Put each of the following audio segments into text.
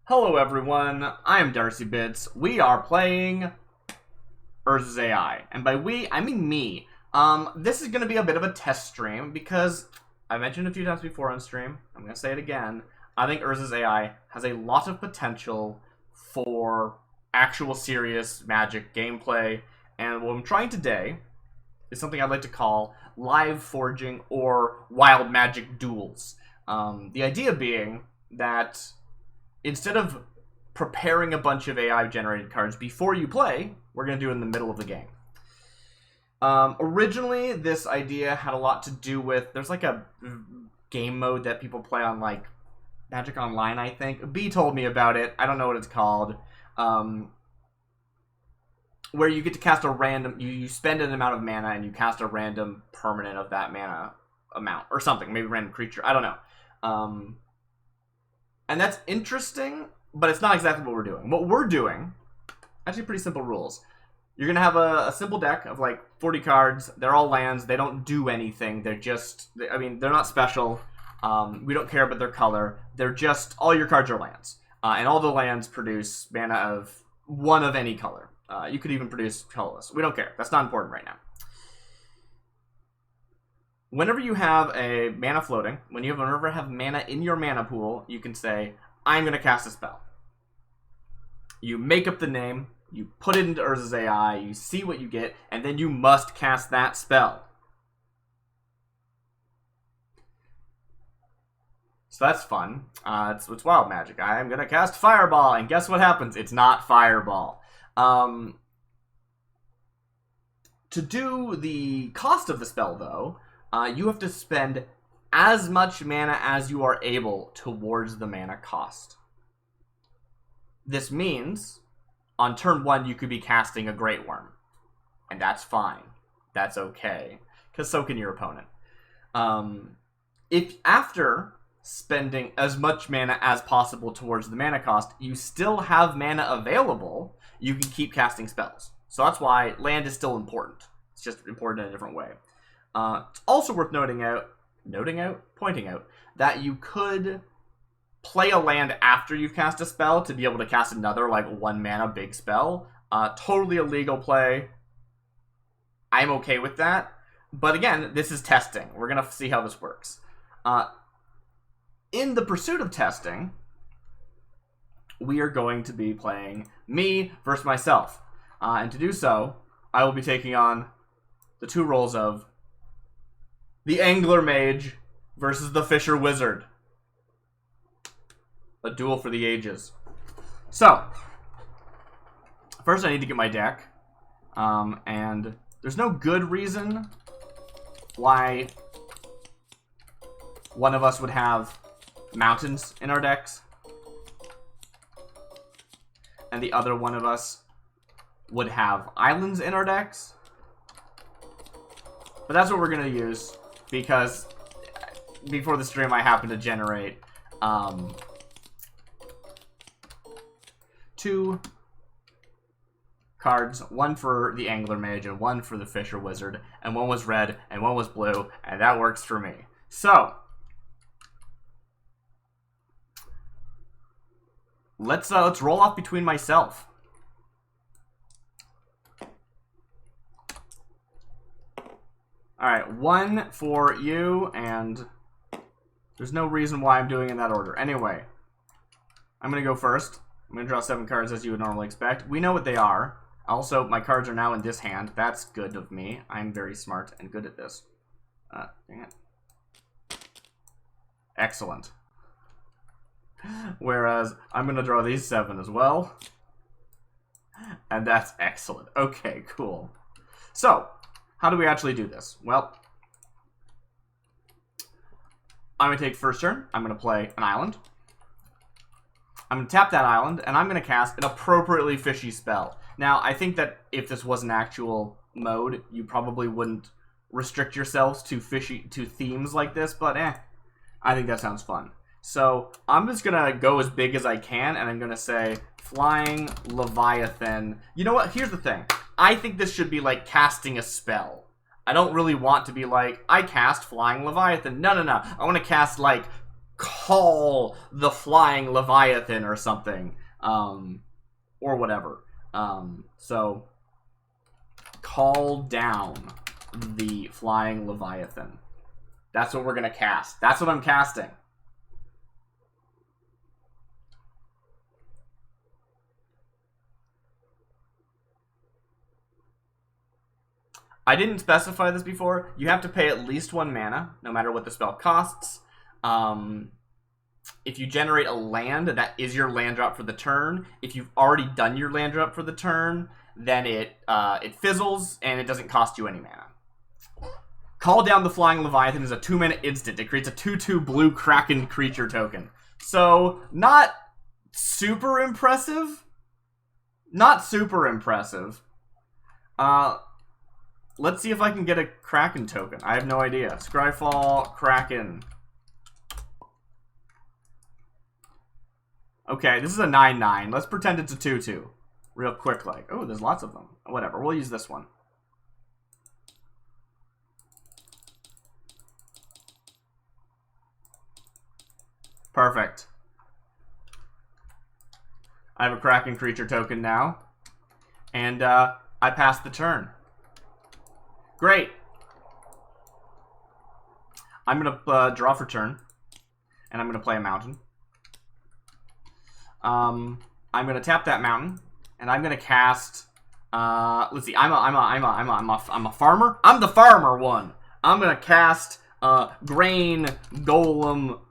Hello everyone, I am DarcyBits. We are playing Urza's AI. And by we, I mean me. This is going to be a bit of a test stream because I mentioned a few times before on stream. I'm going to say it again. I think Urza's AI has a lot of potential for actual serious Magic gameplay. And what I'm trying today is something I'd like to call live forging or wild magic duels. The idea being that instead of preparing a bunch of AI-generated cards before you play, we're going to do it in the middle of the game. Originally, this idea had a lot to do with... There's like a game mode that people play on, like, Magic Online, I think. B told me about it. I don't know what it's called. Where you get to cast a random... You spend an amount of mana and you cast a random permanent of that mana amount. Or something. Maybe random creature. I don't know. And that's interesting, but it's not exactly what we're doing. What we're doing, actually pretty simple rules. You're going to have a simple deck of like 40 cards. They're all lands. They don't do anything. They're just, I mean, they're not special. We don't care about their color. They're just, all your cards are lands. And all the lands produce mana of one of any color. You could even produce colorless. We don't care. That's not important right now. Whenever you have a mana floating, whenever you have mana in your mana pool, you can say, I'm going to cast a spell. You make up the name, you put it into Urza's AI, you see what you get, and then you must cast that spell. So that's fun. It's wild magic. I'm going to cast Fireball, and guess what happens? It's not Fireball. To do the cost of the spell, though, you have to spend as much mana as you are able towards the mana cost. This means, on turn 1, you could be casting a Great Worm. And that's fine. That's okay. Because so can your opponent. If after spending as much mana as possible towards the mana cost, you still have mana available, you can keep casting spells. So that's why land is still important. It's just important in a different way. It's also worth pointing out that you could play a land after you've cast a spell to be able to cast another, like, 1 mana big spell. Totally illegal play. I'm okay with that. But again, this is testing. We're going to see how this works. In the pursuit of testing, we are going to be playing me versus myself. And to do so, I will be taking on the 2 roles of the Angler Mage versus the Fisher Wizard. A duel for the ages. So, first I need to get my deck. And there's no good reason why one of us would have mountains in our decks. And the other one of us would have islands in our decks. But that's what we're going to use. Because before the stream, I happened to generate 2 cards, one for the Angler Mage and one for the Fisher Wizard, and one was red and one was blue, and that works for me. So let's roll off between myself. Alright, 1 for you, and there's no reason why I'm doing it in that order. Anyway, I'm going to go first. I'm going to draw 7 cards as you would normally expect. We know what they are. Also, my cards are now in this hand. That's good of me. I'm very smart and good at this. Dang it. Excellent. Whereas, I'm going to draw these 7 as well. And that's excellent. Okay, cool. So, how do we actually do this? Well, I'm going to take first turn. I'm going to play an island. I'm going to tap that island, and I'm going to cast an appropriately fishy spell. Now, I think that if this was an actual mode, you probably wouldn't restrict yourselves to themes like this, but I think that sounds fun. So, I'm just going to go as big as I can, and I'm going to say Flying Leviathan. You know what? Here's the thing. I think this should be like casting a spell. I don't really want to be like, I cast Flying Leviathan. No. I want to cast like call the flying Leviathan or something, or whatever. So call down the flying Leviathan. That's what we're gonna cast. That's what I'm casting. I didn't specify this before. You have to pay at least 1 mana, no matter what the spell costs. If you generate a land, that is your land drop for the turn. If you've already done your land drop for the turn, then it fizzles, and it doesn't cost you any mana. Call down the Flying Leviathan is a 2-mana instant. It creates a 2/2 blue Kraken creature token. So, not super impressive. Not super impressive. Let's see if I can get a Kraken token. I have no idea. Scryfall, Kraken. Okay, this is a 9/9. Let's pretend it's a 2/2. Real quick, like. Oh, there's lots of them. Whatever, we'll use this one. Perfect. I have a Kraken creature token now. And, I passed the turn. Great. I'm going to draw for turn. And I'm going to play a mountain. I'm going to tap that mountain. And I'm going to cast... let's see. I'm a farmer. I'm the farmer one. I'm going to cast Grain Golem...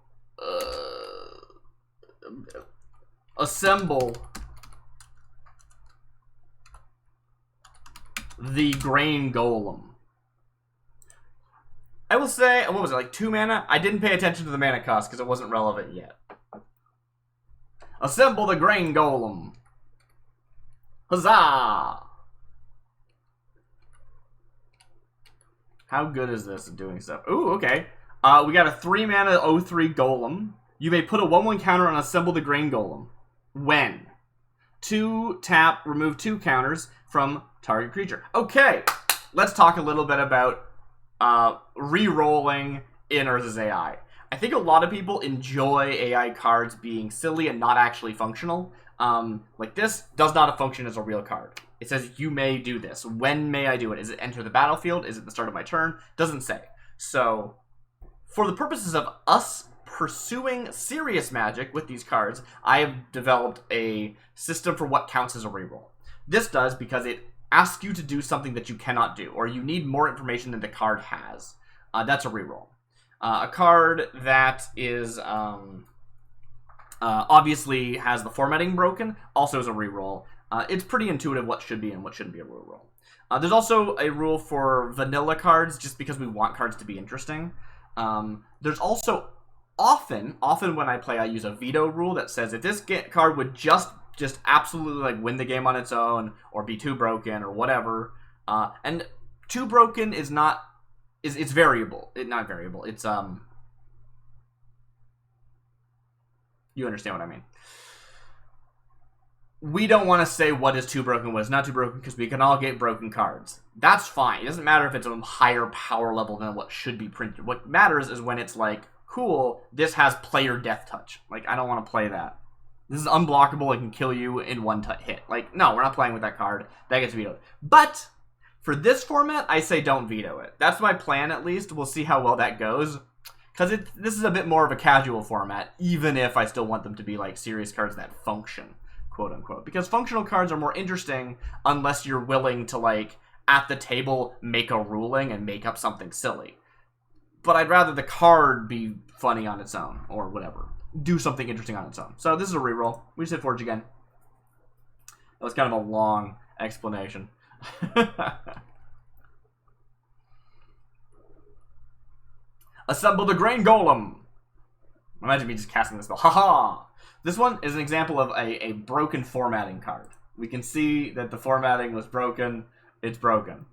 assemble the Grain Golem. I will say, what was it, like 2 mana? I didn't pay attention to the mana cost because it wasn't relevant yet. Assemble the Grain Golem. Huzzah! How good is this at doing stuff? Ooh, okay. We got a 3 mana 0/3 Golem. You may put a 1/1 counter on Assemble the Grain Golem. When? 2 tap, remove 2 counters from target creature. Okay, let's talk a little bit about re-rolling in Urza's AI. I think a lot of people enjoy AI cards being silly and not actually functional. Like this does not function as a real card. It says you may do this. When may I do it? Is it enter the battlefield? Is it the start of my turn? Doesn't say. So, for the purposes of us pursuing serious Magic with these cards, I have developed a system for what counts as a reroll. This does because it asks you to do something that you cannot do, or you need more information than the card has. That's a reroll. A card that is obviously has the formatting broken also is a reroll. It's pretty intuitive what should be and what shouldn't be a reroll. There's also a rule for vanilla cards, just because we want cards to be interesting. There's also often when I play, I use a veto rule that says if this card would just absolutely like win the game on its own, or be too broken, or whatever. And too broken is not it's variable. Not variable. It's you understand what I mean. We don't want to say what is too broken, what is not too broken, because we can all get broken cards. That's fine. It doesn't matter if it's a higher power level than what should be printed. What matters is when it's like, cool, this has player death touch. Like, I don't want to play that. This is unblockable, it can kill you in one hit. Like, no, we're not playing with that card. That gets vetoed. But, for this format, I say don't veto it. That's my plan, at least. We'll see how well that goes. Because this is a bit more of a casual format, even if I still want them to be, like, serious cards that function, quote-unquote. Because functional cards are more interesting unless you're willing to, like, at the table, make a ruling and make up something silly. But I'd rather the card be funny on its own, or whatever. Do something interesting on its own. So this is a reroll. We just hit Forge again. That was kind of a long explanation. Assemble the Grain Golem. Imagine me just casting this spell. Haha! This one is an example of a broken formatting card. We can see that the formatting was broken. It's broken.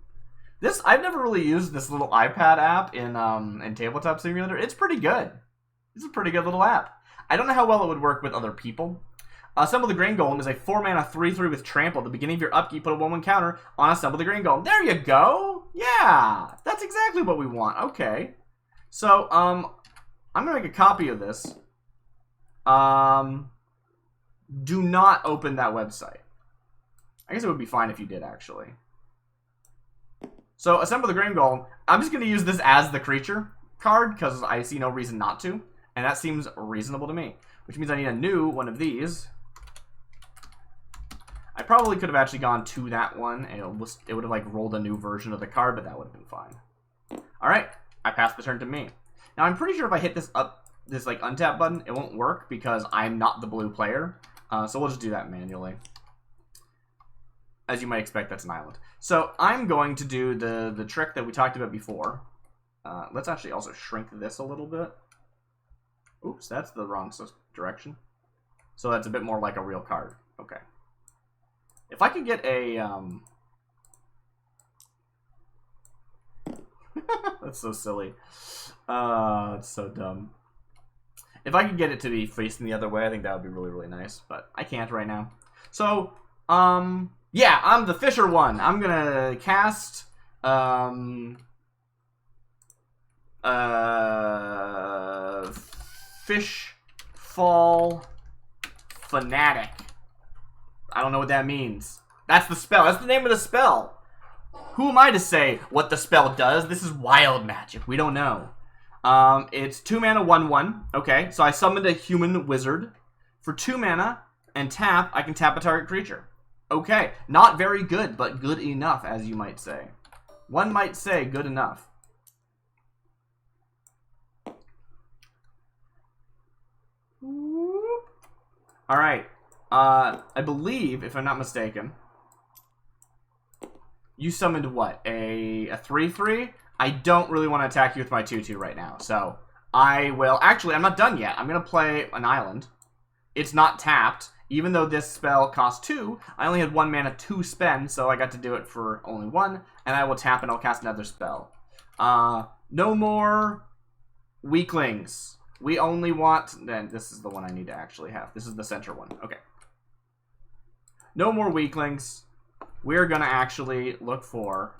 This, I've never really used this little iPad app in Tabletop Simulator. It's pretty good. It's a pretty good little app. I don't know how well it would work with other people. Assemble the Grain Golem is a 4-mana 3/3 with Trample. At the beginning of your upkeep, put a 1/1 counter on Assemble the Grain Golem. There you go! Yeah! That's exactly what we want. Okay. So, I'm going to make a copy of this do not open that website. I guess it would be fine if you did, actually. So, Assemble the Green Golem. I'm just going to use this as the creature card, because I see no reason not to. And that seems reasonable to me. Which means I need a new one of these. I probably could have actually gone to that one, and it would have, like, rolled a new version of the card, but that would have been fine. Alright, I passed the turn to me. Now, I'm pretty sure if I hit this like, untap button, it won't work, because I'm not the blue player. So we'll just do that manually. As you might expect, that's an island. So I'm going to do the trick that we talked about before. Let's actually also shrink this a little bit. Oops, that's the wrong direction. So that's a bit more like a real card. Okay. If I could get a... That's so silly. It's so dumb. If I could get it to be facing the other way, I think that would be really, really nice. But I can't right now. So, yeah, I'm the Fisher one. I'm gonna cast, Fishfall Fanatic. I don't know what that means. That's the spell. That's the name of the spell. Who am I to say what the spell does? This is wild magic. We don't know. It's 2 mana, 1/1. Okay, so I summoned a human wizard. For 2 mana and tap, I can tap a target creature. Okay, not very good, but good enough, as you might say. One might say good enough. Alright, I believe, if I'm not mistaken, you summoned what? A 3/3? I don't really want to attack you with my 2/2 right now, so I will... Actually, I'm not done yet. I'm going to play an island. It's not tapped. Even though this spell costs 2, I only had 1 mana to spend, so I got to do it for only 1, and I will tap and I'll cast another spell. No more weaklings. We only want... Then this is the one I need to actually have. This is the center one. Okay. No more weaklings. We're going to actually look for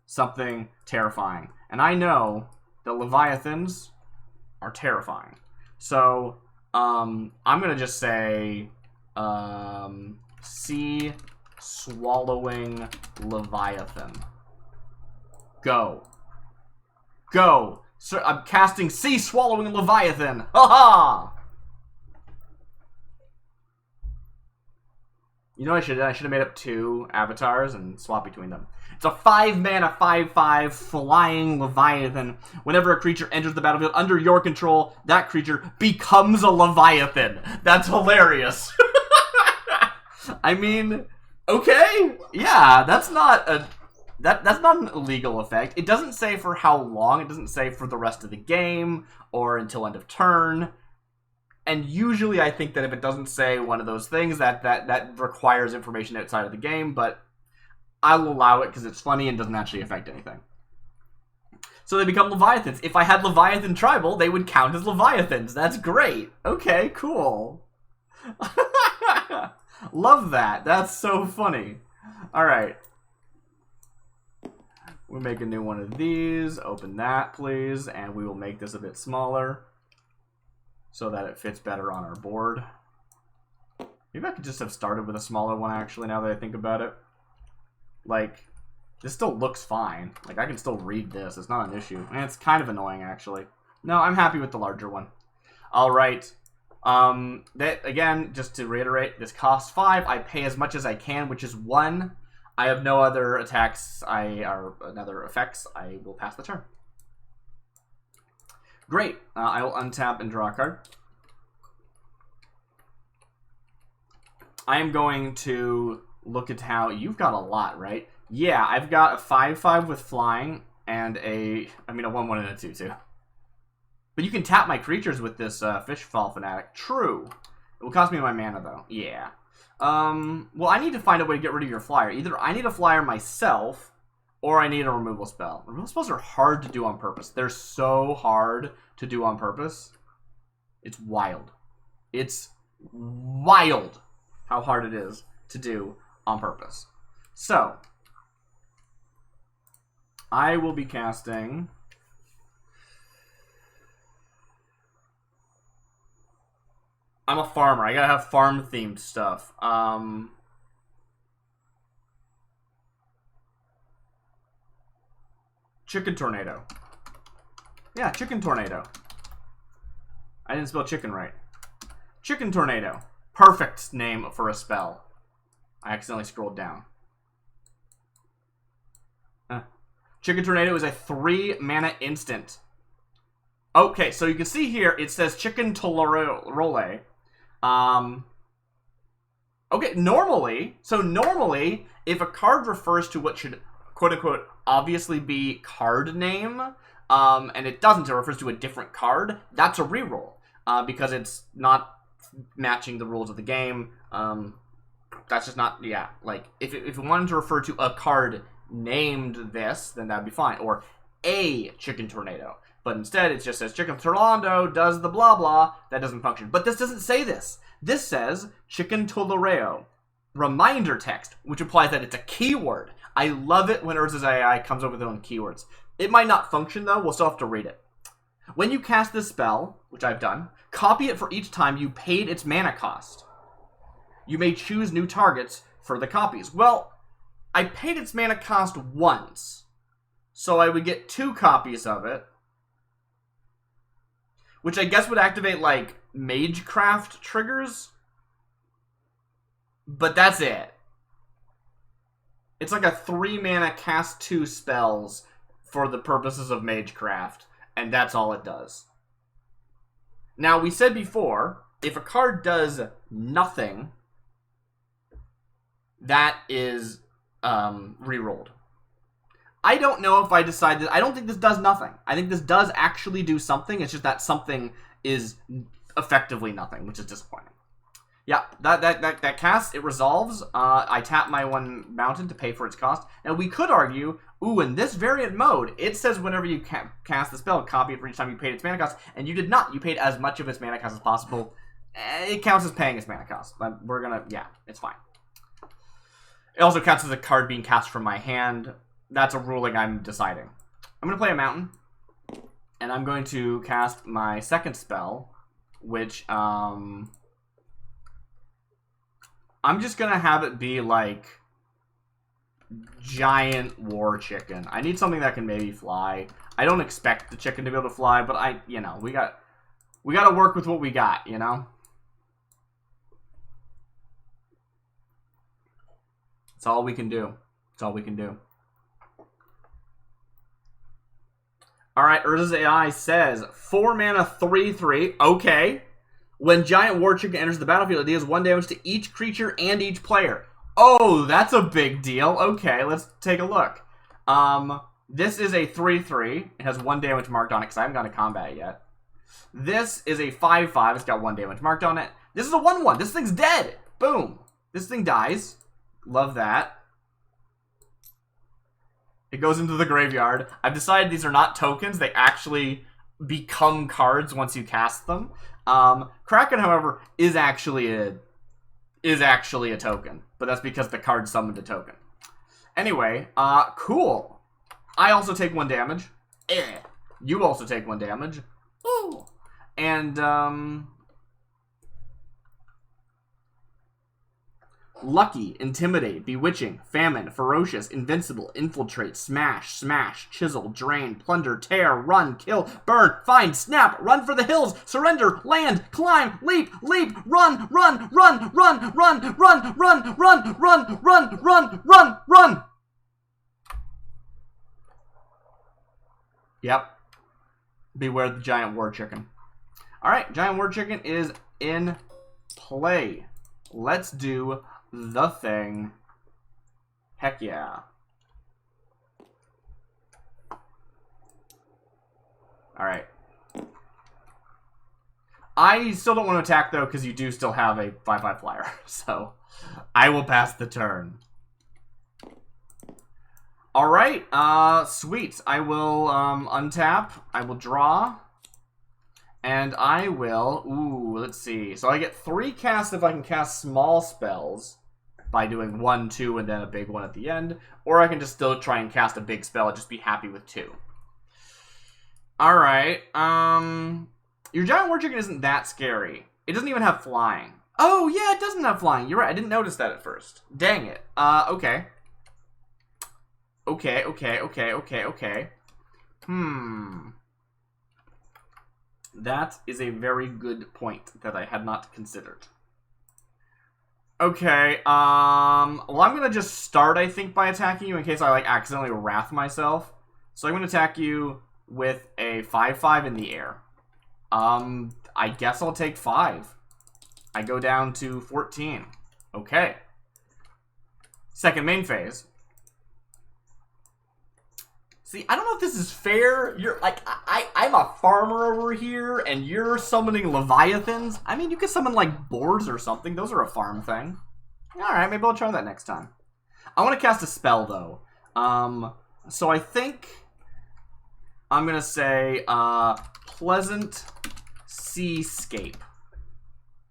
something terrifying. And I know that Leviathans are terrifying. So... I'm gonna just say, Sea Swallowing Leviathan. Go. Go! Sir, I'm casting Sea Swallowing Leviathan! Ha-ha! You know what I should have done? I should have made up 2 avatars and swap between them. It's a 5 mana, 5/5 flying Leviathan. Whenever a creature enters the battlefield under your control, that creature becomes a Leviathan. That's hilarious. I mean, okay, yeah, that's not a that's not an illegal effect. It doesn't say for how long. It doesn't say for the rest of the game or until end of turn. And usually I think that if it doesn't say one of those things, that requires information outside of the game, but I'll allow it because it's funny and doesn't actually affect anything. So they become Leviathans. If I had Leviathan Tribal, they would count as Leviathans. That's great. Okay, cool. Love that. That's so funny. Alright. We'll make a new one of these. Open that, please. And we will make this a bit smaller, so that it fits better on our board. Maybe I could just have started with a smaller one, actually, now that I think about it. Like, this still looks fine. Like, I can still read this. It's not an issue. And it's kind of annoying, actually. No, I'm happy with the larger one. Alright. That, again, just to reiterate, this costs 5. I pay as much as I can, which is 1. I have no other attacks, or other effects. I will pass the turn. Great. I will untap and draw a card. I am going to look at how... You've got a lot, right? Yeah, I've got a 5/5 with flying and a 1/1 and a 2/2. But you can tap my creatures with this Fishfall Fanatic. True. It will cost me my mana, though. Yeah. Well, I need to find a way to get rid of your flyer. Either I need a flyer myself, or I need a removal spell. Removal spells are hard to do on purpose. They're so hard to do on purpose. It's wild. It's wild how hard it is to do on purpose. So, I will be casting... I'm a farmer. I gotta have farm-themed stuff. Chicken tornado. Yeah, chicken tornado. I didn't spell chicken right. Chicken tornado. Perfect name for a spell. I accidentally scrolled down. Chicken tornado is a 3-mana instant. Okay, so you can see here, it says Chicken Tolerole. Okay, normally, if a card refers to what should, quote-unquote, obviously be card name, and it doesn't, it refers to a different card, that's a reroll, because it's not matching the rules of the game. That's just not, yeah, like, if it wanted to refer to a card named this, then that'd be fine, or a chicken tornado. But instead, it just says Chicken Tornado does the blah blah. That doesn't function. But this doesn't say this. This says Chicken Tolereo. Reminder text, which implies that it's a keyword. I love it when Urza's AI comes up with their own keywords. It might not function, though. We'll still have to read it. When you cast this spell, which I've done, copy it for each time you paid its mana cost. You may choose new targets for the copies. Well, I paid its mana cost once, so I would get 2 copies of it, which I guess would activate, like, Magecraft triggers, but that's it. It's like a 3-mana cast 2 spells for the purposes of Magecraft, and that's all it does. Now, we said before, if a card does nothing, that is rerolled. I don't know if I decided... I don't think this does nothing. I think this does actually do something. It's just that something is effectively nothing, which is disappointing. Yeah, that cast, it resolves. I tap my 1 mountain to pay for its cost. Now, we could argue, ooh, in this variant mode, it says whenever you cast the spell, copy it for each time you paid its mana cost, and you did not. You paid as much of its mana cost as possible. It counts as paying its mana cost. But we're gonna... Yeah, it's fine. It also counts as a card being cast from my hand. That's a ruling I'm deciding. I'm going to play a mountain, and I'm going to cast my second spell, which, I'm just going to have it be, like, giant war chicken. I need something that can maybe fly. I don't expect the chicken to be able to fly, but you know, we got to work with what we got, you know? It's all we can do. It's all we can do. Alright, Urza's AI says, 4 mana, 3/3. Okay. When Giant War Chicken enters the battlefield, it deals 1 damage to each creature and each player. Oh, that's a big deal. Okay, let's take a look. This is a 3/3. It has 1 damage marked on it because I haven't gone to combat yet. This is a 5/5. It's got 1 damage marked on it. This is a 1/1. This thing's dead. Boom. This thing dies. Love that. It goes into the graveyard. I've decided these are not tokens. They actually become cards once you cast them. Kraken, however, is actually a token. But that's because the card summoned a token. Anyway, cool. I also take 1 damage. You also take 1 damage. Ooh. And, Lucky, Intimidate, Bewitching, Famine, Ferocious, Invincible, Infiltrate, Smash, Smash, Chisel, Drain, Plunder, Tear, Run, Kill, Burn, Find, Snap, Run for the Hills, Surrender, Land, Climb, Leap, Leap, Run, Run, Run, Run, Run, Run, Run, Run, Run, Run, Run, Run, Run. Yep. Beware the Giant War Chicken. Alright, Giant War Chicken is in play. Let's do the thing. Heck yeah. Alright. I still don't want to attack, though, because you do still have a 5/5 flyer. So, I will pass the turn. Alright, sweet. I will untap. I will draw. And I will... Ooh, let's see. So I get 3 casts if I can cast small spells by doing 1, 2, and then a big one at the end. Or I can just still try and cast a big spell and just be happy with 2. Alright, your Giant War Chicken isn't that scary. It doesn't even have flying. Oh, yeah, it doesn't have flying. You're right. I didn't notice that at first. Dang it. Okay. Okay. That is a very good point that I had not considered. Okay, well, I'm gonna just start, I think, by attacking you in case I, like, accidentally wrath myself. So I'm gonna attack you with a 5/5 in the air. I guess I'll take 5. I go down to 14. Okay. Second main phase. See, I don't know if this is fair. You're, like, I'm a farmer over here, and you're summoning Leviathans. I mean, you could summon, like, boars or something. Those are a farm thing. Alright, maybe I'll try that next time. I want to cast a spell, though. So I think I'm going to say, Pleasant Seascape.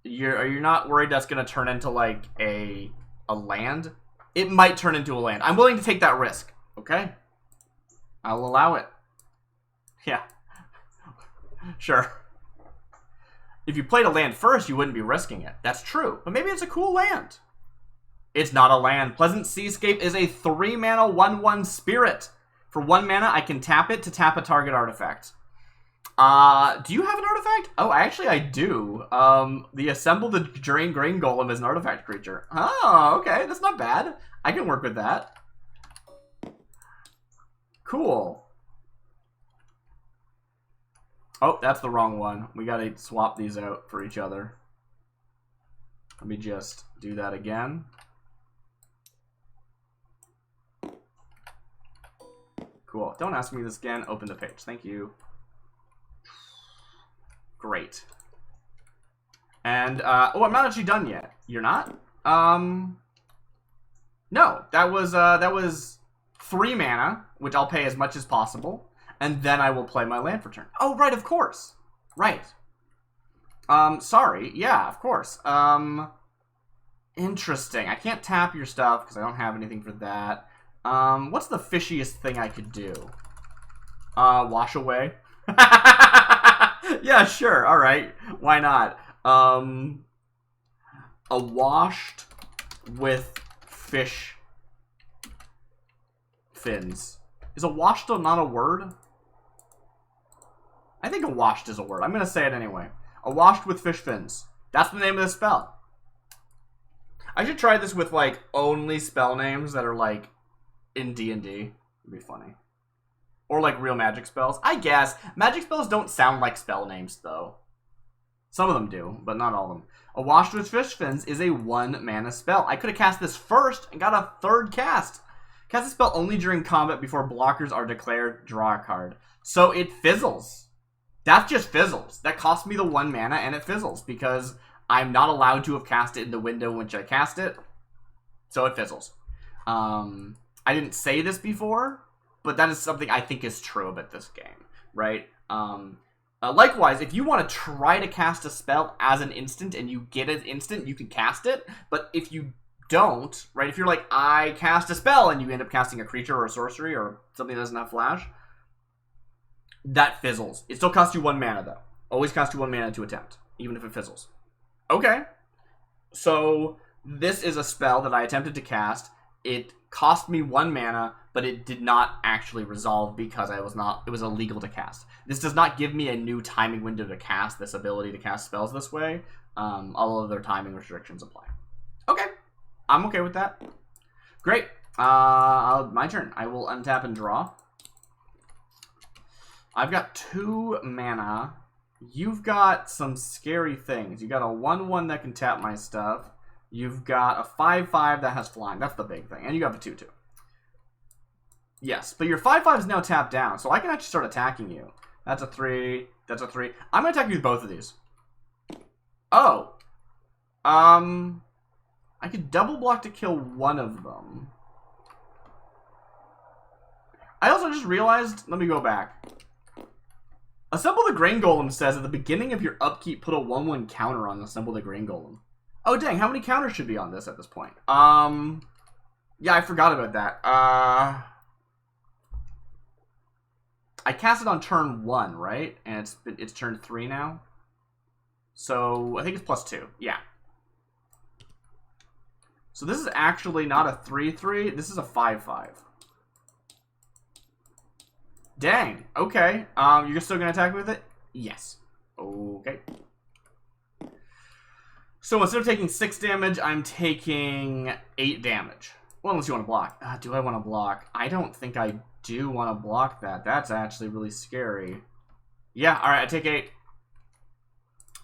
You're not worried that's going to turn into, like, a land? It might turn into a land. I'm willing to take that risk. Okay? I'll allow it. Yeah. Sure. If you played a land first, you wouldn't be risking it. That's true. But maybe it's a cool land. It's not a land. Pleasant Seascape is a 3-mana 1/1 spirit. For 1 mana, I can tap it to tap a target artifact. Do you have an artifact? Oh, actually I do. The Assemble the Drain Grain Golem is an artifact creature. Oh, okay. That's not bad. I can work with that. Cool. Oh, that's the wrong one. We gotta swap these out for each other. Let me just do that again. Cool. Don't ask me this again. Open the page. Thank you. Great. And, oh, I'm not actually done yet. You're not? No. That was 3 mana, which I'll pay as much as possible, and then I will play my land for turn. Oh, right, of course. Right. Sorry. Yeah, of course. Interesting. I can't tap your stuff because I don't have anything for that. What's the fishiest thing I could do? Wash away? Yeah, sure. All right. Why not? A washed with fish fins. Is a washed not a word? I think a washed is a word. I'm going to say it anyway. A washed with fish fins. That's the name of the spell. I should try this with, like, only spell names that are, like, in D&D. It'd be funny. Or, like, real magic spells. I guess. Magic spells don't sound like spell names, though. Some of them do, but not all of them. A washed with fish fins is a 1-mana spell. I could have cast this first and got a 3rd cast. Cast a spell only during combat before blockers are declared. Draw a card. So it fizzles. That just fizzles. That cost me the 1 mana and it fizzles because I'm not allowed to have cast it in the window in which I cast it. So it fizzles. I didn't say this before, but that is something I think is true about this game, right? Likewise, if you want to try to cast a spell as an instant and you get it instant, you can cast it. But if you don't, right, if you're like, I cast a spell and you end up casting a creature or a sorcery or something that doesn't have flash, that fizzles. It still costs you 1 mana, though. Always costs you 1 mana to attempt, even if it fizzles. Okay. So this is a spell that I attempted to cast. It cost me 1 mana, but it did not actually resolve because it was illegal to cast. This does not give me a new timing window to cast this ability to cast spells this way. All other timing restrictions apply. Okay. I'm okay with that. Great. My turn. I will untap and draw. I've got 2 mana. You've got some scary things. You got a 1/1 that can tap my stuff. You've got a 5/5 that has flying. That's the big thing. And you have a 2/2. Yes, but your 5/5 is now tapped down, so I can actually start attacking you. That's a 3. That's a 3. I'm going to attack you with both of these. Oh. I could double block to kill one of them. I also just realized, let me go back. Assemble the Grain Golem says at the beginning of your upkeep, put a 1/1 counter on Assemble the Grain Golem. Oh, dang, how many counters should be on this at this point? Yeah, I forgot about that. I cast it on turn 1, right? And it's turn 3 now? So I think it's +2. Yeah. So this is actually not a 3/3. This is a 5/5. Dang. Okay. You're still gonna attack me with it? Yes. Okay. So instead of taking 6 damage, I'm taking 8 damage. Well, unless you want to block. Do I want to block? I don't think I do want to block that. That's actually really scary. Yeah, alright, I take 8.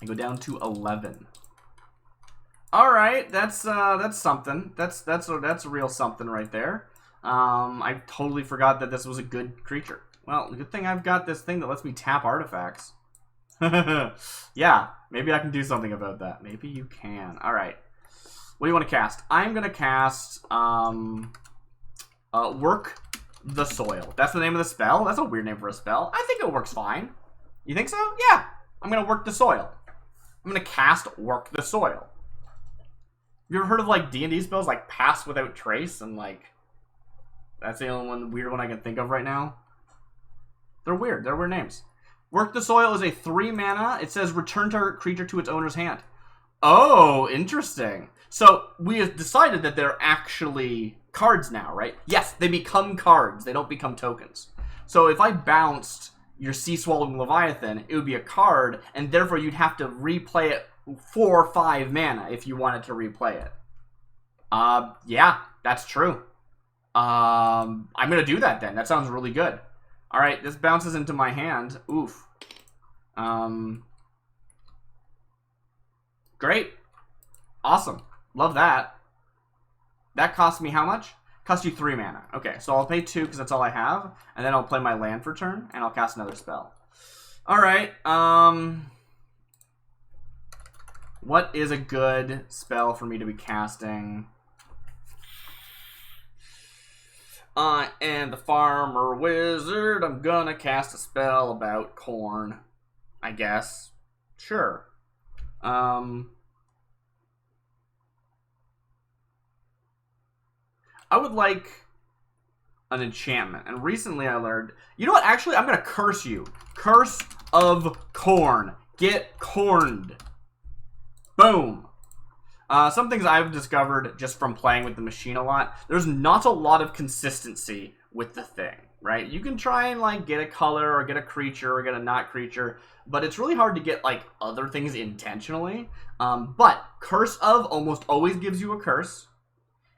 I go down to 11. Alright, that's something. That's a real something right there. I totally forgot that this was a good creature. Well, good thing I've got this thing that lets me tap artifacts. Yeah, maybe I can do something about that. Maybe you can. Alright. What do you want to cast? I'm going to cast, Work the Soil. That's the name of the spell? That's a weird name for a spell. I think it works fine. You think so? Yeah. I'm going to Work the Soil. I'm going to cast Work the Soil. You ever heard of, like, D&D spells like Pass Without Trace? And, like, that's the only weird one I can think of right now. They're weird. They're weird names. Work the Soil is a 3 mana. It says return target creature to its owner's hand. Oh, interesting. So we have decided that they're actually cards now, right? Yes, they become cards. They don't become tokens. So if I bounced your Sea Swallowing Leviathan, it would be a card, and therefore you'd have to replay it 4 or 5 mana if you wanted to replay it. Yeah, that's true. I'm gonna do that then. That sounds really good. Alright, this bounces into my hand. Oof. Great. Awesome. Love that. That cost me how much? Cost you 3 mana. Okay, so I'll pay 2 because that's all I have. And then I'll play my land for turn, and I'll cast another spell. Alright, what is a good spell for me to be casting? I am the farmer wizard. I'm gonna cast a spell about corn, I guess. Sure. I would like an enchantment. And recently I learned... You know what? Actually, I'm gonna curse you. Curse of Corn. Get corned. Boom. Some things I've discovered just from playing with the machine a lot, there's not a lot of consistency with the thing, right? You can try and, like, get a color or get a creature or get a not creature, but it's really hard to get, like, other things intentionally. But Curse of almost always gives you a curse,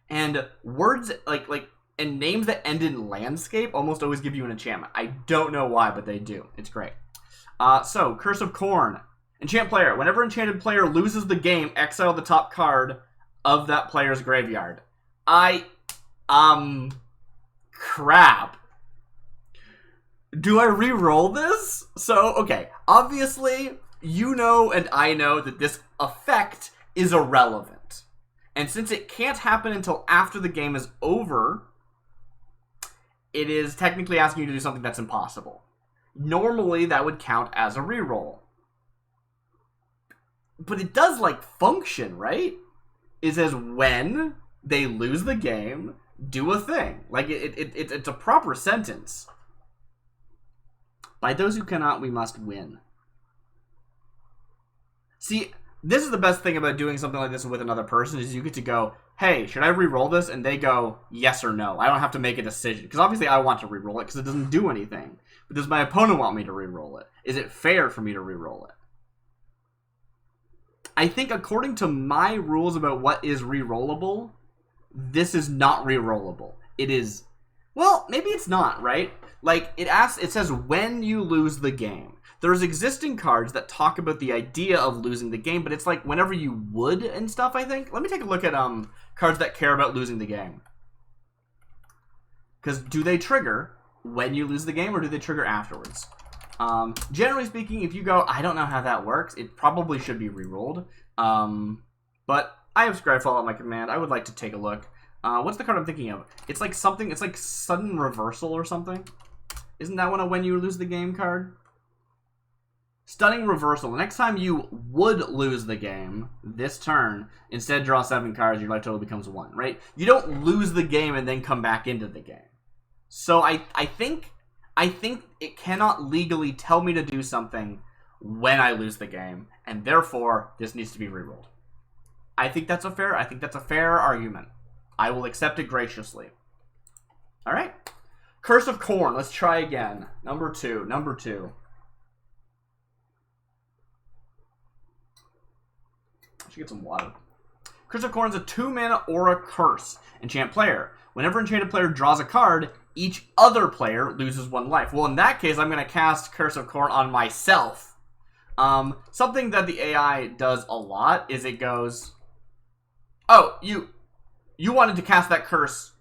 and words, and names that end in landscape almost always give you an enchantment. I don't know why, but they do. It's great. So, Curse of Corn. Enchant player. Whenever enchanted player loses the game, exile the top card of that player's graveyard. Crap. Do I re-roll this? So, okay. Obviously, you know and I know that this effect is irrelevant. And since it can't happen until after the game is over, it is technically asking you to do something that's impossible. Normally, that would count as a re-roll. But it does, like, function, right? It says when they lose the game, do a thing. Like, it's a proper sentence. By those who cannot, we must win. See, this is the best thing about doing something like this with another person, is you get to go, hey, should I re-roll this? And they go, yes or no. I don't have to make a decision. Because obviously I want to re-roll it because it doesn't do anything. But does my opponent want me to re-roll it? Is it fair for me to re-roll it? I think according to my rules about what is re-rollable, this is not re-rollable. It is... Well, maybe it's not, right? Like, it says when you lose the game. There's existing cards that talk about the idea of losing the game, but it's like whenever you would and stuff, I think. Let me take a look at cards that care about losing the game. Because do they trigger when you lose the game, or do they trigger afterwards? Generally speaking, if you go, I don't know how that works, it probably should be re-rolled. But I have Scryfall at my command. I would like to take a look. What's the card I'm thinking of? It's like something, it's like Sudden Reversal or something. Isn't that one a when you lose the game card? Stunning Reversal. The next time you would lose the game, this turn, instead draw 7 cards, your life total becomes 1, right? You don't lose the game and then come back into the game. So I think it cannot legally tell me to do something when I lose the game, and therefore this needs to be rerolled. I think that's a fair argument. I will accept it graciously. All right. Curse of Corn. Let's try again. Number two. I should get some water. Curse of Corn is a 2-mana aura curse. Enchant player. Whenever enchanted player draws a card, each other player loses 1 life. Well, in that case, I'm going to cast Curse of Corn on myself. Something that the AI does a lot is it goes, oh, you wanted to cast that curse.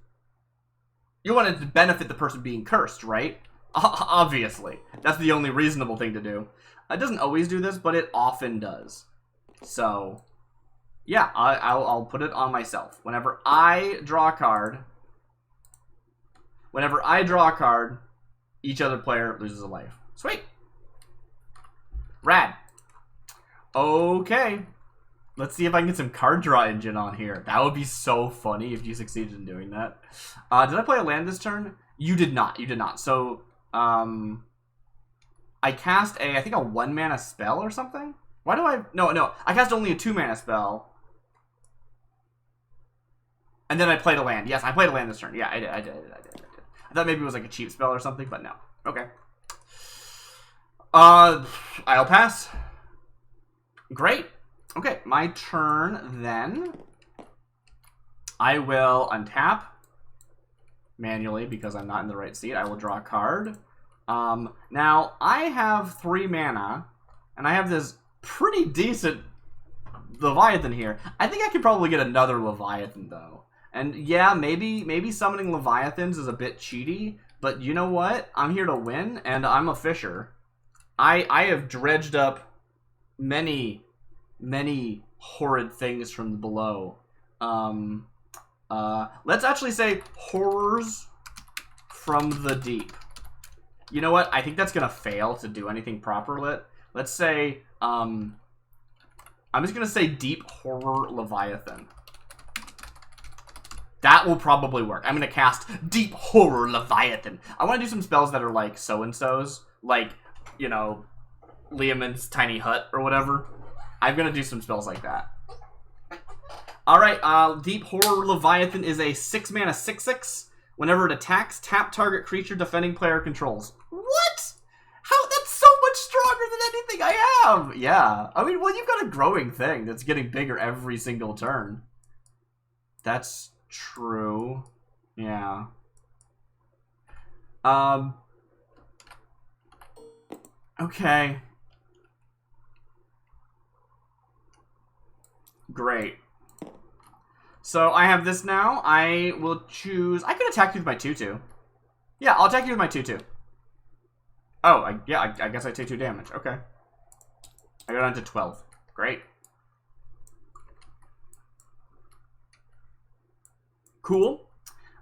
You wanted to benefit the person being cursed, right? Obviously. That's the only reasonable thing to do. It doesn't always do this, but it often does. So, yeah, I'll put it on myself. Whenever I draw a card, each other player loses a life. Sweet. Rad. Okay. Let's see if I can get some card draw engine on here. That would be so funny if you succeeded in doing that. Did I play a land this turn? You did not. So, I cast I think a 1-mana spell or something? Why do I... No. I cast only a 2-mana spell. And then I played a land. Yes, I played a land this turn. Yeah, I did. I thought maybe it was like a cheap spell or something, but no. Okay. I'll pass. Great. Okay, my turn then. I will untap manually because I'm not in the right seat. I will draw a card. Now, I have 3 mana, and I have this pretty decent Leviathan here. I think I could probably get another Leviathan, though. And yeah, maybe summoning Leviathans is a bit cheaty, but you know what? I'm here to win, and I'm a fisher. I have dredged up many horrid things from below. Let's actually say horrors from the deep. You know what? I think that's gonna fail to do anything proper. Let's say, I'm just gonna say deep horror Leviathan. That will probably work. I'm gonna cast deep horror Leviathan. I want to do some spells that are like so-and-sos, like, you know, Liamon's tiny hut or whatever. I'm gonna do some spells like that. Alright, Deep Horror Leviathan is a 6-mana 6/6. Whenever it attacks, tap target creature defending player controls. What? How? That's so much stronger than anything I have! Yeah. I mean, well, you've got a growing thing that's getting bigger every single turn. That's true. Yeah. Okay. Great. So I have this now. I will choose... I could attack you with my 2/2. Yeah, I'll attack you with my 2/2. Oh, I guess I take 2 damage. Okay. I go down to 12. Great. Cool.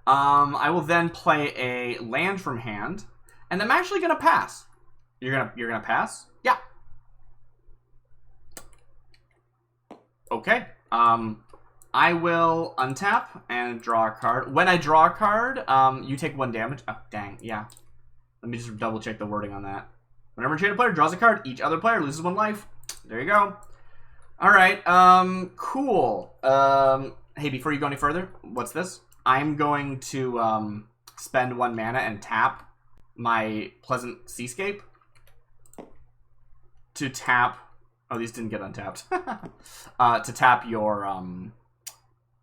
I will then play a land from hand, and I'm actually gonna pass. You're gonna pass? Yeah. Okay. I will untap and draw a card. When I draw a card, you take 1 damage. Oh, dang. Yeah. Let me just double check the wording on that. Whenever a enchanted player draws a card, each other player loses 1 life. There you go. All right. Cool. Hey, before you go any further, what's this? I'm going to spend 1 mana and tap my Pleasant Seascape to tap... Oh, these didn't get untapped. To tap your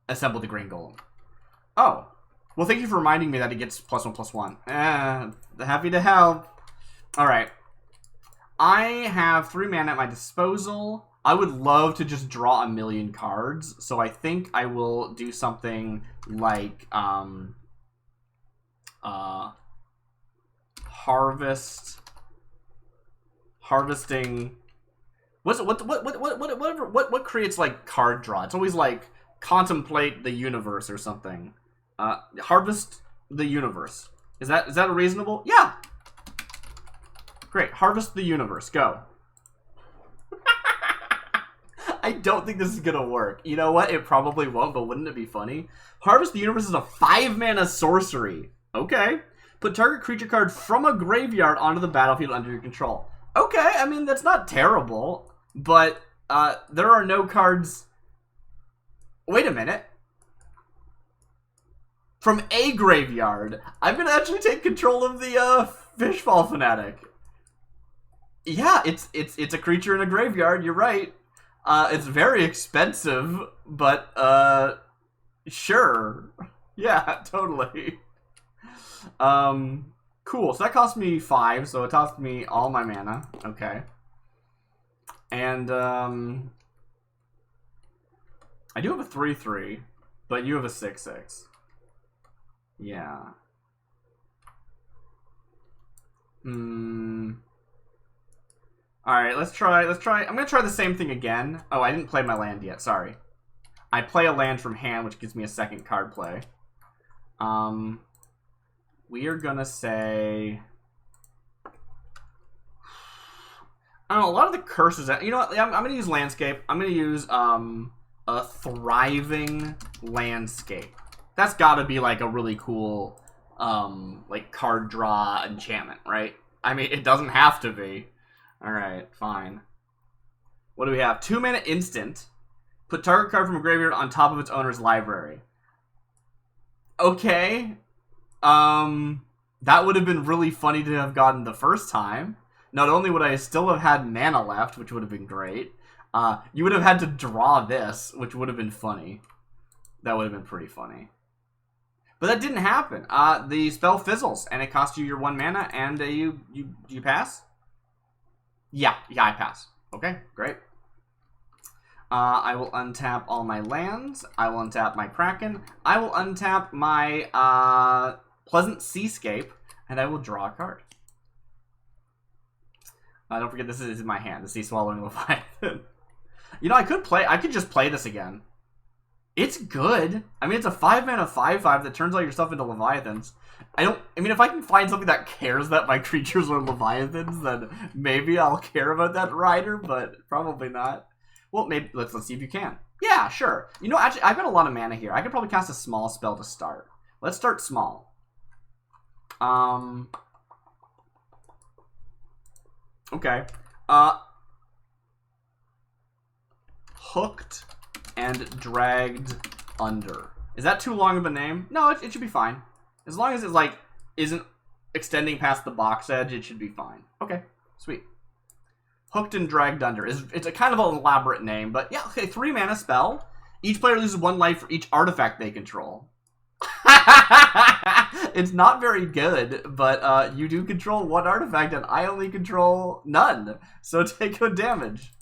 Assemble the Green Golem. Oh. Well, thank you for reminding me that it gets +1/+1. Happy to help. Alright. I have 3 mana at my disposal. I would love to just draw a million cards, so I think I will do something like harvesting. What creates like card draw? It's always like contemplate the universe or something. Harvest the universe. Is that reasonable? Yeah. Great. Harvest the universe. Go. I don't think this is gonna work. You know what? It probably won't, but wouldn't it be funny? Harvest the Universe is a 5-mana sorcery. Okay. Put target creature card from a graveyard onto the battlefield under your control. Okay, I mean, that's not terrible, but there are no cards... Wait a minute. From a graveyard, I'm gonna actually take control of the Fishfall Fanatic. Yeah, it's a creature in a graveyard, you're right. It's very expensive, but sure. Yeah, totally. Cool. So that cost me 5, so it cost me all my mana. Okay. And I do have a 3/3, but you have a 6/6. Yeah. Alright, let's try. I'm gonna try the same thing again. Oh, I didn't play my land yet, sorry. I play a land from hand, which gives me a second card play. We are gonna say... I don't know, a lot of the curses... You know what, I'm gonna use landscape. I'm gonna use a thriving landscape. That's gotta be like a really cool like card draw enchantment, right? I mean, it doesn't have to be. Alright, fine. What do we have? 2 mana instant. Put target card from a graveyard on top of its owner's library. Okay. That would have been really funny to have gotten the first time. Not only would I still have had mana left, which would have been great, you would have had to draw this, which would have been funny. That would have been pretty funny. But that didn't happen. The spell fizzles, and it costs you your 1 mana, and you pass? Yeah, I pass. Okay, great. I will untap all my lands. I will untap my Kraken. I will untap my Pleasant Seascape, and I will draw a card. Don't forget, this is in my hand. The Sea Swallowing Leviathan. You know, I could just play this again. It's good. I mean, it's a 5 mana 5/5 that turns all your stuff into Leviathans. I mean, if I can find something that cares that my creatures are Leviathans, then maybe I'll care about that rider, but probably not. Well, maybe let's see if you can. Yeah, sure. You know, actually, I've got a lot of mana here. I could probably cast a small spell to start. Let's start small. Okay. Hooked and Dragged Under. Is that too long of a name? No, it should be fine. As long as it, like, isn't extending past the box edge, it should be fine. Okay, sweet. Hooked and Dragged Under. It's a kind of an elaborate name, but yeah, okay, 3 mana spell. Each player loses 1 life for each artifact they control. It's not very good, but you do control 1 artifact, and I only control none. So take good damage.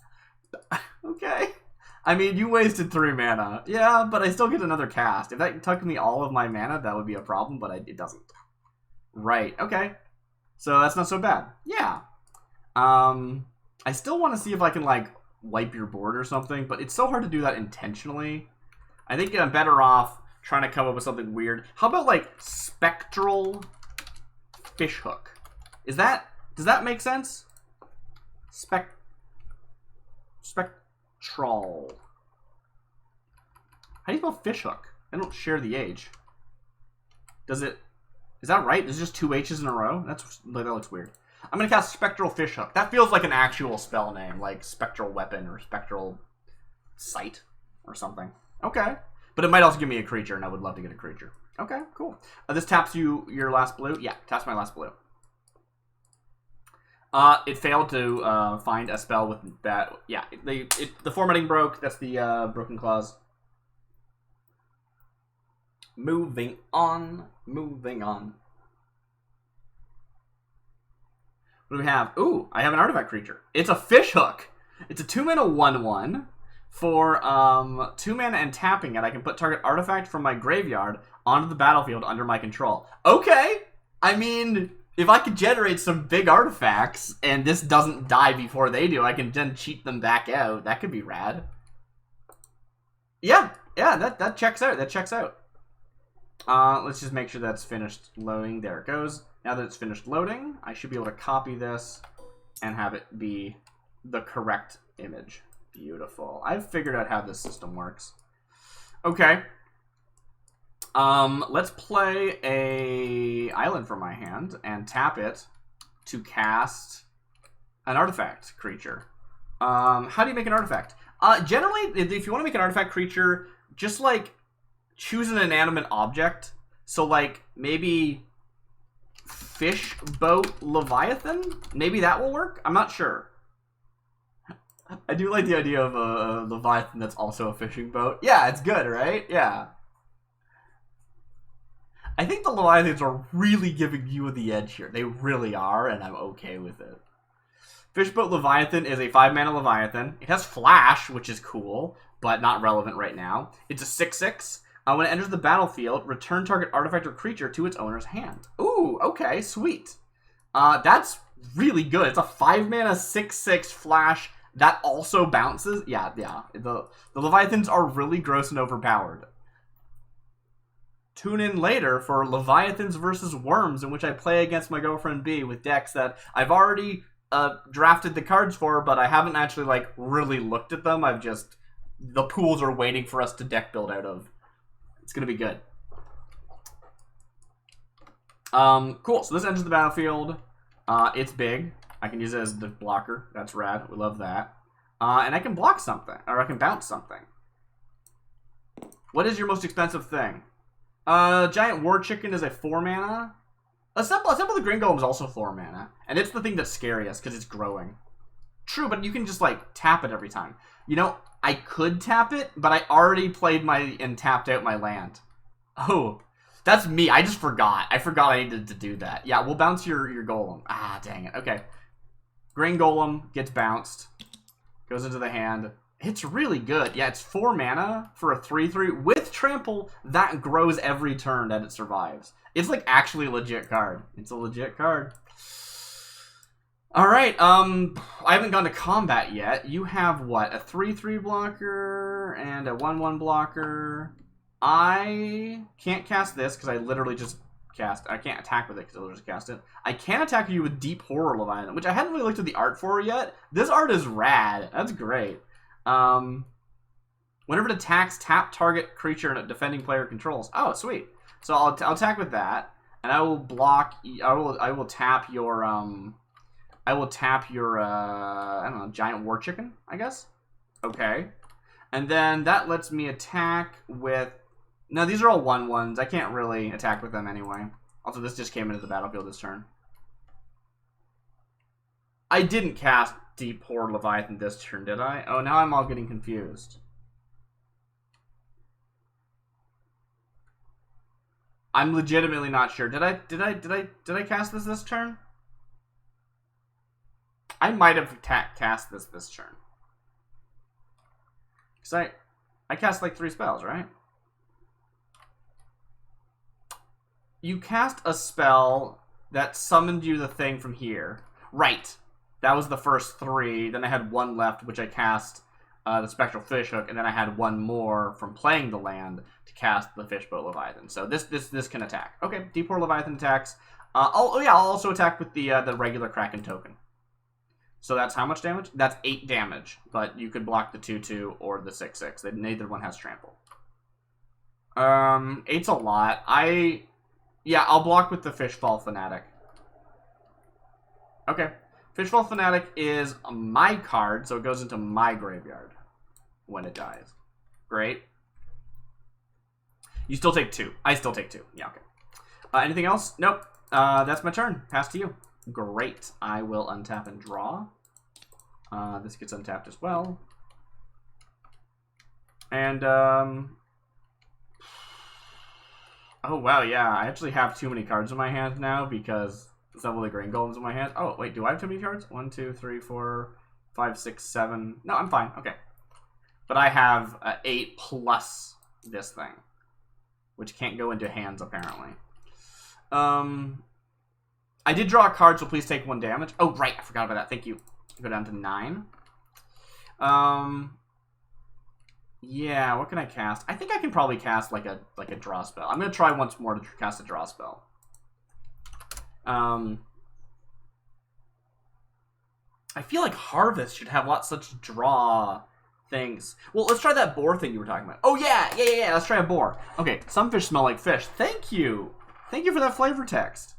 Okay. I mean, you wasted 3 mana. Yeah, but I still get another cast. If that took me all of my mana, that would be a problem, but it doesn't. Right, okay. So that's not so bad. Yeah. I still want to see if I can, like, wipe your board or something, but it's so hard to do that intentionally. I think I'm better off trying to come up with something weird. How about, like, Spectral Fishhook? Does that make sense? Spectral. How do you spell fishhook? I don't share the H. Is that right? There's just 2 H's in a row? That looks weird. I'm gonna cast Spectral Fishhook. That feels like an actual spell name, like Spectral Weapon or Spectral Sight or something. Okay. But it might also give me a creature, and I would love to get a creature. Okay, cool. This taps your last blue? Yeah, taps my last blue. It failed to find a spell with that. Yeah, the formatting broke. That's the broken clause. Moving on. What do we have? Ooh, I have an artifact creature. It's a Fishhook. It's a 2 mana 1/1 for 2 mana and tapping it. I can put target artifact from my graveyard onto the battlefield under my control. Okay, I mean, if I could generate some big artifacts and this doesn't die before they do, I can then cheat them back out. That could be rad. Yeah, that checks out. That checks out. Let's just make sure that's finished loading. There it goes. Now that it's finished loading, I should be able to copy this and have it be the correct image. Beautiful. I've figured out how this system works. Okay. Let's play a island from my hand and tap it to cast An artifact creature. How do you make an artifact? Generally, if you want to make an artifact creature, just like choose an inanimate object. So like maybe fish boat Leviathan. Maybe that will work. I'm not sure. I do like the idea of a Leviathan that's also a fishing boat. Yeah, it's good, right? Yeah. I think the Leviathans are really giving you the edge here. They really are, and I'm okay with it. Fishboat Leviathan is a 5-mana Leviathan. It has Flash, which is cool, but not relevant right now. It's a 6/6. When it enters the battlefield, return target artifact or creature to its owner's hand. Ooh, okay, sweet. That's really good. It's a 5-mana 6/6 Flash that also bounces. Yeah. The Leviathans are really gross and overpowered. Tune in later for Leviathans versus Worms, in which I play against my girlfriend B with decks that I've already drafted the cards for, but I haven't actually like really looked at them. I've just, the pools are waiting for us to deck build out of. It's gonna be good. Cool. So this enters the battlefield. It's big. I can use it as the blocker. That's rad. We love that. And I can block something, or I can bounce something. What is your most expensive thing? Giant War Chicken is a 4-mana. Assemble the Green Golem is also 4 mana, and it's the thing that's scariest because it's growing. True, but you can just like tap it every time. You know, I could tap it, but I already played and tapped out my land. Oh, that's me. I just forgot. I forgot I needed to do that. Yeah, we'll bounce your Golem. Ah, dang it. Okay, Green Golem gets bounced, goes into the hand. It's really good. Yeah, it's 4 mana for a 3/3 with trample that grows every turn that it survives. It's like actually a legit card. It's a legit card. All right. I haven't gone to combat yet. You have what? A 3/3 blocker and a 1/1 blocker. I can't cast this because I literally just cast. I can't attack with it because I literally just cast it. I can attack you with Deep Horror Leviathan, which I hadn't really looked at the art for yet. This art is rad. That's great. Whenever it attacks, tap target creature and a defending player controls. Oh, sweet. So I'll attack with that, and I will block. I will tap your I don't know, Giant War Chicken, I guess. Okay, and then that lets me attack with. No, these are all 1/1s. I can't really attack with them anyway. Also, this just came into the battlefield this turn. I didn't cast Deep Horde Leviathan this turn, did I? Oh, now I'm all getting confused. I'm legitimately not sure. Did I cast this turn? I might have cast this turn. Cause I cast like 3 spells, right? You cast a spell that summoned you the thing from here. Right. That was the first 3. Then I had 1 left, which I cast the Spectral Fishhook, and then I had 1 more from playing the land to cast the Fishboat Leviathan. So this can attack. Okay, Deep Horde Leviathan attacks. I'll also attack with the regular Kraken token. So that's how much damage? That's 8 damage, but you could block the 2/2 or the 6/6. Neither one has trample. 8's a lot. I'll block with the Fishfall Fanatic. Okay. Fishfall Fanatic is my card, so it goes into my graveyard when it dies. Great. You still take 2. I still take 2. Yeah, okay. Anything else? Nope. That's my turn. Pass to you. Great. I will untap and draw. This gets untapped as well. And, oh, wow, yeah. I actually have too many cards in my hand now because some of the Green Golems in my hand. Oh, wait, do I have too many cards? 1, 2, 3, 4, 5, 6, 7. No, I'm fine. Okay. But I have 8 plus this thing, which can't go into hands, apparently. I did draw a card, so please take 1 damage. Oh, right. I forgot about that. Thank you. Go down to 9. Yeah, what can I cast? I think I can probably cast like a draw spell. I'm going to try once more to cast a draw spell. I feel like Harvest should have lots such draw things. Well, let's try that boar thing you were talking about. Oh, yeah. Let's try a boar. Okay, some fish smell like fish. Thank you. Thank you for that flavor text.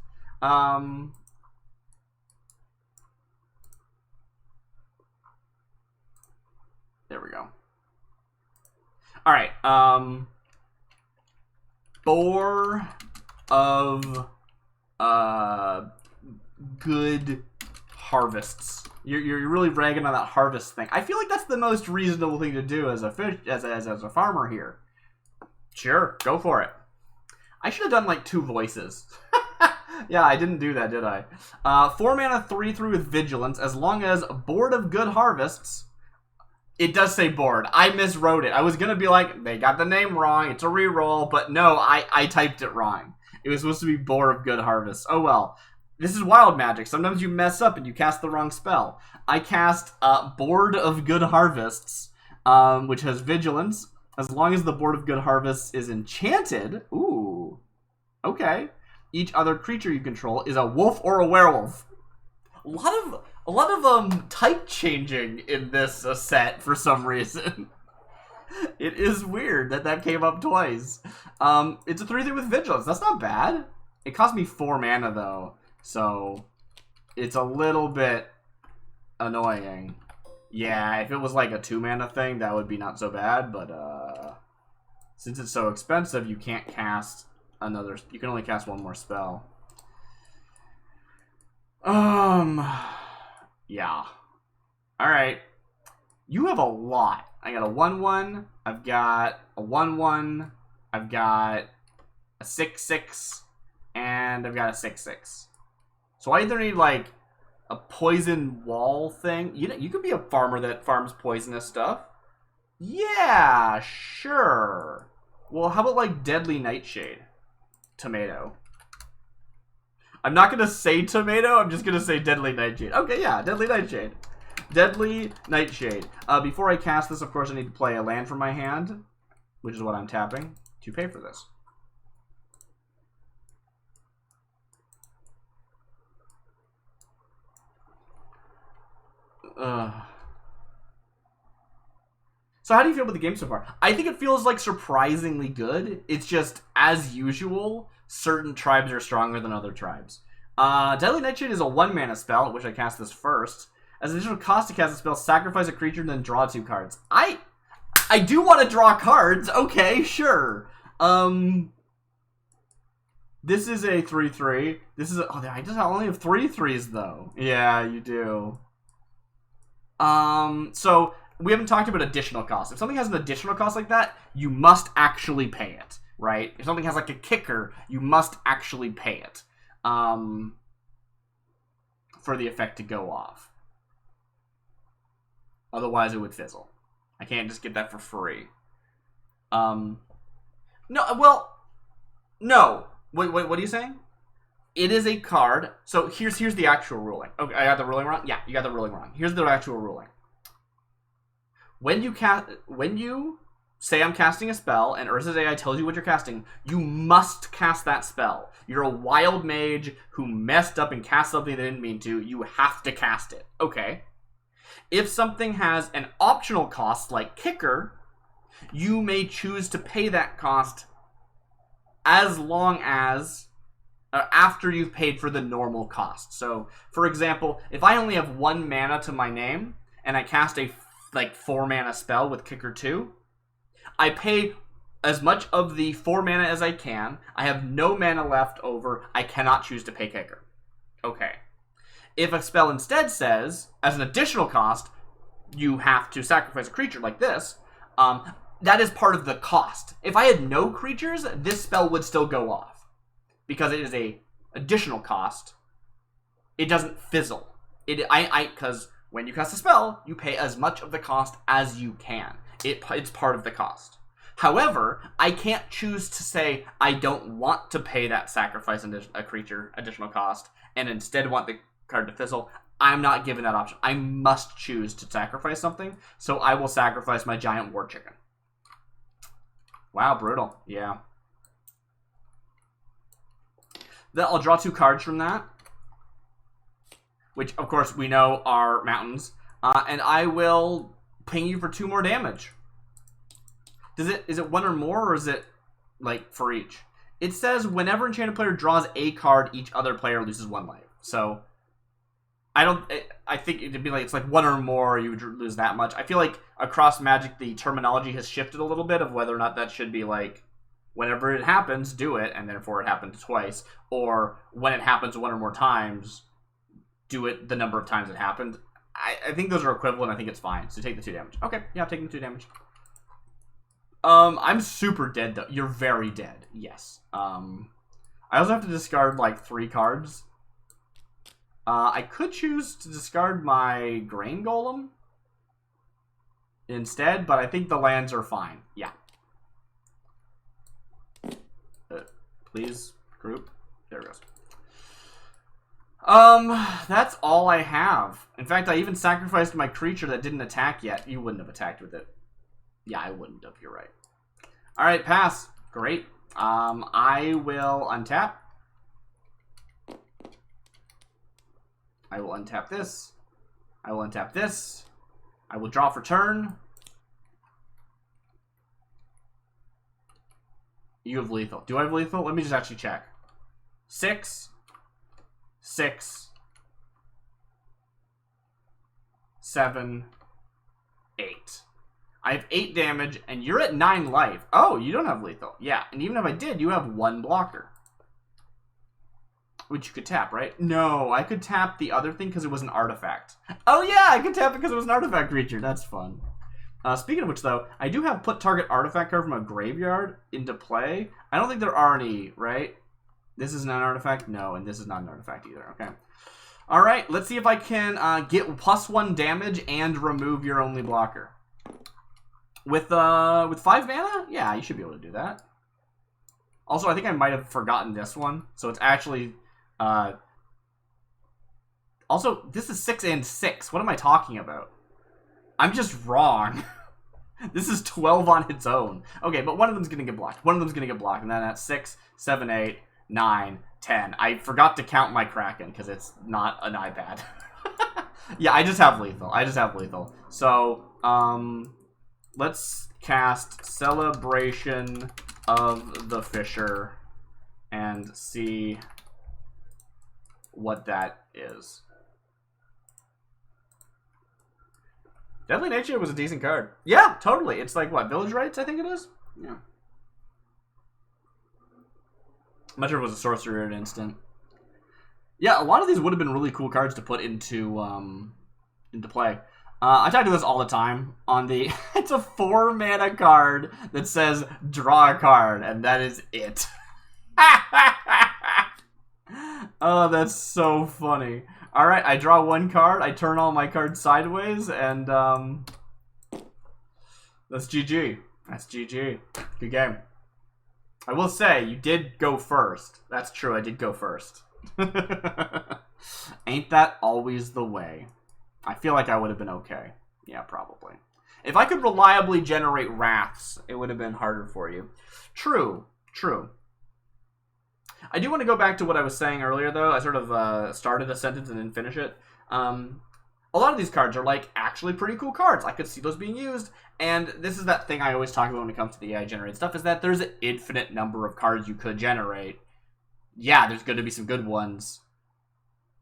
There we go. All right. Boar of good harvests. You're really ragging on that harvest thing. I feel like that's the most reasonable thing to do as a farmer here. Sure, go for it. I should have done like 2 voices. Yeah, I didn't do that, did I? 4 mana 3/3 with vigilance, as long as board of good harvests. It does say board. I miswrote it. I was gonna be like, they got the name wrong. It's a reroll, but no, I typed it wrong. It was supposed to be board of good harvests. Oh well. This is wild magic. Sometimes you mess up and you cast the wrong spell. I cast board of good harvests, which has vigilance. As long as the board of good harvests is enchanted. Ooh. Okay. Each other creature you control is a wolf or a werewolf. A lot of type changing in this set for some reason. It is weird that came up twice. It's a 3/3 with vigilance. That's not bad. It cost me 4 mana though, so it's a little bit annoying. Yeah, if it was like a 2 mana thing, that would be not so bad. But since it's so expensive, you can't cast another. You can only cast 1 more spell. Yeah. Alright. You have a lot. I got a 1/1. I've got a 1/1. I've got a 6/6. And I've got a 6/6. So I either need, like, a poison wall thing. You could be a farmer that farms poisonous stuff. Yeah, sure. Well, how about, like, Deadly Nightshade? Tomato. I'm not going to say tomato, I'm just going to say Deadly Nightshade. Okay, yeah, Deadly Nightshade. Deadly Nightshade. Before I cast this, of course, I need to play a land from my hand, which is what I'm tapping to pay for this. So how do you feel about the game so far? I think it feels like surprisingly good. It's just, as usual, certain tribes are stronger than other tribes. Deadly Nightshade is a 1 mana spell, which I cast this first. As an additional cost to cast a spell, sacrifice a creature and then draw 2 cards. I do want to draw cards. Okay, sure. This is a 3/3. This is a, oh, I just only have 3 3s though. Yeah, you do. So we haven't talked about additional costs. If something has an additional cost like that, you must actually pay it, right? If something has like a kicker, you must actually pay it, for the effect to go off. Otherwise, it would fizzle. I can't just get that for free. No, well, no. Wait, what are you saying? It is a card. So here's the actual ruling. Okay, I got the ruling wrong? Yeah, you got the ruling wrong. Here's the actual ruling. When you say I'm casting a spell and Urza's AI tells you what you're casting, you must cast that spell. You're a wild mage who messed up and cast something they didn't mean to. You have to cast it. Okay. If something has an optional cost like kicker, you may choose to pay that cost as long as after you've paid for the normal cost. So, for example, if I only have 1 mana to my name and I cast a 4 mana spell with kicker 2, I pay as much of the 4 mana as I can. I have no mana left over. I cannot choose to pay kicker. Okay. If a spell instead says, as an additional cost, you have to sacrifice a creature like this, that is part of the cost. If I had no creatures, this spell would still go off. Because it is a additional cost. It doesn't fizzle. Because when you cast a spell, you pay as much of the cost as you can. It's part of the cost. However, I can't choose to say I don't want to pay that sacrifice a creature additional cost and instead want the card to fizzle. I'm not given that option. I must choose to sacrifice something, so I will sacrifice my giant war chicken. Wow, brutal. Yeah. Then I'll draw 2 cards from that, which of course we know are mountains, and I will ping you for 2 more damage. Is it 1 or more, or is it like for each? It says whenever enchanted player draws a card, each other player loses 1 life. So I think it'd be like, it's like one or more, you would lose that much. I feel like across Magic, the terminology has shifted a little bit of whether or not that should be like, whenever it happens, do it, and therefore it happened twice. Or when it happens one or more times, do it the number of times it happened. I think those are equivalent. I think it's fine. So take the 2 damage. Okay, yeah, I'm taking the 2 damage. I'm super dead, though. You're very dead. Yes. I also have to discard, like, 3 cards. I could choose to discard my Grain Golem instead, but I think the lands are fine. Yeah. Please, group. There it goes. That's all I have. In fact, I even sacrificed my creature that didn't attack yet. You wouldn't have attacked with it. Yeah, I wouldn't have. You're right. All right, pass. Great. I will untap. I will untap this. I will untap this. I will draw for turn. You have lethal. Do I have lethal? Let me just actually check. 6, 6, 7, 8. I have 8 damage, and you're at 9 life. Oh, you don't have lethal. Yeah, and even if I did, you have 1 blocker. Which you could tap, right? No, I could tap the other thing because it was an artifact. Oh yeah, I could tap it because it was an artifact creature. That's fun. Speaking of which, though, I do have put target artifact card from a graveyard into play. I don't think there are any, right? This is not an artifact? No, and this is not an artifact either. Okay. All right, let's see if I can get +1 damage and remove your only blocker. With 5 mana? Yeah, you should be able to do that. Also, I think I might have forgotten this one. So it's actually... Also, this is 6 and 6. What am I talking about? I'm just wrong. This is 12 on its own. Okay, but one of them's going to get blocked. One of them's going to get blocked. And then that's 6, 7, 8, 9, 10. I forgot to count my Kraken because it's not an iPad. Yeah, I just have lethal. I just have lethal. So, let's cast Celebration of the Fisher and see what that is. Deadly Nature was a decent card. Yeah, totally. It's like, what, Village Rites, I think it is? Yeah. I'm not sure if it was a sorcery or an instant. Yeah, a lot of these would have been really cool cards to put into play. I talk to this all the time on the... It's a 4-mana card that says, draw a card, and that is it. Oh, that's so funny. Alright, I draw 1 card, I turn all my cards sideways, and, that's GG. That's GG. Good game. I will say, you did go first. That's true, I did go first. Ain't that always the way? I feel like I would have been okay. Yeah, probably. If I could reliably generate wraths, it would have been harder for you. True. True. I do want to go back to what I was saying earlier, though. I sort of started a sentence and didn't finish it. A lot of these cards are, like, actually pretty cool cards. I could see those being used. And this is that thing I always talk about when it comes to the AI-generated stuff, is that there's an infinite number of cards you could generate. Yeah, there's going to be some good ones.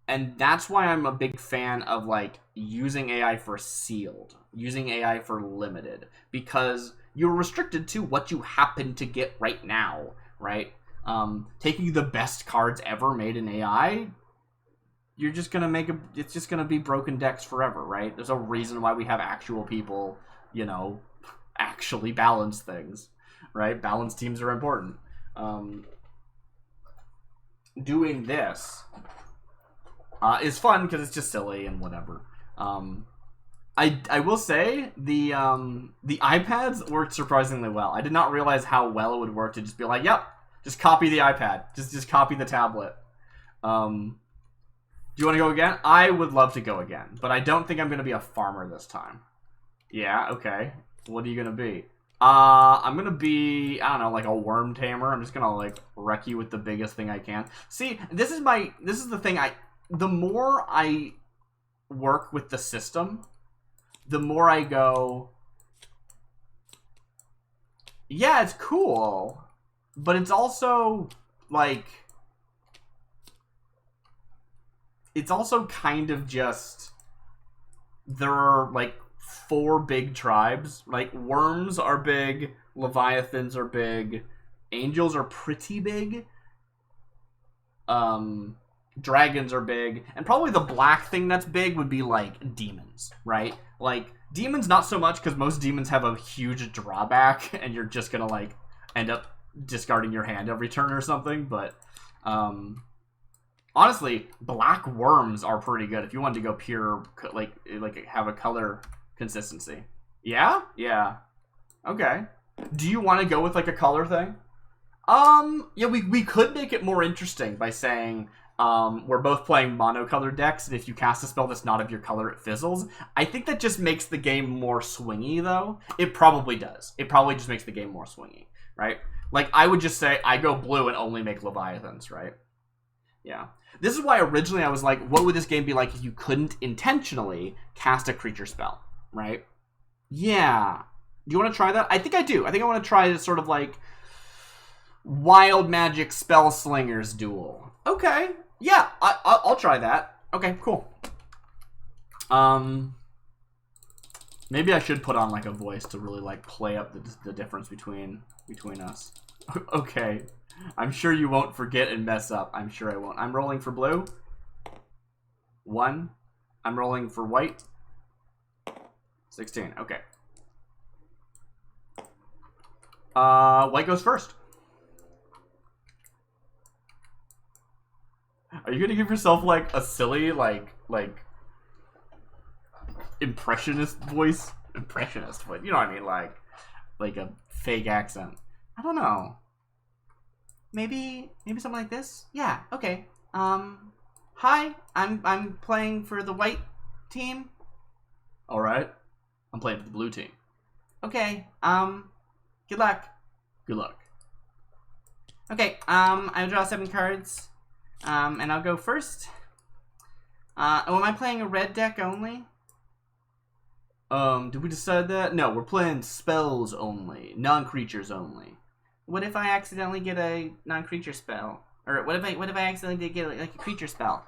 And that's why I'm a big fan of, like, using AI for sealed. Using AI for limited. Because you're restricted to what you happen to get right now, right? Taking the best cards ever made in AI, you're just gonna make it's just gonna be broken decks forever, right? There's a reason why we have actual people, you know, actually balance things, right? Balanced teams are important. Doing this is fun because it's just silly and whatever. I will say the iPads worked surprisingly well. I did not realize how well it would work to just be like, yep. Just copy the iPad. Just copy the tablet. Do you want to go again? I would love to go again, but I don't think I'm going to be a farmer this time. Yeah, okay. What are you going to be? I'm going to be, I don't know, like a worm tamer. I'm just going to, like, wreck you with the biggest thing I can. See, this is the thing. The more I work with the system, the more I go, yeah, it's cool. But it's also, like, it's also kind of just, there are like 4 big tribes. Like worms are big, leviathans are big, angels are pretty big, dragons are big, and probably the black thing that's big would be like demons, right? Like demons not so much, because most demons have a huge drawback and you're just gonna like end up discarding your hand every turn or something. But honestly, black worms are pretty good if you wanted to go pure, like have a color consistency. Yeah? Yeah. Okay. Do you want to go with like a color thing? Yeah, we could make it more interesting by saying we're both playing monocolored decks, and if you cast a spell that's not of your color, it fizzles. I think that just makes the game more swingy, though. It probably does. It probably just makes the game more swingy, right? Like, I would just say, I go blue and only make Leviathans, right? Yeah. This is why originally I was like, what would this game be like if you couldn't intentionally cast a creature spell, right? Yeah. Do you want to try that? I think I do. I think I want to try this sort of like Wild Magic Spell Slingers Duel. Okay. Yeah, I'll try that. Okay, cool. Maybe I should put on like a voice to really like play up the difference between us. Okay. I'm sure you won't forget and mess up. I'm sure I won't. I'm rolling for blue. 1. I'm rolling for white. 16. Okay. White goes first. Are you gonna give yourself like a silly like impressionist voice? Impressionist voice. You know what I mean? Like a fake accent. I don't know. Maybe something like this? Yeah, okay. Hi, I'm playing for the white team. Alright. I'm playing for the blue team. Okay, good luck. Good luck. Okay, I draw 7 cards. And I'll go first. Oh, am I playing a red deck only? Did we decide that? No, we're playing spells only. Non-creatures only. What if I accidentally get a non-creature spell? Or what if I accidentally get like a creature spell?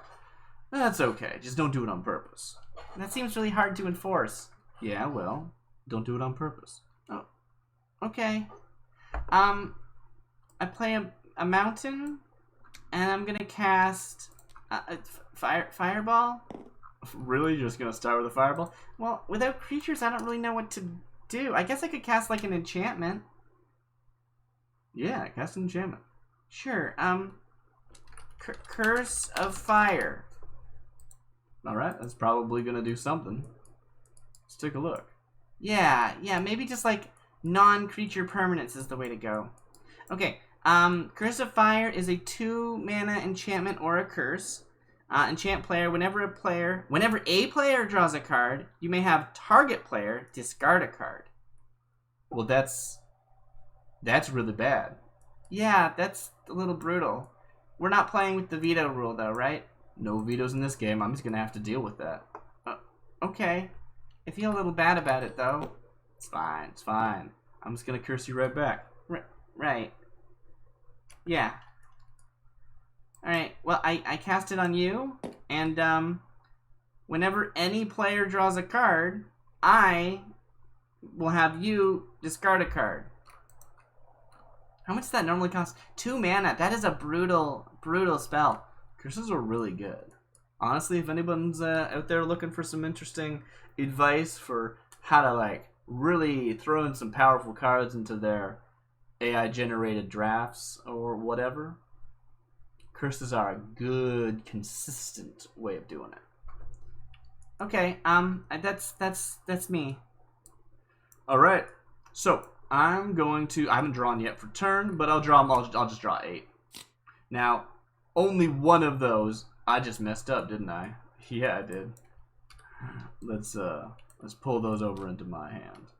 That's okay. Just don't do it on purpose. That seems really hard to enforce. Yeah, well, don't do it on purpose. Oh, okay. I play a mountain, and I'm gonna cast a fireball. Really? You're just gonna start with a fireball? Well, without creatures, I don't really know what to do. I guess I could cast like an enchantment. Yeah, cast an enchantment. Sure. Curse of Fire. Alright, that's probably gonna do something. Let's take a look. Yeah, maybe just like non-creature permanents is the way to go. Okay, Curse of Fire is a 2-mana enchantment or a curse. Enchant player, whenever a player draws a card, you may have target player discard a card. Well, that's really bad. Yeah, that's a little brutal. We're not playing with the veto rule, though, right? No vetoes in this game. I'm just gonna have to deal with that. Okay. I feel a little bad about it, though. It's fine. It's fine. I'm just gonna curse you right back. Right. Yeah. Alright, well, I cast it on you, and, whenever any player draws a card, I will have you discard a card. How much does that normally cost? 2 mana. That is a brutal spell. Curses are really good. Honestly, if anyone's out there looking for some interesting advice for how to, like, really throw in some powerful cards into their AI-generated drafts or whatever, curses are a good, consistent way of doing it. Okay, that's me. Alright, so I haven't drawn yet for turn, but I'll just draw 8. Now, only one of those, I just messed up, didn't I? Yeah, I did. Let's pull those over into my hand.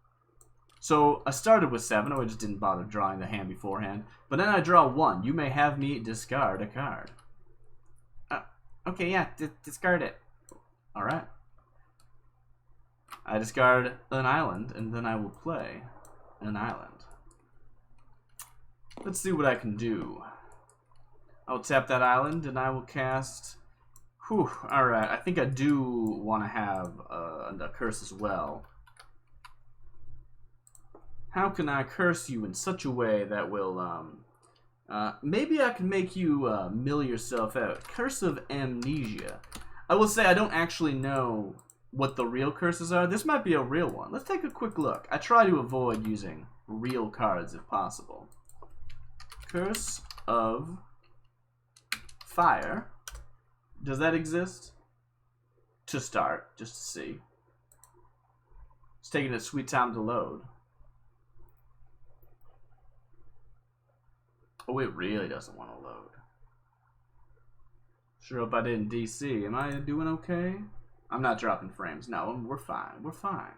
So, I started with 7, I just didn't bother drawing the hand beforehand. But then I draw 1. You may have me discard a card. Okay, yeah, discard it. Alright. I discard an island, and then I will play an island. Let's see what I can do. I'll tap that island, and I will cast Whew, alright, I think I do want to have a curse as well. How can I curse you in such a way that will, maybe I can make you mill yourself out. Curse of Amnesia. I will say I don't actually know what the real curses are. This might be a real one. Let's take a quick look. I try to avoid using real cards if possible. Curse of Fire. Does that exist? To start, just to see. It's taking a sweet time to load. Oh, it really doesn't want to load. Sure hope I didn't DC. Am I doing okay? I'm not dropping frames. No, we're fine. We're fine.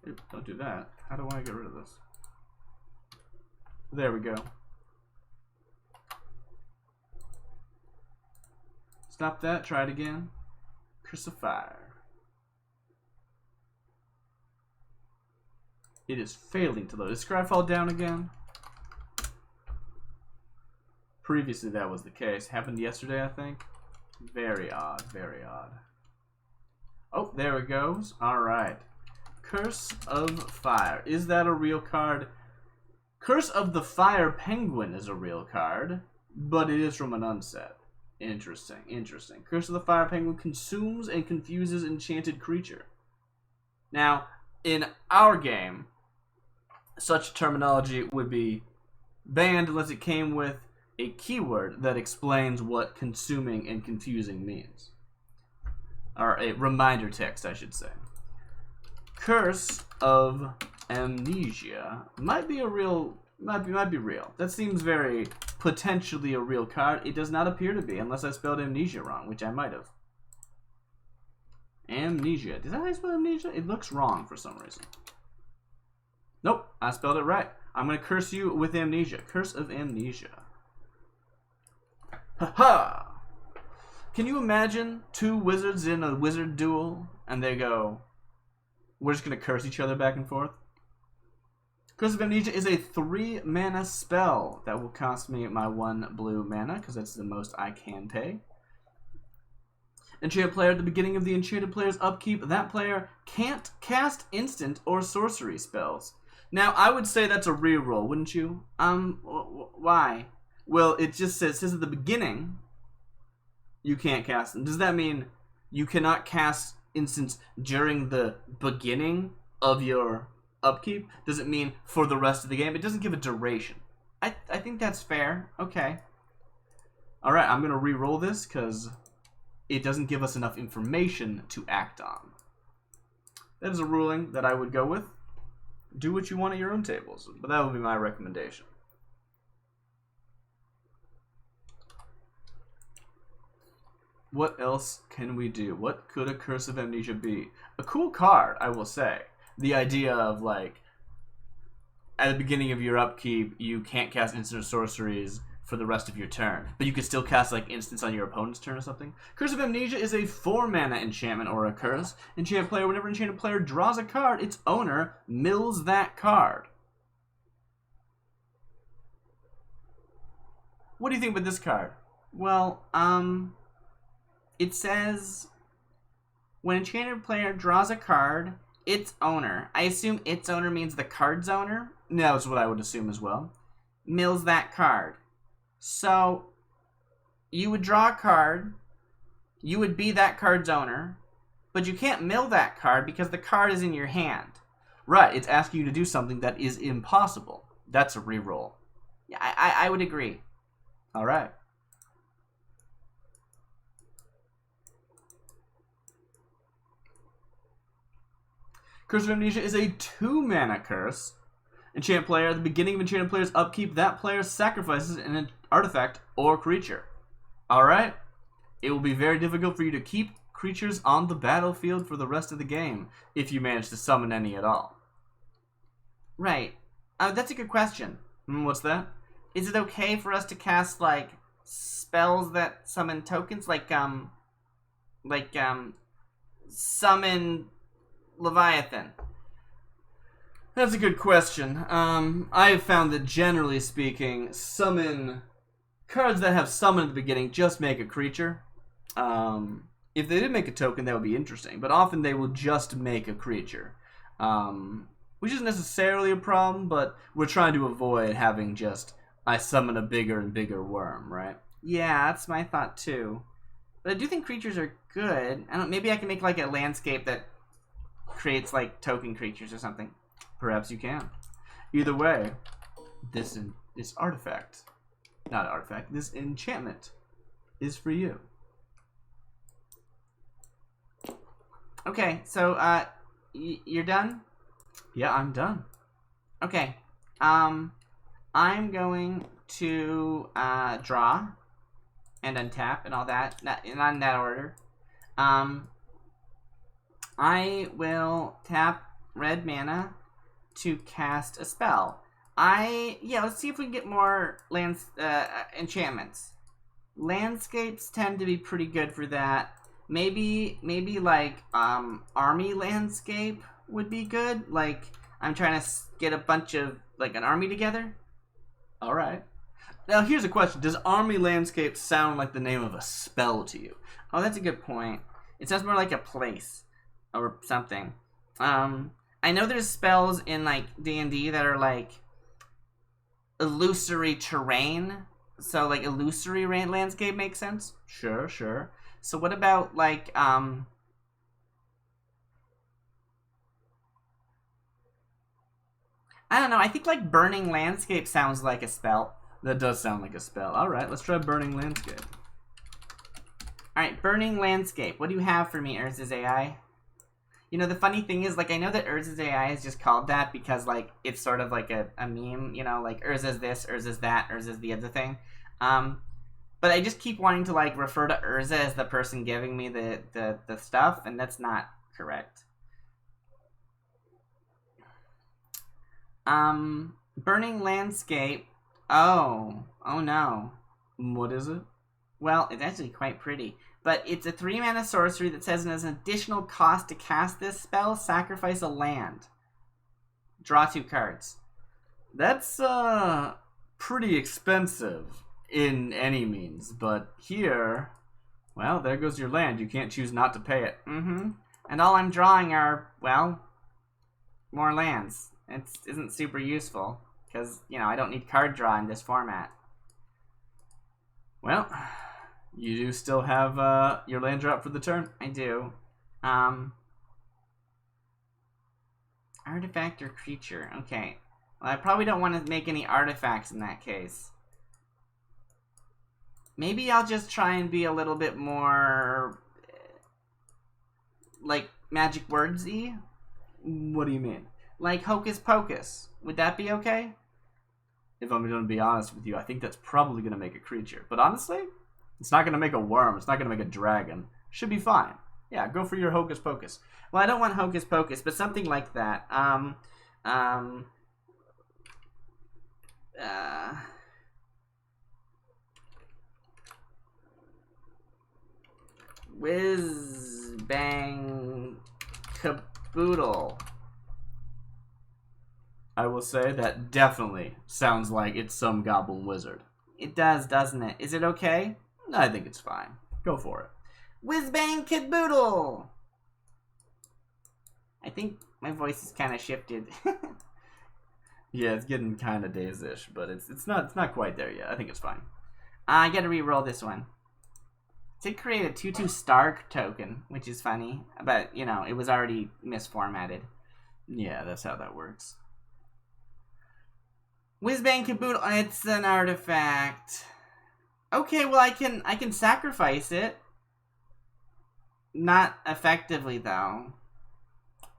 Oop, don't do that. How do I get rid of this? There we go. Stop that. Try it again. Curse of Fire. It is failing to load. Did Scryfall down again? Previously that was the case. Happened yesterday, I think. Very odd. Very odd. Oh, there it goes. Alright. Curse of Fire. Is that a real card? Curse of the Fire Penguin is a real card, but it is from an unset. Interesting. Interesting. Curse of the Fire Penguin consumes and confuses enchanted creature. Now, in our game, such terminology would be banned unless it came with a keyword that explains what consuming and confusing means. Or a reminder text, I should say. Curse of Amnesia might be a real, might be real. That seems very potentially a real card. It does not appear to be, unless I spelled amnesia wrong, which I might have. Amnesia. Did I spell amnesia? It looks wrong for some reason. Nope, I spelled it right. I'm going to curse you with amnesia. Curse of Amnesia. Haha! Can you imagine two wizards in a wizard duel and they go, we're just going to curse each other back and forth? Curse of Amnesia is a 3-mana spell that will cost me my 1 blue mana because that's the most I can pay. Enchanted player at the beginning of the enchanted player's upkeep, that player can't cast instant or sorcery spells. Now, I would say that's a reroll, wouldn't you? Why? Well, it just says at the beginning you can't cast them. Does that mean you cannot cast instants during the beginning of your upkeep? Does it mean for the rest of the game? It doesn't give a duration. I think that's fair. Okay. Alright, I'm going to re-roll this because it doesn't give us enough information to act on. That is a ruling that I would go with. Do what you want at your own tables, but that would be my recommendation. What else can we do? What could a Curse of Amnesia be? A cool card, I will say. The idea of, like, at the beginning of your upkeep, you can't cast instant or sorceries for the rest of your turn, but you can still cast, like, instants on your opponent's turn or something. Curse of Amnesia is a 4-mana enchantment or a curse. Enchanted player, whenever enchanted player draws a card, its owner mills that card. What do you think about this card? Well, it says when enchanted player draws a card, its owner, I assume its owner means the card's owner. No, that's what I would assume as well. Mills that card. So, you would draw a card, you would be that card's owner, but you can't mill that card because the card is in your hand. Right, it's asking you to do something that is impossible. That's a reroll. Yeah, I would agree. Alright. Curse of Amnesia is a 2-mana curse. Enchanted player, at the beginning of enchanted player's upkeep, that player sacrifices an artifact or creature. Alright? It will be very difficult for you to keep creatures on the battlefield for the rest of the game, if you manage to summon any at all. Right. That's a good question. What's that? Is it okay for us to cast, like, spells that summon tokens? Like, summon Leviathan? That's a good question. I have found that, generally speaking, summon cards that have summon at the beginning just make a creature. If they did make a token, that would be interesting. But often they will just make a creature. Which isn't necessarily a problem, but we're trying to avoid having just, I summon a bigger and bigger worm, right? Yeah, that's my thought too. But I do think creatures are good. Maybe I can make like a landscape that creates like token creatures or something. Perhaps you can. Either way, this artifact, not artifact, this enchantment is for you. Okay, so you're done? Yeah, I'm done. Okay. I'm going to draw and untap and all that. Not in that order. I will tap red mana to cast a spell. Let's see if we can get more enchantments. Landscapes tend to be pretty good for that. Maybe like army landscape would be good. Like I'm trying to get a bunch of like an army together. All right. Now here's a question: does army landscape sound like the name of a spell to you? Oh, that's a good point. It sounds more like a place or something. I know there's spells in like D&D that are like illusory terrain. So like illusory landscape makes sense. Sure. So what about like I don't know. I think like burning landscape sounds like a spell. That does sound like a spell. All right, let's try burning landscape. All right, burning landscape. What do you have for me, Urza's AI? You know, the funny thing is, like, I know that Urza's AI is just called that because, like, it's sort of like a meme, you know, like, Urza's this, Urza's that, Urza's the other thing. But I just keep wanting to, like, refer to Urza as the person giving me the stuff, and that's not correct. Burning landscape. Oh no. What is it? Well, it's actually quite pretty. But it's a 3-mana sorcery that says as an additional cost to cast this spell, sacrifice a land. Draw 2 cards. That's pretty expensive in any means, but here, well, there goes your land. You can't choose not to pay it. And all I'm drawing are, well, more lands. It isn't super useful because, you know, I don't need card draw in this format. Well, you do still have your land drop for the turn? I do. Artifact or creature. Okay. Well, I probably don't want to make any artifacts in that case. Maybe I'll just try and be a little bit more like magic wordsy. What do you mean? Like Hocus Pocus. Would that be okay? If I'm going to be honest with you, I think that's probably going to make a creature. But honestly, it's not going to make a worm. It's not going to make a dragon. Should be fine. Yeah, go for your Hocus Pocus. Well, I don't want Hocus Pocus, but something like that. Whiz bang caboodle. I will say that definitely sounds like it's some goblin wizard. It does, doesn't it? Is it okay? I think it's fine. Go for it. Whiz bang caboodle. I think my voice is kind of shifted. Yeah, it's getting kind of daze-ish, but it's not quite there yet. I think it's fine. I gotta re-roll this one. It did create a 2/2 star token, which is funny, but you know it was already misformatted. Yeah, that's how that works. Whizbang Caboodle, it's an artifact. Okay, well I can sacrifice it. Not effectively though.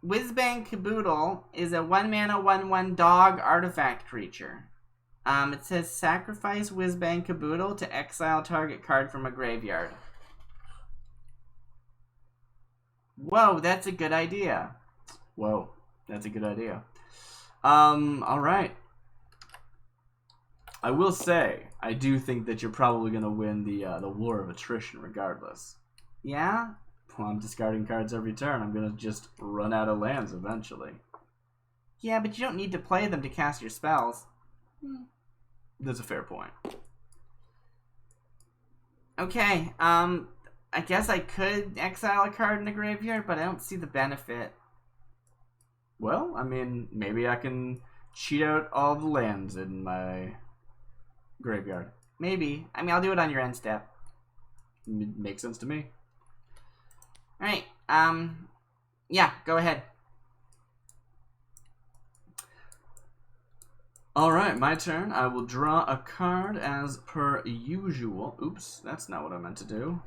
Whizbang Caboodle is a 1-mana 1/1 dog artifact creature. It says sacrifice Whizbang Caboodle to exile target card from a graveyard. Whoa, that's a good idea. Whoa, that's a good idea. Alright. I will say, I do think that you're probably going to win the war of attrition regardless. Yeah? Well, I'm discarding cards every turn. I'm going to just run out of lands eventually. Yeah, but you don't need to play them to cast your spells. That's a fair point. Okay, I guess I could exile a card in the graveyard, but I don't see the benefit. Well, I mean, maybe I can cheat out all the lands in my graveyard. Maybe. I mean, I'll do it on your end step. Makes sense to me. Alright, yeah, go ahead. Alright, my turn. I will draw a card as per usual. Oops, that's not what I meant to do.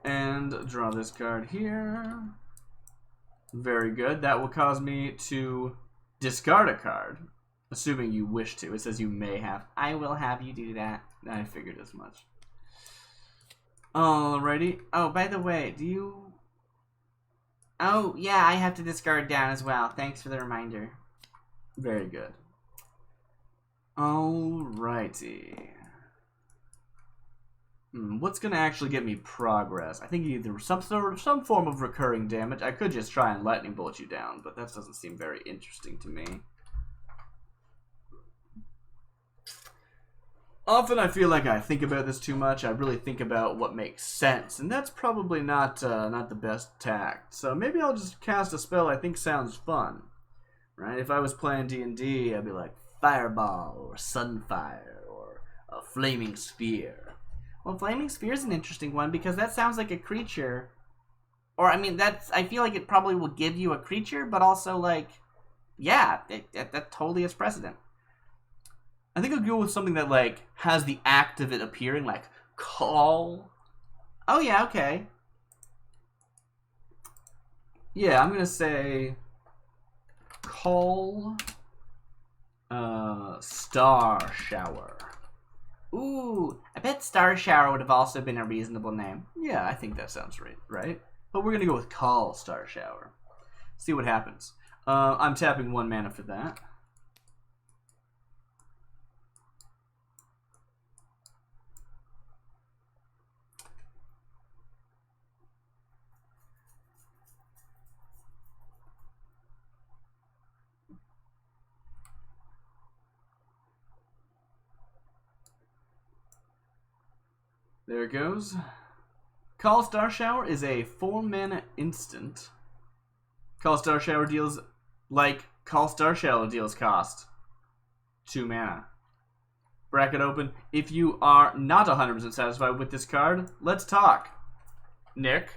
And draw this card here. Very good. That will cause me to discard a card. Assuming you wish to. It says you may have. I will have you do that. I figured as much. Alrighty. Oh, by the way, do you... Oh, yeah, I have to discard down as well. Thanks for the reminder. Very good. Alrighty. What's gonna actually get me progress? I think either some form of recurring damage. I could just try and lightning bolt you down, but that doesn't seem very interesting to me. Often I feel like I think about this too much. I really think about what makes sense, and that's probably not the best tact. So maybe I'll just cast a spell I think sounds fun, right? If I was playing D&D, I'd be like Fireball or Sunfire or a Flaming Sphere. Well, Flaming Sphere is an interesting one because that sounds like a creature, or I mean, I feel like it probably will give you a creature, but also like, yeah, that totally is precedent. I think I'll go with something that, like, has the act of it appearing, like, call. Oh, yeah, okay. Yeah, I'm going to say call Star Shower. Ooh, I bet Star Shower would have also been a reasonable name. Yeah, I think that sounds right? But we're going to go with call Star Shower. See what happens. I'm tapping 1 mana for that. There it goes. Call Star Shower is a 4 mana instant. Call Star Shower deals like Call Star Shower deals cost 2 mana. Bracket open. If you are not 100% satisfied with this card, let's talk. Nick,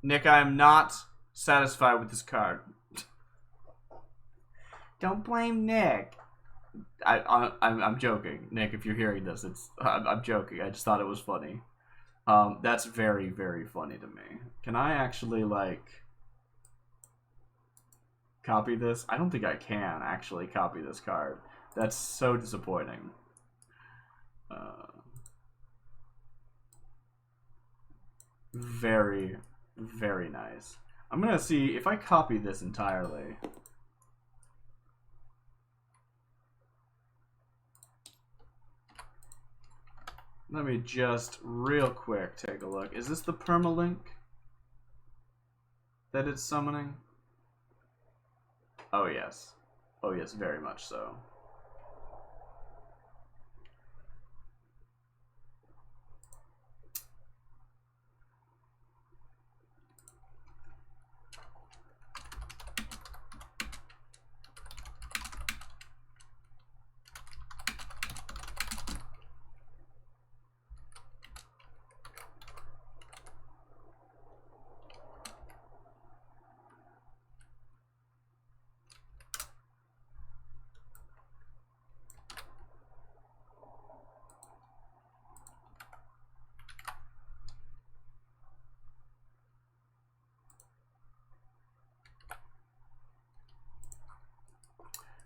I am not satisfied with this card. Don't blame Nick. I'm joking, Nick. If you're hearing this, I'm joking. I just thought it was funny. That's very, very funny to me. Can I actually, like, copy this? I don't think I can actually copy this card. That's so disappointing. Very, very nice. I'm gonna see if I copy this entirely. Let me just real quick take a look. Is this the permalink that it's summoning? Oh yes. Oh yes, very much so.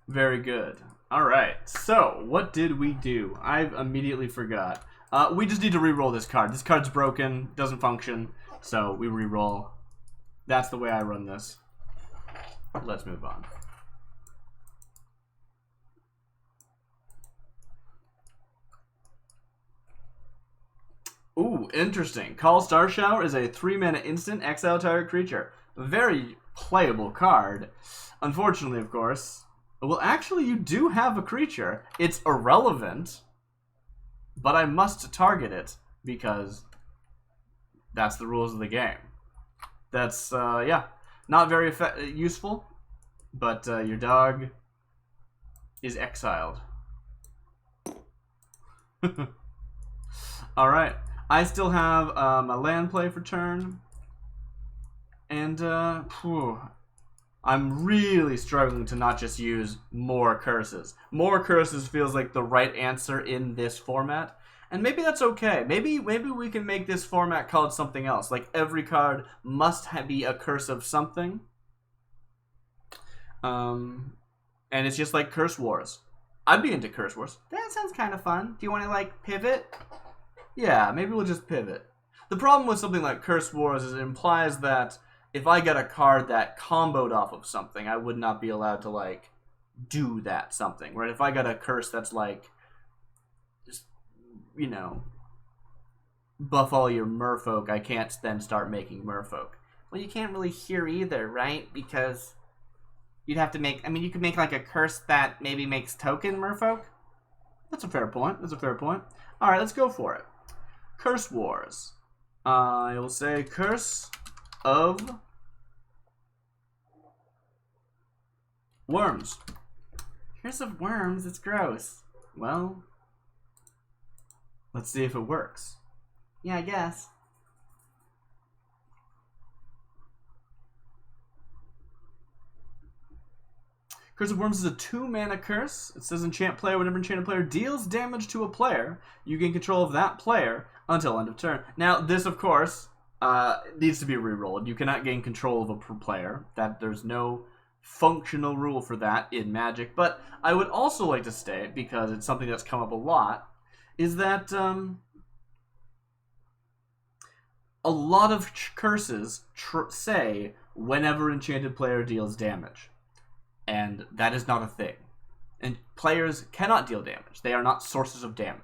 Very good. Alright, so what did we do? I've immediately forgot. We just need to re-roll this card. This card's broken, doesn't function, so we re-roll. That's the way I run this. Let's move on. Ooh, interesting. Call Star Shower is a 3-mana instant, exile target creature. Very playable card. Unfortunately, of course. Well, actually, you do have a creature. It's irrelevant. but I must target it because that's the rules of the game. That's, yeah, not very useful, but your dog is exiled. Alright, I still have a land play for turn, and I'm really struggling to not just use more curses. More curses feels like the right answer in this format, and maybe that's okay. Maybe we can make this format called something else, like every card must be a curse of something. And it's just like Curse Wars. I'd be into Curse Wars. That sounds kind of fun. Do you want to, like, pivot? Yeah, maybe we'll just pivot. The problem with something like Curse Wars is it implies that if I get a card that comboed off of something, I would not be allowed to, like, do that something. Right? If I got a curse that's, like, just, you know, buff all your merfolk, I can't then start making merfolk. Well, you can't really hear either, right? Because you'd have to make, I mean, you could make, like, a curse that maybe makes token merfolk. That's a fair point. That's a fair point. Alright, let's go for it. Curse Wars. I will say Curse of Worms. Curse of Worms? It's gross. Well, let's see if it works. Yeah, I guess. Curse of Worms is a 2-mana curse. It says enchant player. Whenever enchanted player deals damage to a player, you gain control of that player until end of turn. Now, this, of course, needs to be rerolled. You cannot gain control of a player. There's no functional rule for that in Magic. But I would also like to state, because it's something that's come up a lot, is that a lot of curses say whenever enchanted player deals damage. And that is not a thing. And players cannot deal damage. They are not sources of damage.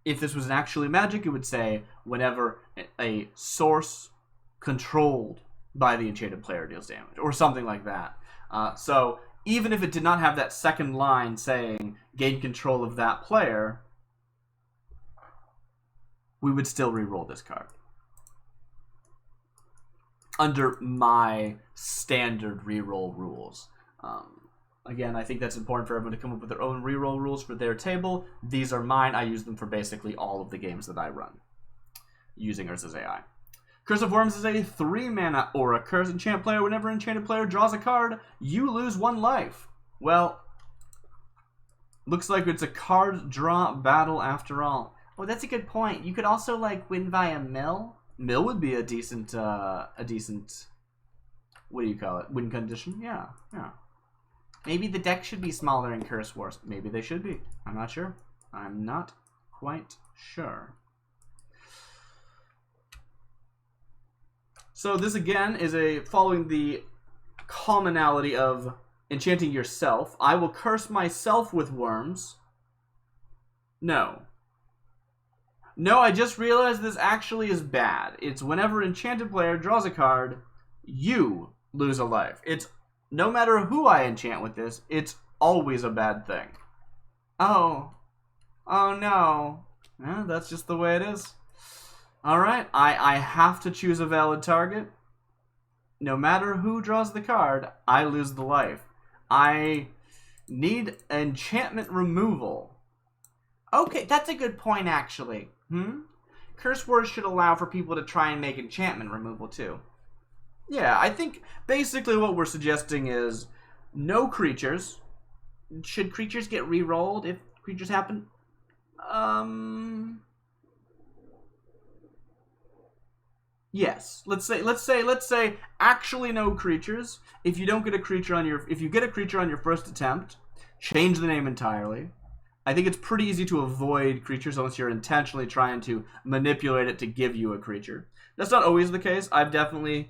If this was actually Magic, it would say whenever a source controlled by the enchanted player deals damage, or something like that. So even if it did not have that second line saying gain control of that player, we would still reroll this card. Under my standard reroll rules. Again, I think that's important for everyone to come up with their own reroll rules for their table. These are mine. I use them for basically all of the games that I run using Urza's AI. Curse of Worms is a 3-mana aura curse. Enchant player. Whenever enchanted player draws a card, you lose 1 life. Well, looks like it's a card draw battle after all. Oh, that's a good point. You could also, like, win via mill. Mill would be a decent, what do you call it? Win condition? Yeah, yeah. Maybe the deck should be smaller in Curse Wars. Maybe they should be. I'm not sure. I'm not quite sure. So this, again, is following the commonality of enchanting yourself. I will curse myself with worms. No. No, I just realized this actually is bad. It's whenever enchanted player draws a card, you lose a life. It's no matter who I enchant with this, it's always a bad thing. Oh. Oh no. Yeah, that's just the way it is. Alright, I have to choose a valid target. No matter who draws the card, I lose the life. I need enchantment removal. Okay, that's a good point, actually. Curse Wars should allow for people to try and make enchantment removal, too. Yeah, I think basically what we're suggesting is no creatures. Should creatures get re-rolled if creatures happen? Yes. Let's say actually no creatures. If you don't get a creature on if you get a creature on your first attempt, change the name entirely. I think it's pretty easy to avoid creatures unless you're intentionally trying to manipulate it to give you a creature. That's not always the case. I've definitely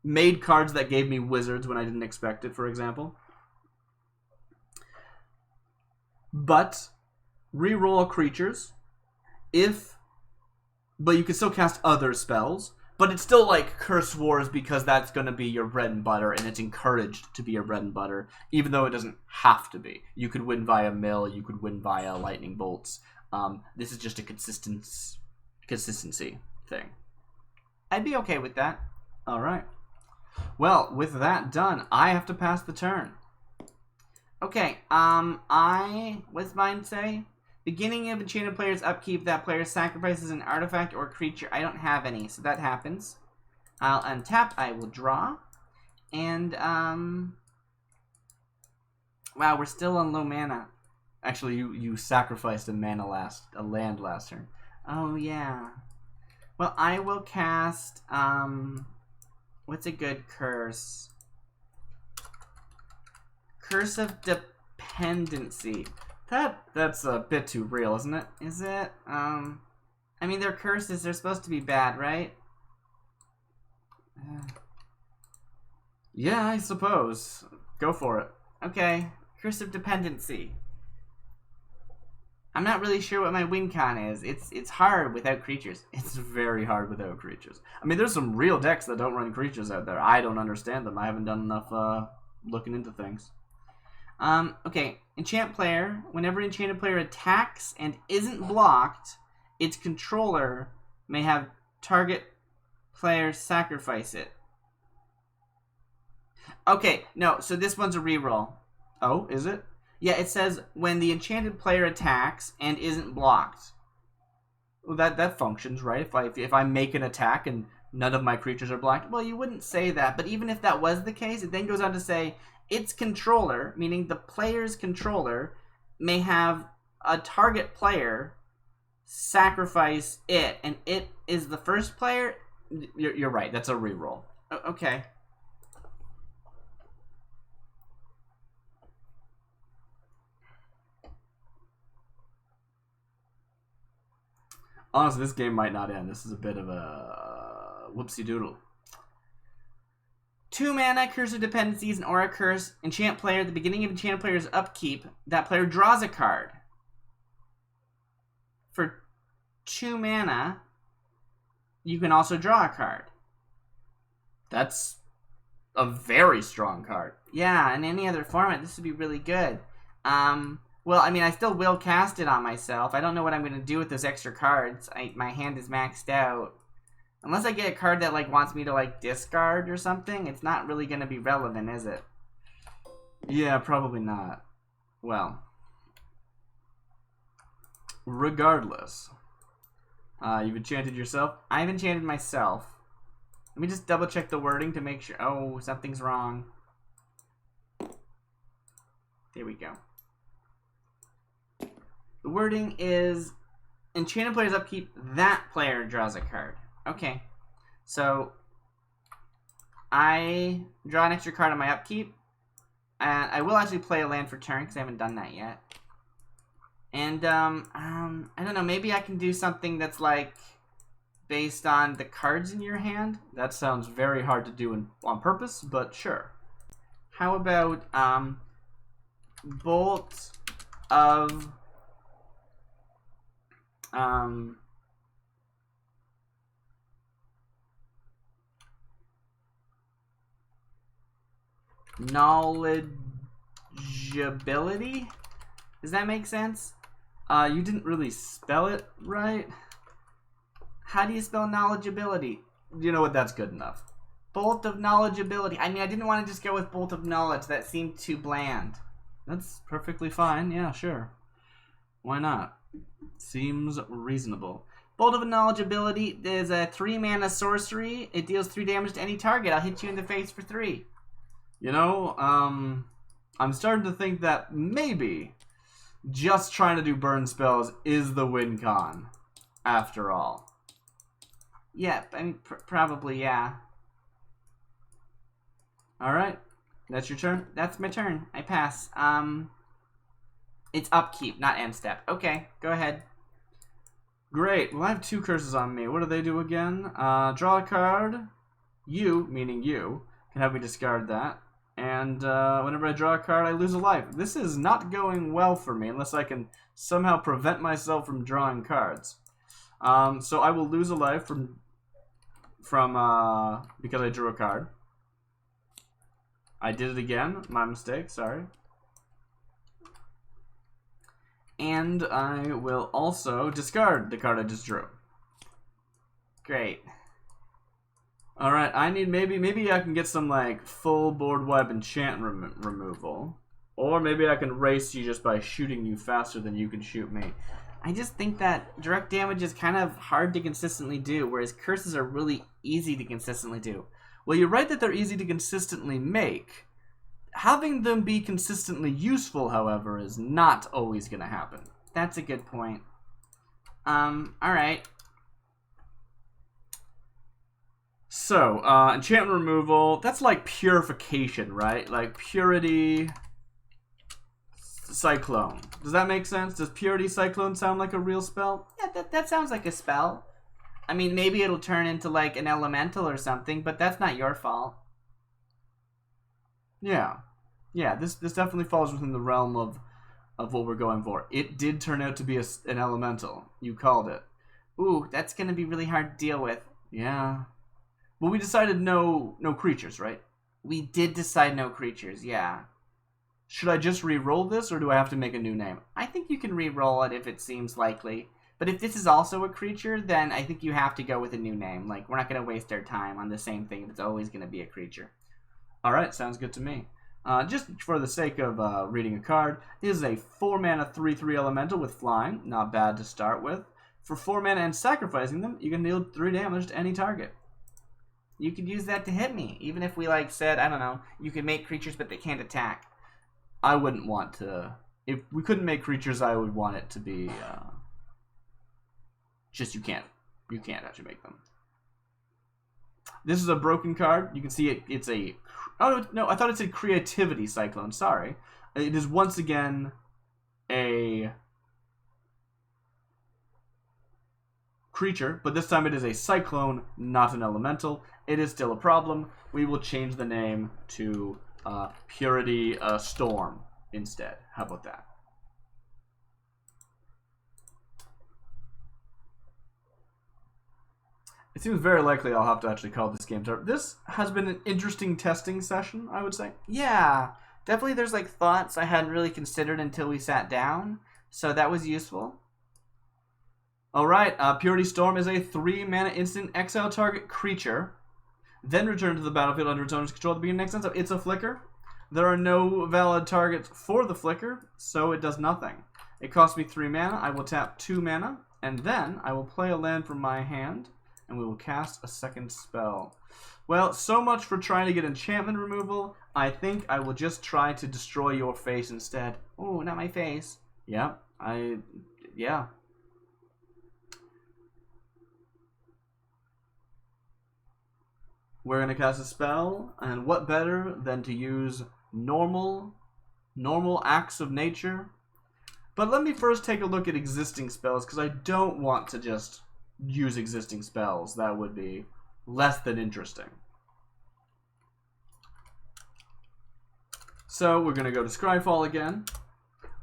made cards that gave me wizards when I didn't expect it, for example. But reroll creatures but you can still cast other spells. But it's still like Curse Wars because that's going to be your bread and butter, and it's encouraged to be your bread and butter, even though it doesn't have to be. You could win via mill, you could win via lightning bolts. This is just a consistency thing. I'd be okay with that. All right. Well, with that done, I have to pass the turn. Okay, what's mine say? Beginning of enchanted player's upkeep, that player sacrifices an artifact or creature. I don't have any, so that happens. I'll untap, I will draw. And, wow, we're still on low mana. Actually, you sacrificed a land last turn. Oh, yeah. Well, I will cast, what's a good curse? Curse of Dependency. That's a bit too real, isn't it? Is it? I mean, they're curses. They're supposed to be bad, right? Yeah, I suppose. Go for it. Okay. Curse of Dependency. I'm not really sure what my win con is. It's hard without creatures. It's very hard without creatures. I mean, there's some real decks that don't run creatures out there. I don't understand them. I haven't done enough looking into things. Okay. Enchant player. Whenever enchanted player attacks and isn't blocked, its controller may have target player sacrifice it. Okay, no, so this one's a reroll. Oh, is it? Yeah, it says when the enchanted player attacks and isn't blocked. Well, that functions, right? If I make an attack and none of my creatures are blocked, well, you wouldn't say that. But even if that was the case, it then goes on to say its controller, meaning the player's controller, may have a target player sacrifice it, and it is the first player. You're right. That's a reroll. Okay. Honestly, this game might not end. This is a bit of a whoopsie doodle. 2 mana, Curse of Dependency is an aura curse. Enchant player, at the beginning of enchant player's upkeep, that player draws a card. For 2 mana, you can also draw a card. That's a very strong card. Yeah, in any other format, this would be really good. Well, I mean, I still will cast it on myself. I don't know what I'm going to do with those extra cards. My hand is maxed out. Unless I get a card that, like, wants me to, like, discard or something, it's not really going to be relevant, is it? Yeah, probably not. Well. Regardless. You've enchanted yourself? I've enchanted myself. Let me just double check the wording to make sure. Oh, something's wrong. There we go. The wording is enchanted player's upkeep, that player draws a card. Okay. So I draw an extra card on my upkeep. And I will actually play a land for turn because I haven't done that yet. And I don't know, maybe I can do something that's like based on the cards in your hand. That sounds very hard to do on purpose, but sure. How about Bolt of knowledgeability? Does that make sense? You didn't really spell it right. How do you spell knowledgeability? You know what? That's good enough. Bolt of knowledgeability. I mean, I didn't want to just go with bolt of knowledge. That seemed too bland. That's perfectly fine. Yeah, sure. Why not? Seems reasonable. Bolt of knowledgeability is a 3 mana sorcery. It deals 3 damage to any target. I'll hit you in the face for 3. You know, I'm starting to think that maybe just trying to do burn spells is the win con, after all. Yeah, I mean, probably, yeah. Alright, that's your turn? That's my turn. I pass. It's upkeep, not end step. Okay, go ahead. Great, well I have 2 curses on me. What do they do again? Draw a card. You, meaning you, can have me discard that. And whenever I draw a card, I lose a life. This is not going well for me unless I can somehow prevent myself from drawing cards. So I will lose a life from because I drew a card. I did it again. My mistake. Sorry. And I will also discard the card I just drew. Great. All right. I need maybe I can get some like full board wipe enchant removal, or maybe I can race you just by shooting you faster than you can shoot me. I just think that direct damage is kind of hard to consistently do, whereas curses are really easy to consistently do. Well, you're right that they're easy to consistently make. Having them be consistently useful, however, is not always going to happen. That's a good point. Alright. So, enchantment removal, that's like purification, right? Like purity... Cyclone. Does that make sense? Does Purity Cyclone sound like a real spell? Yeah, that sounds like a spell. I mean, maybe it'll turn into like an elemental or something, but that's not your fault. Yeah. Yeah, this definitely falls within the realm of what we're going for. It did turn out to be an elemental. You called it. Ooh, that's going to be really hard to deal with. Yeah. Well, we decided no creatures, right? We did decide no creatures, yeah. Should I just re-roll this, or do I have to make a new name? I think you can re-roll it if it seems likely. But if this is also a creature, then I think you have to go with a new name. Like, we're not going to waste our time on the same thing if it's always going to be a creature. Alright, sounds good to me. Just for the sake of reading a card, this is a 4-mana 3/3 elemental with flying. Not bad to start with. For 4 mana and sacrificing them, you can deal 3 damage to any target. You could use that to hit me. Even if we, like, said, I don't know, you could make creatures but they can't attack. I wouldn't want to... If we couldn't make creatures, I would want it to be... just you can't. You can't actually make them. This is a broken card. You can see it's a... Oh, no, I thought it said Creativity Cyclone. Sorry. It is once again a creature, but this time it is a Cyclone, not an elemental. It is still a problem. We will change the name to... Purity Storm instead. How about that? It seems very likely I'll have to actually call this game. This has been an interesting testing session, I would say. Yeah, definitely there's like thoughts I hadn't really considered until we sat down, so that was useful. Alright, Purity Storm is a 3-mana instant exile target creature. Then return to the battlefield under its owner's control at the beginning of next turn. So it's a flicker. There are no valid targets for the flicker, so it does nothing. It costs me 3 mana. I will tap 2 mana, and then I will play a land from my hand, and we will cast a second spell. Well, so much for trying to get enchantment removal. I think I will just try to destroy your face instead. Oh, not my face. Yeah, yeah. We're going to cast a spell, and what better than to use normal acts of nature? But let me first take a look at existing spells, because I don't want to just use existing spells. That would be less than interesting. So we're going to go to Scryfall again.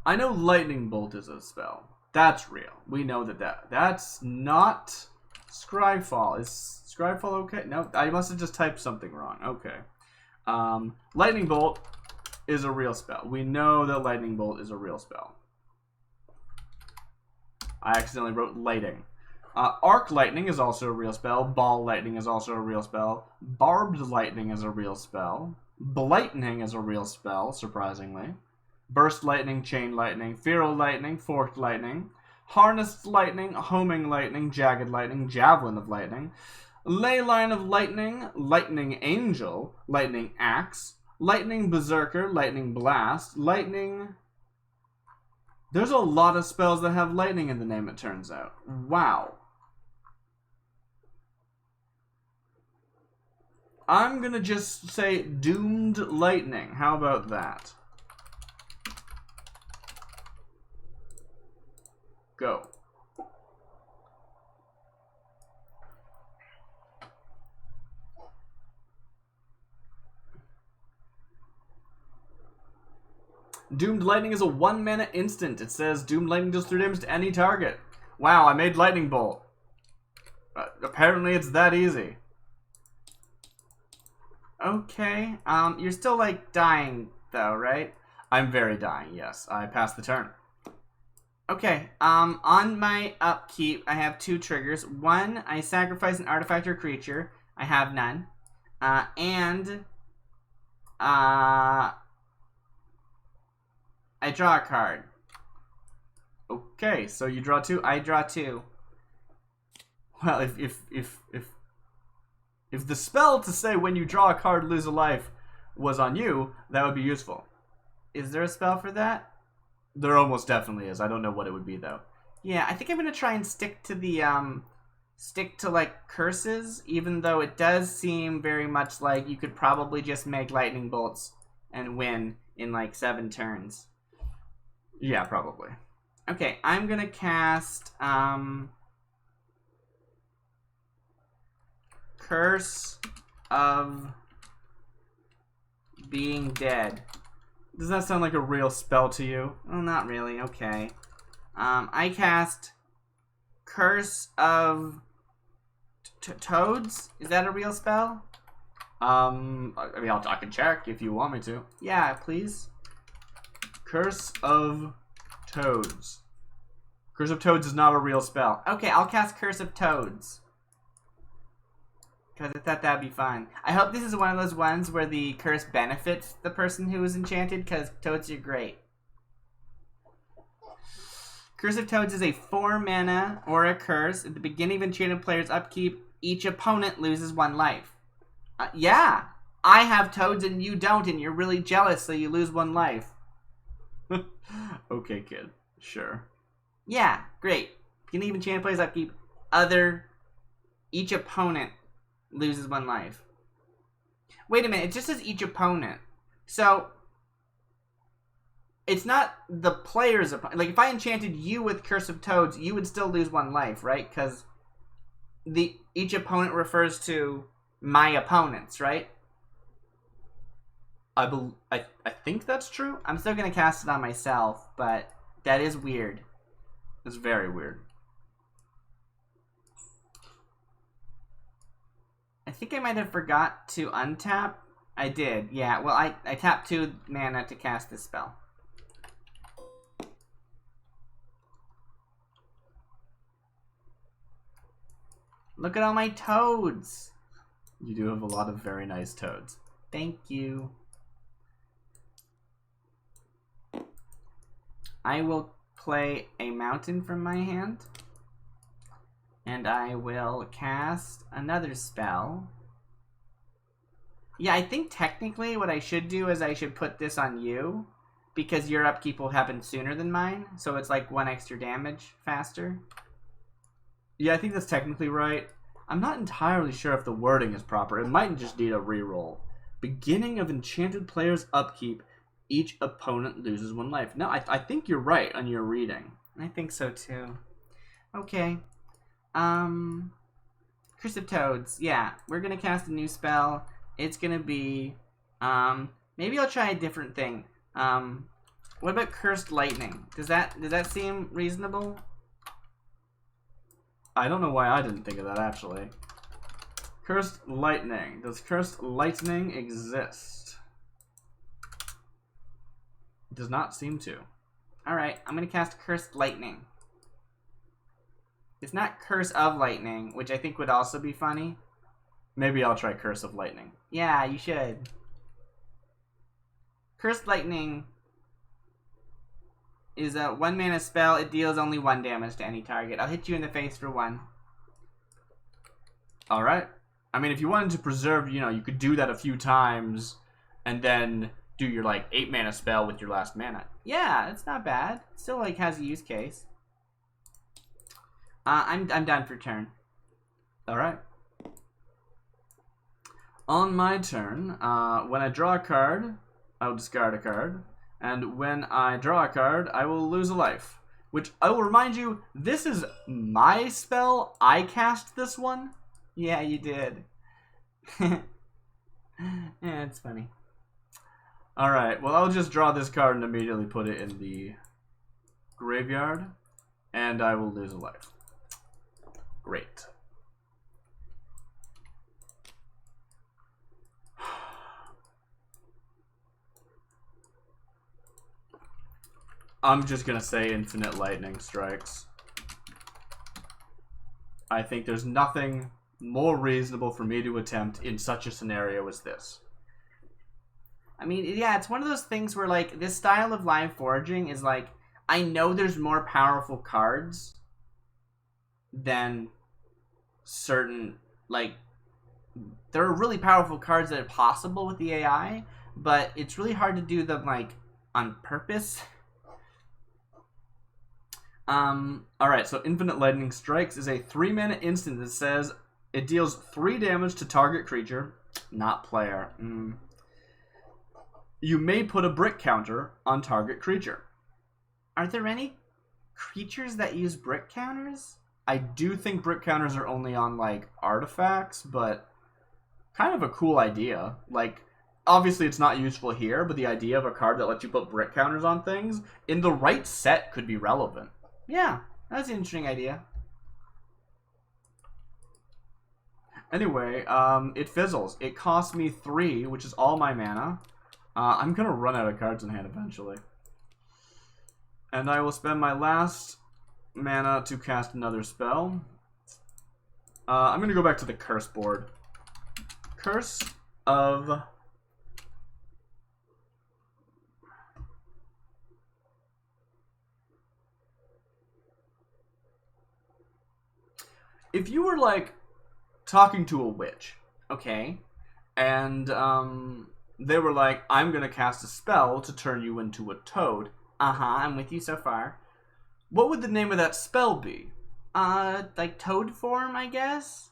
I know Lightning Bolt is a spell. That's real. We know that's not Scryfall. Is Scryfall okay? No, I must have just typed something wrong. Okay. Lightning Bolt is a real spell. We know that Lightning Bolt is a real spell. I accidentally wrote lighting. Arc Lightning is also a real spell. Ball Lightning is also a real spell. Barbed Lightning is a real spell. Blightning is a real spell, surprisingly. Burst Lightning, Chain Lightning, Feral Lightning, Forked Lightning, Harnessed Lightning, Homing Lightning, Jagged Lightning, Javelin of Lightning, Ley Line of Lightning, Lightning Angel, Lightning Axe, Lightning Berserker, Lightning Blast, Lightning... There's a lot of spells that have lightning in the name, it turns out. Wow. I'm gonna just say Doomed Lightning. How about that? Go. Doomed Lightning is a 1-mana instant. It says Doomed Lightning deals 3 damage to any target. Wow, I made Lightning Bolt. Apparently it's that easy. Okay. You're still, like, dying, though, right? I'm very dying, yes. I passed the turn. Okay, on my upkeep, I have 2 triggers. One, I sacrifice an artifact or creature. I have none. I draw a card. Okay, so you draw 2, I draw 2. Well, if the spell to say when you draw a card, lose a life was on you, that would be useful. Is there a spell for that? There almost definitely is. I don't know what it would be, though. Yeah, I think I'm going to try and stick to the, like, curses, even though it does seem very much like you could probably just make lightning bolts and win in, like, 7 turns. Yeah, probably. Okay, I'm going to cast, Curse of Being Dead. Does that sound like a real spell to you? Oh, not really. Okay. I cast Curse of Toads. Is that a real spell? I mean, I can check if you want me to. Yeah, please. Curse of Toads. Curse of Toads is not a real spell. Okay, I'll cast Curse of Toads. Because I thought that'd be fun. I hope this is one of those ones where the curse benefits the person who is enchanted, because Toads are great. Curse of Toads is a 4 mana or a curse. At the beginning of enchanted player's upkeep, each opponent loses 1 life. Yeah, I have Toads and you don't, and you're really jealous, so you lose 1 life. Okay, kid. Sure. Yeah, great. Beginning of enchanted player's upkeep, each opponent loses 1 life. Wait a minute, it just says each opponent. So, it's not the player's opponent. Like, if I enchanted you with Curse of Toads, you would still lose 1 life, right? Because each opponent refers to my opponents, right? I think that's true. I'm still going to cast it on myself, but that is weird. It's very weird. I think I might have forgot to untap. I did, yeah. Well, I tapped 2 mana to cast this spell. Look at all my toads. You do have a lot of very nice toads. Thank you. I will play a mountain from my hand. And I will cast another spell. Yeah, I think technically what I should do is I should put this on you, because your upkeep will happen sooner than mine, so it's like 1 extra damage faster. Yeah, I think that's technically right. I'm not entirely sure if the wording is proper. It might just need a reroll. Beginning of enchanted player's upkeep, each opponent loses 1 life. No, I think you're right on your reading. I think so too. Okay. Curse of Toads. Yeah, we're gonna cast a new spell. It's gonna be, maybe I'll try a different thing. What about Cursed Lightning? Does that seem reasonable? I don't know why I didn't think of that, actually. Cursed Lightning. Does Cursed Lightning exist? It does not seem to. Alright, I'm gonna cast Cursed Lightning. It's not Curse of Lightning, which I think would also be funny. Maybe I'll try Curse of Lightning. Yeah, you should. Cursed Lightning is a 1 mana spell. It deals only 1 damage to any target. I'll hit you in the face for 1. Alright. I mean, if you wanted to preserve, you could do that a few times and then do your, 8 mana spell with your last mana. Yeah, it's not bad. It still, has a use case. I'm done for turn. Alright. On my turn, when I draw a card, I will discard a card. And when I draw a card, I will lose a life. Which, I will remind you, this is my spell. I cast this one. Yeah, you did. Yeah, it's funny. Alright, well, I'll just draw this card and immediately put it in the graveyard. And I will lose a life. Great. I'm just gonna say infinite lightning strikes. I think there's nothing more reasonable for me to attempt in such a scenario as this. I mean, yeah, it's one of those things where, like, this style of live foraging is, like, I know there's more powerful cards than certain, like, there are really powerful cards that are possible with the AI, but it's really hard to do them, like, on purpose. Alright, so Infinite Lightning Strikes is a 3-mana instant that says it deals 3 damage to target creature, not player. You may put a brick counter on target creature. Are there any creatures that use brick counters? I do think brick counters are only on, like, artifacts, but kind of a cool idea. Like, obviously it's not useful here, but the idea of a card that lets you put brick counters on things in the right set could be relevant. Yeah, that's an interesting idea. Anyway, it fizzles. It costs me 3, which is all my mana. I'm gonna run out of cards in hand eventually. And I will spend my last mana to cast another spell. I'm gonna go back to the curse board. Curse of... If you were, like, talking to a witch, okay, and they were like, I'm gonna cast a spell to turn you into a toad. I'm with you so far. What would the name of that spell be? Like toad form, I guess?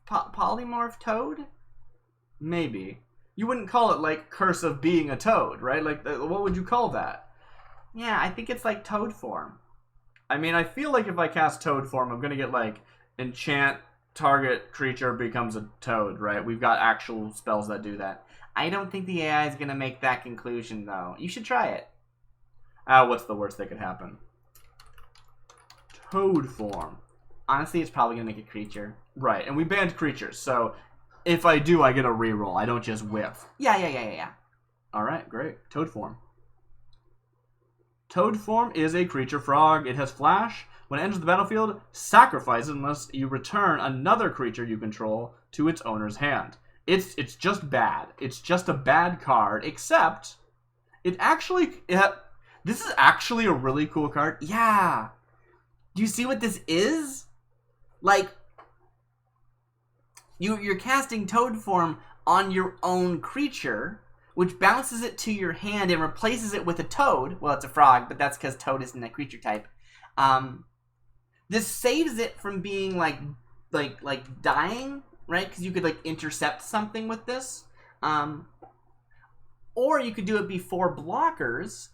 Polymorph toad? Maybe. You wouldn't call it, like, Curse of Being a Toad, right? Like, what would you call that? Yeah, I think it's like toad form. I mean, I feel like if I cast toad form, I'm gonna get, like, enchant target creature becomes a toad, right? We've got actual spells that do that. I don't think the AI is going to make that conclusion, though. You should try it. What's the worst that could happen? Toad form. Honestly, it's probably going to make a creature. Right, and we banned creatures, so if I do, I get a reroll. I don't just whiff. Yeah. Alright, great. Toad form. Toad form is a creature frog. It has flash. When it enters the battlefield, sacrifice it unless you return another creature you control to its owner's hand. It's just bad. It's just a bad card, except this is actually a really cool card. Yeah. Do you see what this is? Like, you're casting toad form on your own creature, which bounces it to your hand and replaces it with a toad. Well, it's a frog, but that's because toad isn't a creature type. This saves it from being like dying, right? Because you could like intercept something with this, or you could do it before blockers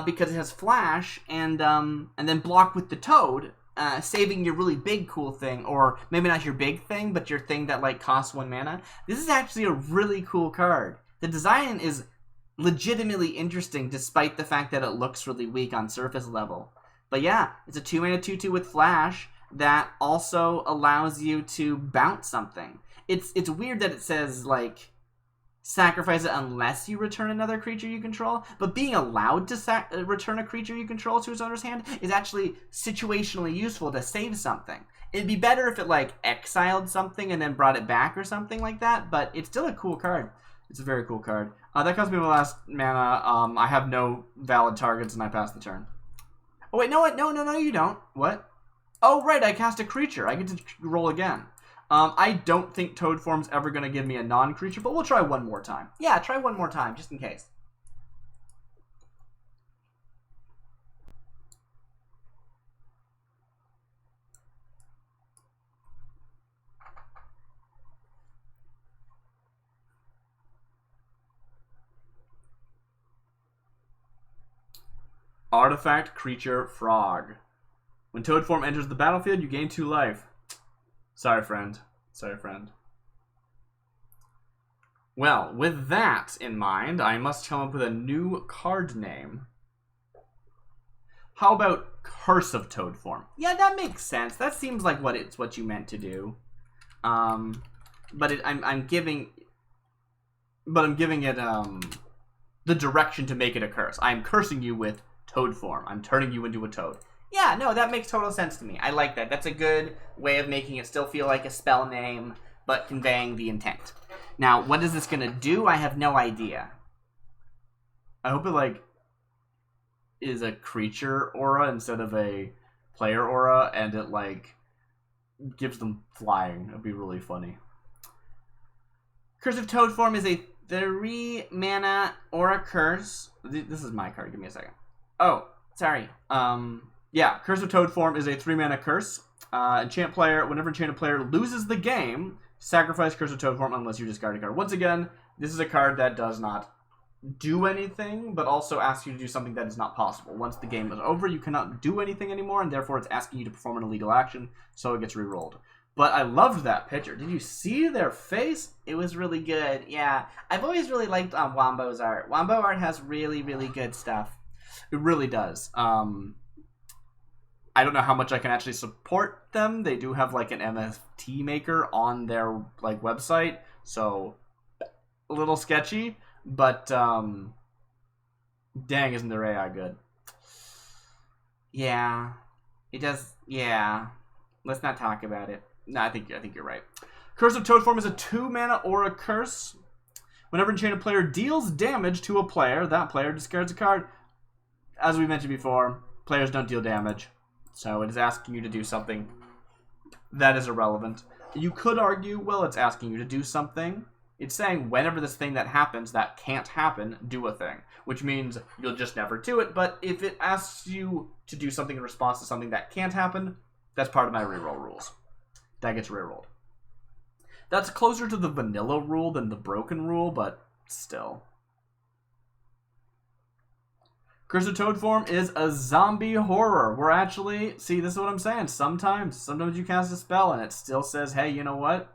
because it has flash, and then block with the toad, saving your really big cool thing, or maybe not your big thing, but your thing that like costs 1 mana. This is actually a really cool card. The design is legitimately interesting, despite the fact that it looks really weak on surface level. But yeah, it's a 2-mana 2/2 with flash that also allows you to bounce something. It's weird that it says, like, sacrifice it unless you return another creature you control, but being allowed to return a creature you control to its owner's hand is actually situationally useful to save something. It'd be better if it, like, exiled something and then brought it back or something like that, but it's still a cool card. It's a very cool card. That cost me my last mana. I have no valid targets, and I pass the turn. Oh, wait, no, you don't. What? Oh, right, I cast a creature. I get to roll again. I don't think Toad Form's ever going to give me a non-creature, but we'll try one more time. Yeah, try one more time, just in case. Artifact Creature Frog. When Toad Form enters the battlefield, you gain 2 life. Sorry, friend. Well, with that in mind, I must come up with a new card name. How about Curse of Toad Form? Yeah, that makes sense. That seems like what you meant to do. But I'm giving it the direction to make it a curse. I'm cursing you with toad form. I'm turning you into a toad. Yeah, no, that makes total sense to me. I like that. That's a good way of making it still feel like a spell name, but conveying the intent. Now, what is this going to do? I have no idea. I hope it, like, is a creature aura instead of a player aura, and it, like, gives them flying. It'd be really funny. Cursive Toad form is a 3-mana aura curse. This is my card. Give me a second. Oh, sorry. Yeah, Cursive Toad form is a 3-mana curse. Enchant player, whenever enchanted player loses the game, sacrifice Cursive Toad form unless you discard a card. Once again, this is a card that does not do anything, but also asks you to do something that is not possible. Once the game is over, you cannot do anything anymore, and therefore it's asking you to perform an illegal action, so it gets re-rolled. But I loved that picture. Did you see their face? It was really good. Yeah, I've always really liked Wombo's art. Wombo art has really, really good stuff. It really does. I don't know how much I can actually support them. They do have like an NFT maker on their like website, so a little sketchy. But dang, isn't their AI good? Yeah, it does. Yeah, let's not talk about it. No, I think you're right. Cursive Toad form is a 2-mana aura curse. Whenever enchanted player deals damage to a player, that player discards a card. As we mentioned before, players don't deal damage, so it is asking you to do something that is irrelevant. You could argue, well, it's asking you to do something. It's saying whenever this thing that happens that can't happen, do a thing, which means you'll just never do it. But if it asks you to do something in response to something that can't happen, that's part of my reroll rules. That gets rerolled. That's closer to the vanilla rule than the broken rule, but still. Cursive Toad form is a zombie horror. We're actually, see, this is what I'm saying. Sometimes you cast a spell and it still says, hey, you know what?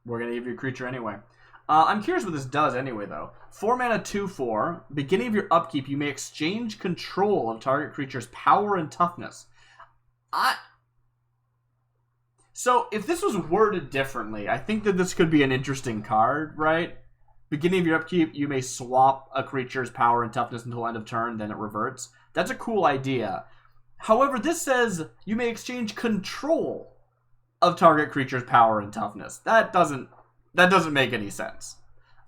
We're going to give you a creature anyway. I'm curious what this does anyway, though. 4-mana 2/4. Beginning of your upkeep, you may exchange control of target creature's power and toughness. So, if this was worded differently, I think that this could be an interesting card, right? Beginning of your upkeep, you may swap a creature's power and toughness until end of turn, then it reverts. That's a cool idea. However, this says you may exchange control of target creature's power and toughness. That doesn't make any sense.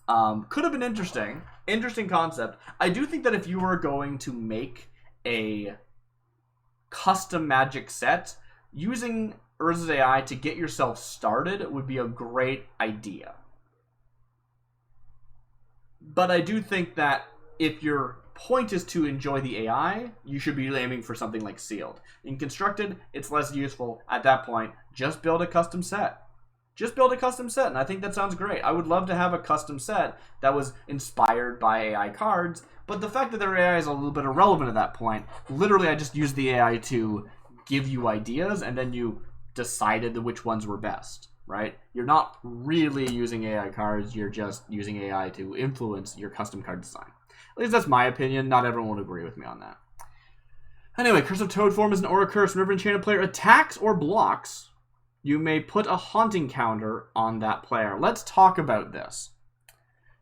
Could have been interesting. Interesting concept. I do think that if you were going to make a custom Magic set, using Urza's AI to get yourself started would be a great idea. But I do think that if your point is to enjoy the AI, you should be aiming for something like Sealed. In Constructed, it's less useful. At that point, just build a custom set. Just build a custom set, and I think that sounds great. I would love to have a custom set that was inspired by AI cards, but the fact that their AI is a little bit irrelevant at that point, literally I just used the AI to give you ideas, and then you decided which ones were best, right? You're not really using AI cards, you're just using AI to influence your custom card design. At least that's my opinion. Not everyone would agree with me on that. Anyway, Cursive Toad form is an aura curse. Whenever enchanted player attacks or blocks, you may put a haunting counter on that player. Let's talk about this.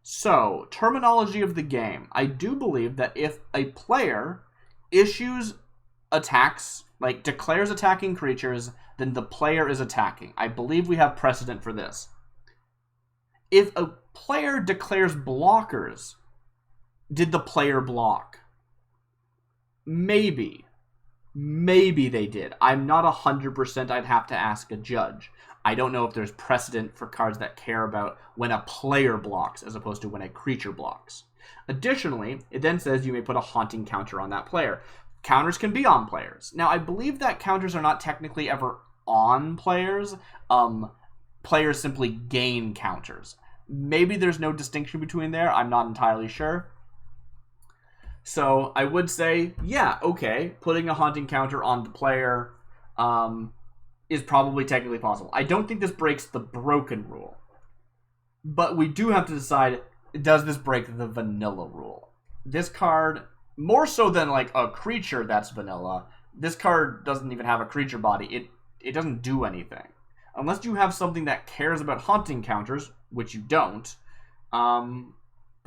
So, terminology of the game. I do believe that if a player issues attacks, like declares attacking creatures, then the player is attacking. I believe we have precedent for this. If a player declares blockers, did the player block? Maybe. Maybe they did. I'm not 100%. I'd have to ask a judge. I don't know if there's precedent for cards that care about when a player blocks as opposed to when a creature blocks. Additionally, it then says you may put a haunting counter on that player. Counters can be on players. Now, I believe that counters are not technically ever on players. Players simply gain counters. Maybe there's no distinction between there. I'm not entirely sure. So I would say, yeah, okay, putting a haunting counter on the player is probably technically possible. I don't think this breaks the broken rule. But we do have to decide, does this break the vanilla rule? This card, more so than like a creature that's vanilla, this card doesn't even have a creature body. It doesn't do anything. Unless you have something that cares about haunting counters, which you don't.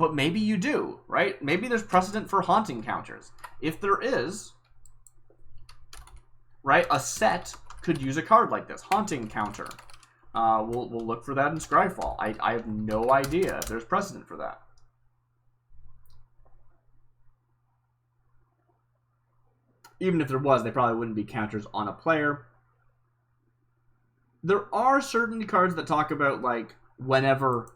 But maybe you do, right? Maybe there's precedent for haunting counters. If there is, right, a set could use a card like this, haunting counter. We'll look for that in Scryfall. I have no idea if there's precedent for that. Even if there was, they probably wouldn't be counters on a player. There are certain cards that talk about, like, whenever,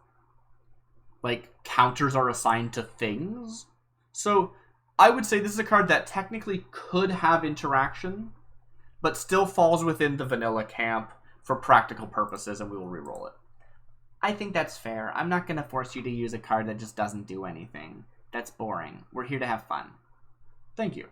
like, counters are assigned to things. So, I would say this is a card that technically could have interaction, but still falls within the vanilla camp for practical purposes, and we will reroll it. I think that's fair. I'm not going to force you to use a card that just doesn't do anything. That's boring. We're here to have fun. Thank you.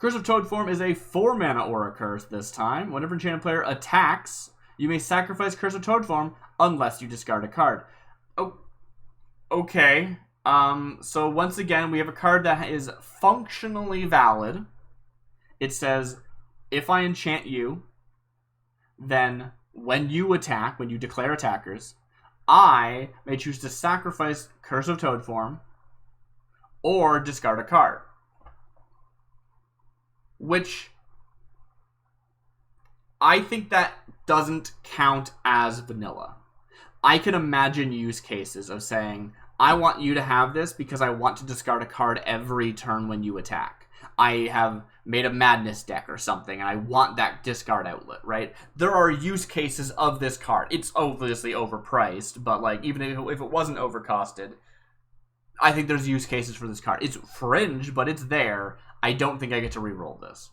Curse of Toad form is a 4-mana Aura Curse this time. Whenever enchanted player attacks, you may sacrifice Curse of Toad form unless you discard a card. Oh, okay. So once again, we have a card that is functionally valid. It says, if I enchant you, then when you attack, when you declare attackers, I may choose to sacrifice Curse of Toad form or discard a card. Which, I think that doesn't count as vanilla. I can imagine use cases of saying, I want you to have this because I want to discard a card every turn when you attack. I have made a madness deck or something, and I want that discard outlet, right? There are use cases of this card. It's obviously overpriced, but like even if it wasn't overcosted, I think there's use cases for this card. It's fringe, but it's there. I don't think I get to reroll this.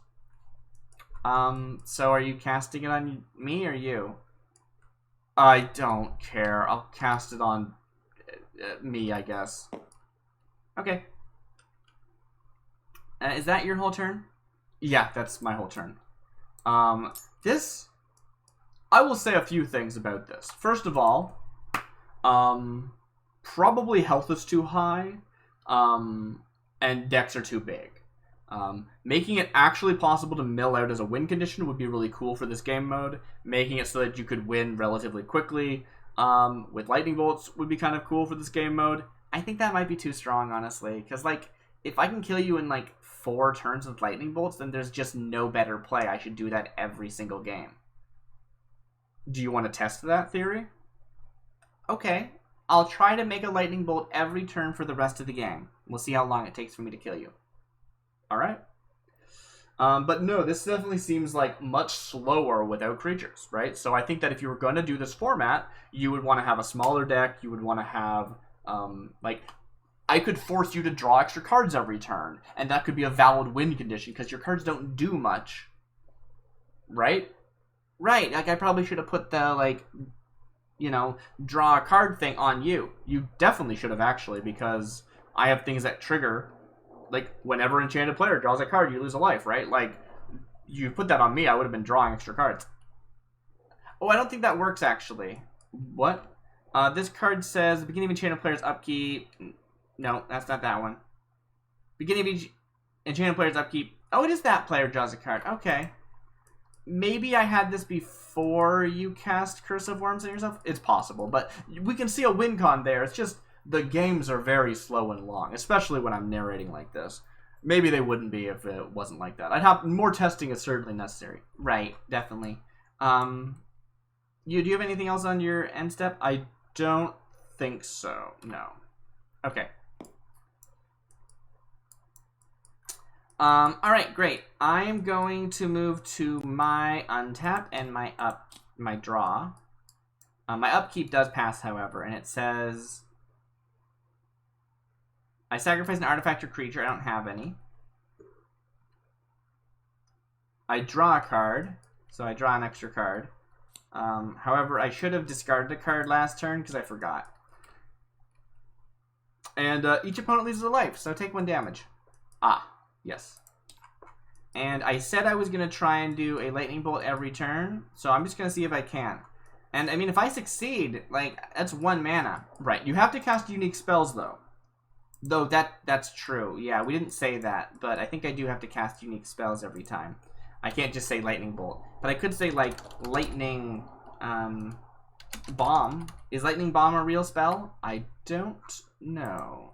So are you casting it on me or you? I don't care. I'll cast it on me, I guess. Okay. Is that your whole turn? Yeah, that's my whole turn. This, I will say a few things about this. First of all, probably health is too high, and decks are too big. Making it actually possible to mill out as a win condition would be really cool for this game mode. Making it so that you could win relatively quickly with lightning bolts would be kind of cool for this game mode. I think that might be too strong, honestly, because like if I can kill you in like 4 turns with lightning bolts, then there's just no better play. I should do that every single game. Do you want to test that theory? Okay. I'll try to make a lightning bolt every turn for the rest of the game. We'll see how long it takes for me to kill you. Alright. But no, this definitely seems like much slower without creatures, right? So I think that if you were going to do this format, you would want to have a smaller deck. You would want to have, like, I could force you to draw extra cards every turn, and that could be a valid win condition because your cards don't do much, right? Right. Like, I probably should have put the, like, you know, draw a card thing on you. You definitely should have, actually, because I have things that trigger, like, whenever enchanted player draws a card, you lose a life, right? Like, you put that on me, I would have been drawing extra cards. Oh, I don't think that works, actually. What? This card says, the beginning of enchanted player's upkeep... No, that's not that one. Beginning of enchanted player's upkeep... Oh, it is that player draws a card. Okay. Maybe I had this before you cast Curse of Worms on yourself? It's possible, but we can see a win con there. It's just... the games are very slow and long, especially when I'm narrating like this. Maybe they wouldn't be if it wasn't like that. I'd have more testing is certainly necessary. Right, definitely. Do you have anything else on your end step? I don't think so. No. Okay. Alright, great. I am going to move to my untap and my draw. My upkeep does pass, however, and it says... I sacrifice an artifact or creature. I don't have any. I draw a card, so I draw an extra card. However, I should have discarded a card last turn because I forgot. And each opponent loses a life, so take 1 damage. Ah, yes. And I said I was going to try and do a lightning bolt every turn, so I'm just going to see if I can. And, I mean, if I succeed, like, that's 1 mana. Right, you have to cast unique spells, though. Though that's true. Yeah, we didn't say that, but I think I do have to cast unique spells every time. I can't just say lightning bolt. But I could say, like, lightning, Bomb. Is Lightning Bomb a real spell? I don't know.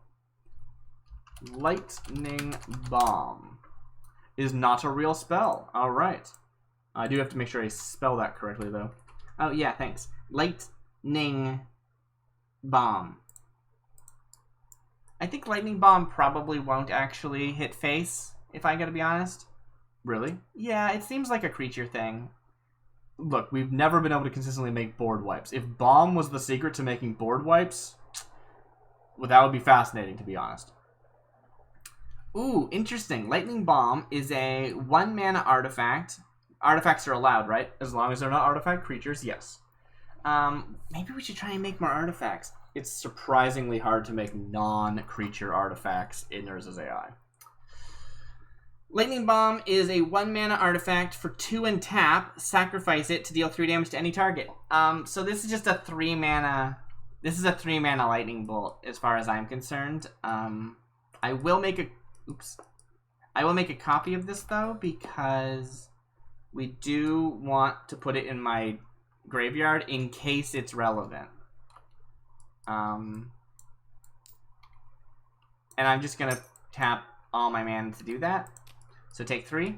Lightning Bomb is not a real spell. Alright. I do have to make sure I spell that correctly, though. Oh, yeah, thanks. Lightning Bomb. I think Lightning Bomb probably won't actually hit face, if I gotta be honest. Really? Yeah, it seems like a creature thing. Look, we've never been able to consistently make board wipes. If Bomb was the secret to making board wipes, well, that would be fascinating, to be honest. Ooh, interesting. Lightning Bomb is a 1-mana artifact. Artifacts are allowed, right? As long as they're not artifact creatures, yes. Maybe we should try and make more artifacts. It's surprisingly hard to make non-creature artifacts in Urza's AI. Lightning Bomb is a 1-mana artifact for 2 and tap. Sacrifice it to deal 3 damage to any target. So this is just a 3-mana... This is a 3-mana lightning bolt, as far as I'm concerned. I will make a... Oops. I will make a copy of this, though, because we do want to put it in my graveyard in case it's relevant. And I'm just going to tap all my mana to do that. So take 3.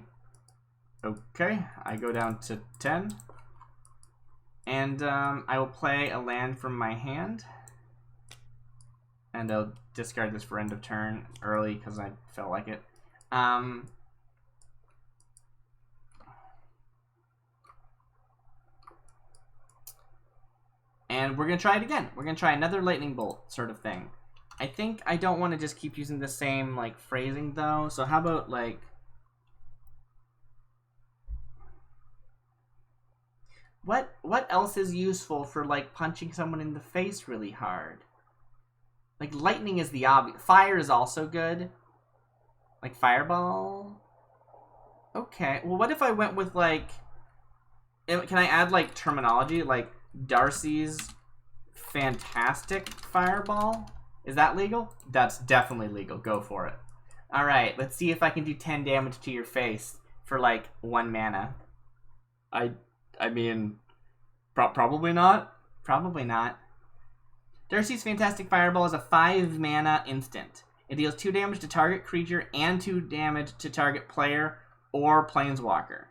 Okay, I go down to 10. And I will play a land from my hand. And I'll discard this for end of turn early because I felt like it. And we're going to try it again. We're going to try another lightning bolt sort of thing. I think I don't want to just keep using the same like phrasing though. So how about like... What else is useful for like punching someone in the face really hard? Like lightning is the obvious. Fire is also good. Like fireball. Okay. Well, what if I went with like... Can I add like terminology? Like Darcy's fantastic fireball? Is that legal? That's definitely legal. Go for it. Alright, let's see if I can do 10 damage to your face for like 1 mana. I mean, probably not. Probably not. Darcy's Fantastic Fireball is a 5-mana instant. It deals 2 damage to target creature and 2 damage to target player or planeswalker.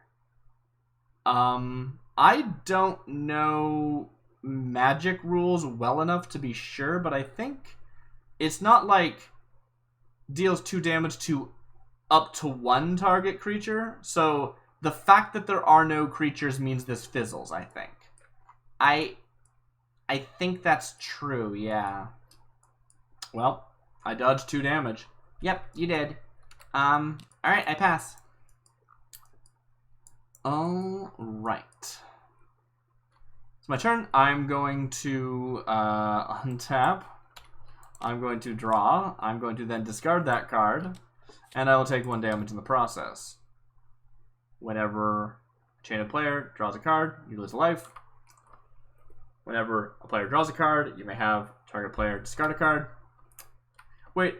I don't know Magic rules well enough to be sure, but I think it's not like deals 2 damage to up to 1 target creature, so the fact that there are no creatures means this fizzles, I think. I think that's true, yeah. Well, I dodged 2 damage. Yep, you did. Alright, I pass. Alright. It's my turn. I'm going to untap. I'm going to draw. I'm going to then discard that card. And I will take 1 damage in the process. Whenever a chained player draws a card, you lose a life. Whenever a player draws a card, you may have target player discard a card. Wait,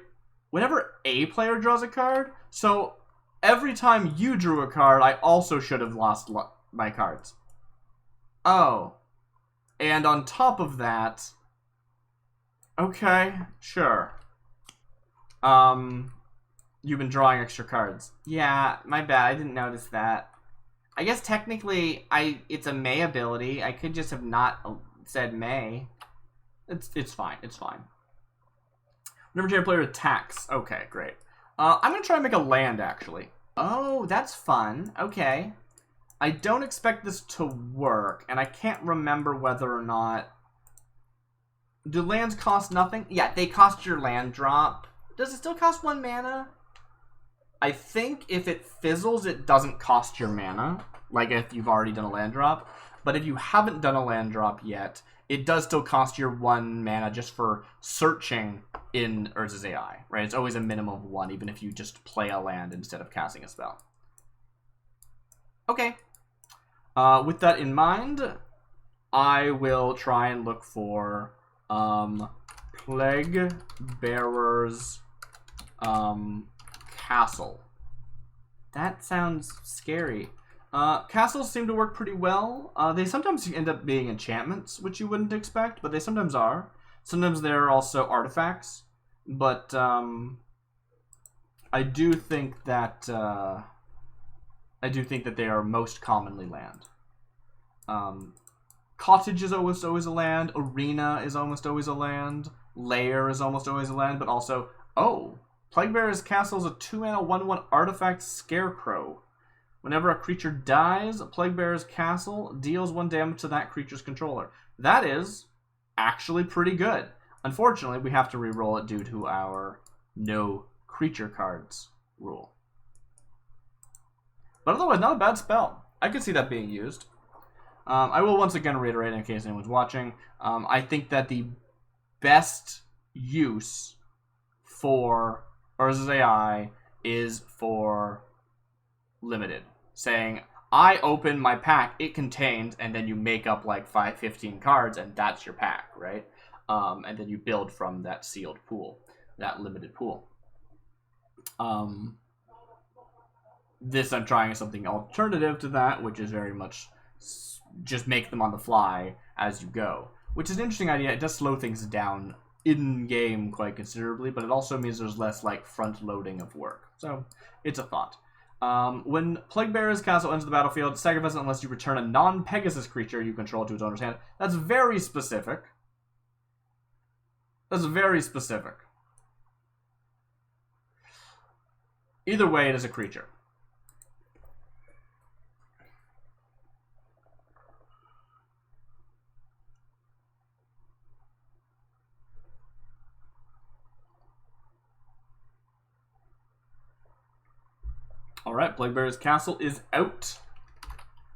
whenever a player draws a card? So every time you drew a card, I also should have lost my cards. Oh. And on top of that... Okay, sure. You've been drawing extra cards. Yeah, my bad. I didn't notice that. I guess technically, it's a May ability. I could just have not said May. It's fine. It's fine. Whenever chained player attacks. Okay, great. I'm gonna try and make a land, actually. Oh, that's fun. Okay. I don't expect this to work, and I can't remember whether or not... Do lands cost nothing? Yeah, they cost your land drop. Does it still cost 1 mana? I think if it fizzles, it doesn't cost your mana, like if you've already done a land drop. But if you haven't done a land drop yet, it does still cost your 1 mana just for searching in Urza's AI, right? It's always a minimum of 1, even if you just play a land instead of casting a spell. Okay. With that in mind, I will try and look for Plague Bearer's Castle. That sounds scary. Castles seem to work pretty well. They sometimes end up being enchantments, which you wouldn't expect, but they sometimes are. Sometimes they're also artifacts, but I do think that they are most commonly land. Cottage is almost always a land. Arena is almost always a land. Lair is almost always a land, but also, Plaguebearer's Castle is a 2-mana 1/1 artifact Scarecrow. Whenever a creature dies, Plaguebearer's Castle deals 1 damage to that creature's controller. That is actually pretty good. Unfortunately, we have to re-roll it due to our no creature cards rule. But otherwise, not a bad spell. I could see that being used. I will once again reiterate in case anyone's watching. I think that the best use for Urza's AI is for limited. Saying, I open my pack, it contains, and then you make up like 15 cards, and that's your pack, right? And then you build from that sealed pool, that limited pool. This I'm trying something alternative to that, which is very much just make them on the fly as you go. Which is an interesting idea. It does slow things down in-game quite considerably, but it also means there's less like front-loading of work. So, it's a thought. When Plaguebearer's Castle enters the battlefield, sacrifice it unless you return a non-Pegasus creature you control to its owner's hand. That's very specific. That's very specific. Either way, it is a creature. Alright, Plaguebearer's Castle is out.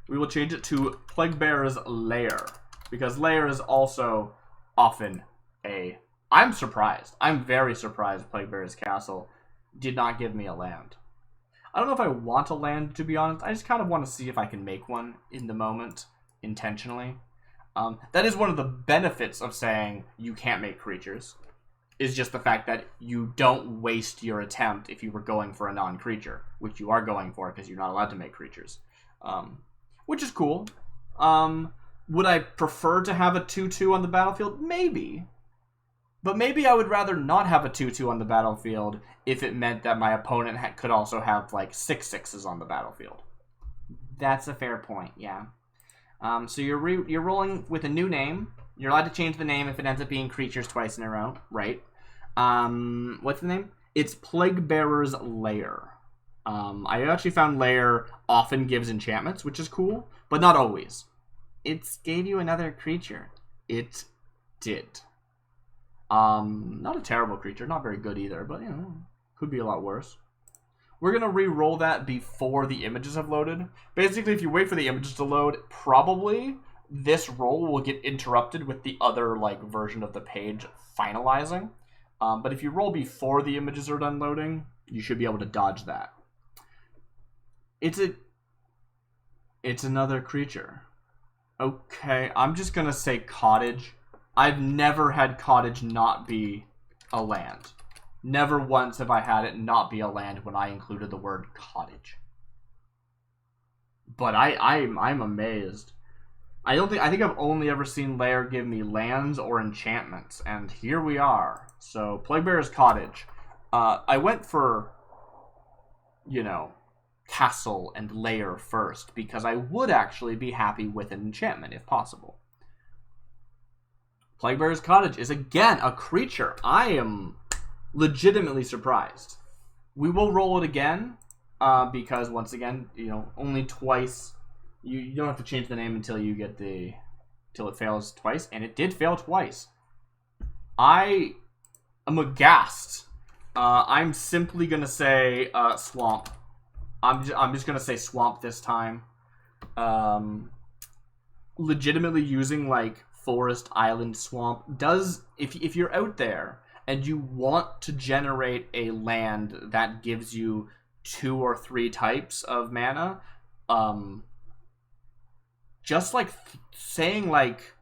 We will change it to Plaguebearer's Lair, because Lair is also often a... I'm surprised. I'm very surprised Plaguebearer's Castle did not give me a land. I don't know if I want a land, to be honest. I just kind of want to see if I can make one in the moment, intentionally. That is one of the benefits of saying you can't make creatures, is just the fact that you don't waste your attempt if you were going for a non-creature, which you are going for because you're not allowed to make creatures. Which is cool. Would I prefer to have a 2/2 on the battlefield? Maybe. But maybe I would rather not have a 2/2 on the battlefield if it meant that my opponent could also have like 6/6s on the battlefield. That's a fair point, yeah. So you're rolling with a new name. You're allowed to change the name if it ends up being creatures twice in a row, right? What's the name? It's Plaguebearer's Lair. I actually found Lair often gives enchantments, which is cool, but not always. It gave you another creature. It did. Not a terrible creature, not very good either, but, you know, could be a lot worse. We're going to re-roll that before the images have loaded. Basically, if you wait for the images to load, probably this roll will get interrupted with the other like version of the page finalizing. But if you roll before the images are done loading, you should be able to dodge that. It's another creature. Okay, I'm just gonna say cottage. I've never had cottage not be a land. Never once have I had it not be a land when I included the word cottage. But I'm amazed. I think I've only ever seen Lair give me lands or enchantments, and here we are. So, Plaguebearer's Cottage. I went for, you know, Castle and Lair first, because I would actually be happy with an enchantment, if possible. Plaguebearer's Cottage is, again, a creature. I am legitimately surprised. We will roll it again, because, once again, you know, only twice... You don't have to change the name until you get till it fails twice, and it did fail twice. I am aghast. I'm simply gonna say swamp. I'm just gonna say swamp this time. Legitimately using like forest, island, swamp does if you're out there and you want to generate a land that gives you 2 or 3 types of mana, just like saying like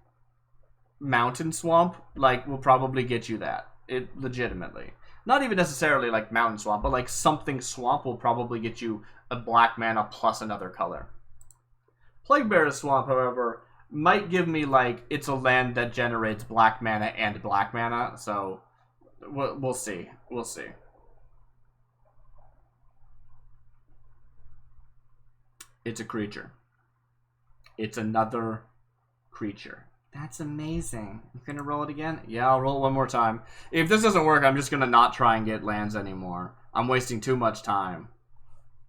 mountain swamp like will probably get you that. It legitimately. Not even necessarily like mountain swamp, but like something swamp will probably get you a black mana plus another color. Plague Bear Swamp, however, might give me, like, it's a land that generates black mana and black mana, so we'll see. We'll see. It's a creature. It's another creature. That's amazing. You're gonna roll it again? Yeah, I'll roll it one more time. If this doesn't work, I'm just gonna not try and get lands anymore. I'm wasting too much time.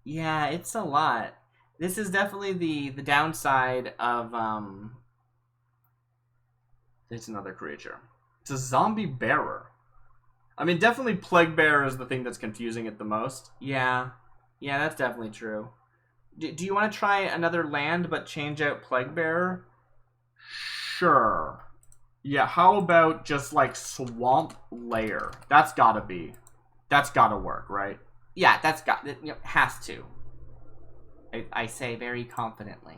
Yeah, it's a lot. This is definitely the downside of It's another creature. It's a zombie bearer. I mean, definitely Plague Bear is the thing that's confusing it the most. Yeah, that's definitely true. Do you want to try another land but change out Plague Bearer? Sure. Yeah, how about just like Swamp Lair? That's gotta work, right? Yeah, it has to. I say very confidently.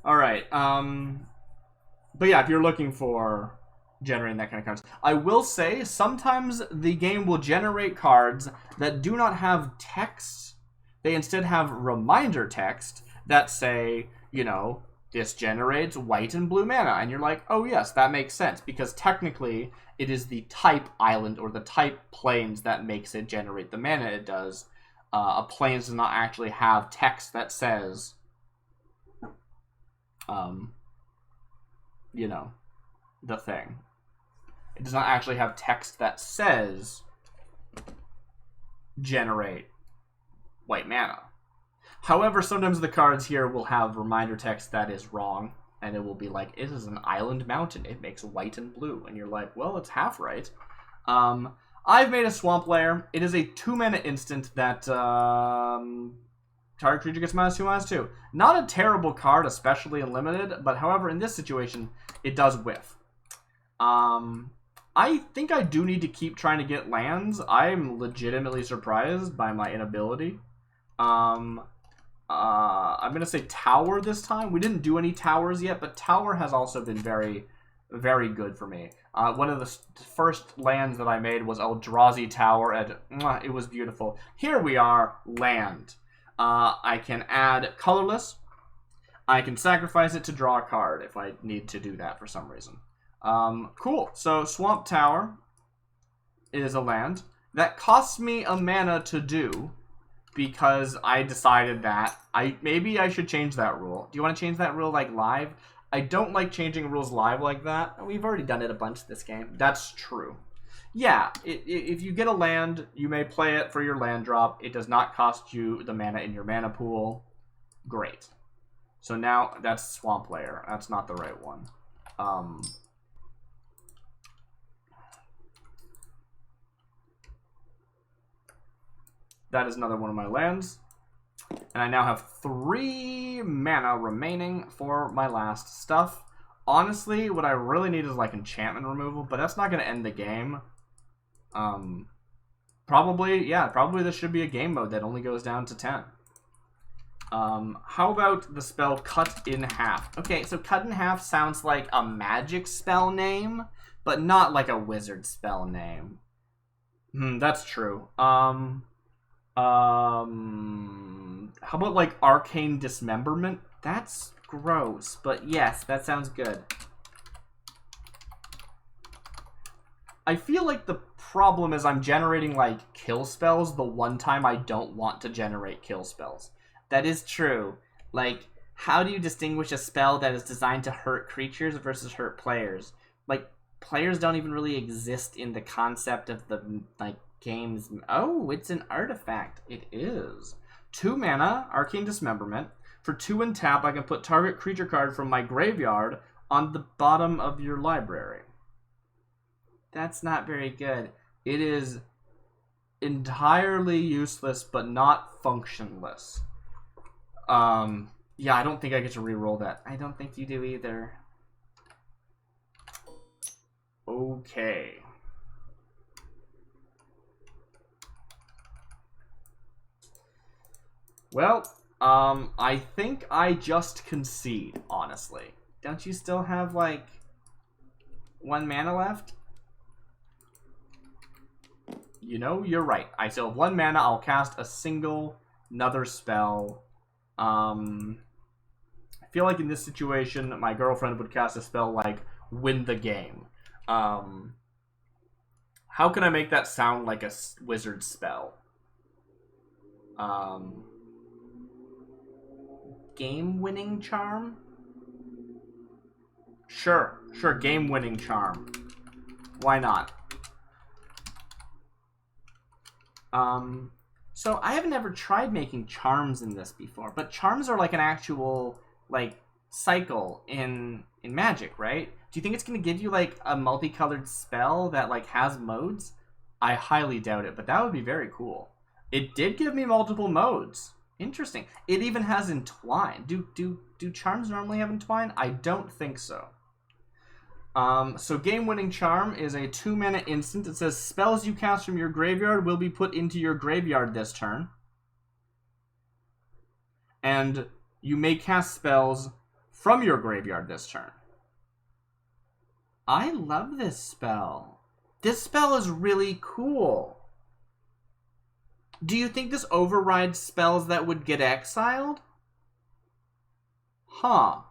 Alright, but yeah, if you're looking for generating that kind of cards, I will say sometimes the game will generate cards that do not have text. They instead have reminder text that say, you know, this generates white and blue mana. And you're like, oh yes, that makes sense. Because technically, it is the type island or the type plains that makes it generate the mana it does. A plains does not actually have text that says, you know, the thing. It does not actually have text that says generate white mana. However, sometimes the cards here will have reminder text that is wrong, and it will be like, it is an island mountain. It makes white and blue. And you're like, well, it's half right. I've made a Swamp Lair. It is a 2-mana instant that target creature gets -2/-2. Not a terrible card, especially in limited, but however, in this situation, it does whiff. I think I do need to keep trying to get lands. I'm legitimately surprised by my inability. I'm going to say Tower this time. We didn't do any Towers yet, but Tower has also been very, very good for me. One of the first lands that I made was Eldrazi Tower, and it was beautiful. Here we are, land. I can add colorless. I can sacrifice it to draw a card if I need to do that for some reason. Cool. So Swamp Tower is a land that costs me a mana to do because I decided that maybe I should change that rule. Do you want to change that rule like live? I don't like changing rules live like that. We've already done it a bunch this game. That's true. Yeah, if you get a land, you may play it for your land drop. It does not cost you the mana in your mana pool. Great. So now that's Swamp Lair. That's not the right one. That is another one of my lands. And I now have 3 mana remaining for my last stuff. Honestly, what I really need is like enchantment removal, but that's not going to end the game. Probably this should be a game mode that only goes down to 10. How about the spell Cut in Half? Okay, so Cut in Half sounds like a magic spell name, but not like a wizard spell name. That's true. How about like Arcane Dismemberment? That's gross, but yes, that sounds good. I feel like the problem is I'm generating like kill spells the one time I don't want to generate kill spells. That is true. Like, how do you distinguish a spell that is designed to hurt creatures versus hurt players? Like, players don't even really exist in the concept of the like games. Oh, it's an artifact. It is. 2 mana, Arcane Dismemberment. For 2 and tap, I can put target creature card from my graveyard on the bottom of your library. That's not very good. It is entirely useless, but not functionless. Yeah, I don't think I get to reroll that. I don't think you do either. Okay. Well, I think I just concede, honestly. Don't you still have, like, 1 mana left? You know, you're right. I still have 1 mana. I'll cast a single another spell. feel like in this situation, my girlfriend would cast a spell like win the game. How can I make that sound like a wizard spell? Game-winning charm? Sure, game-winning charm. Why not? So I haven't ever tried making charms in this before, but charms are like an actual, like, cycle in Magic, right? Do you think it's going to give you, like, a multicolored spell that, like, has modes? I highly doubt it, but that would be very cool. It did give me multiple modes. Interesting. It even has Entwine. Do charms normally have Entwine? I don't think so. So game-winning charm is a 2-mana instant. It says spells you cast from your graveyard will be put into your graveyard this turn. And you may cast spells from your graveyard this turn. I love this spell. This spell is really cool. Do you think this overrides spells that would get exiled? Huh.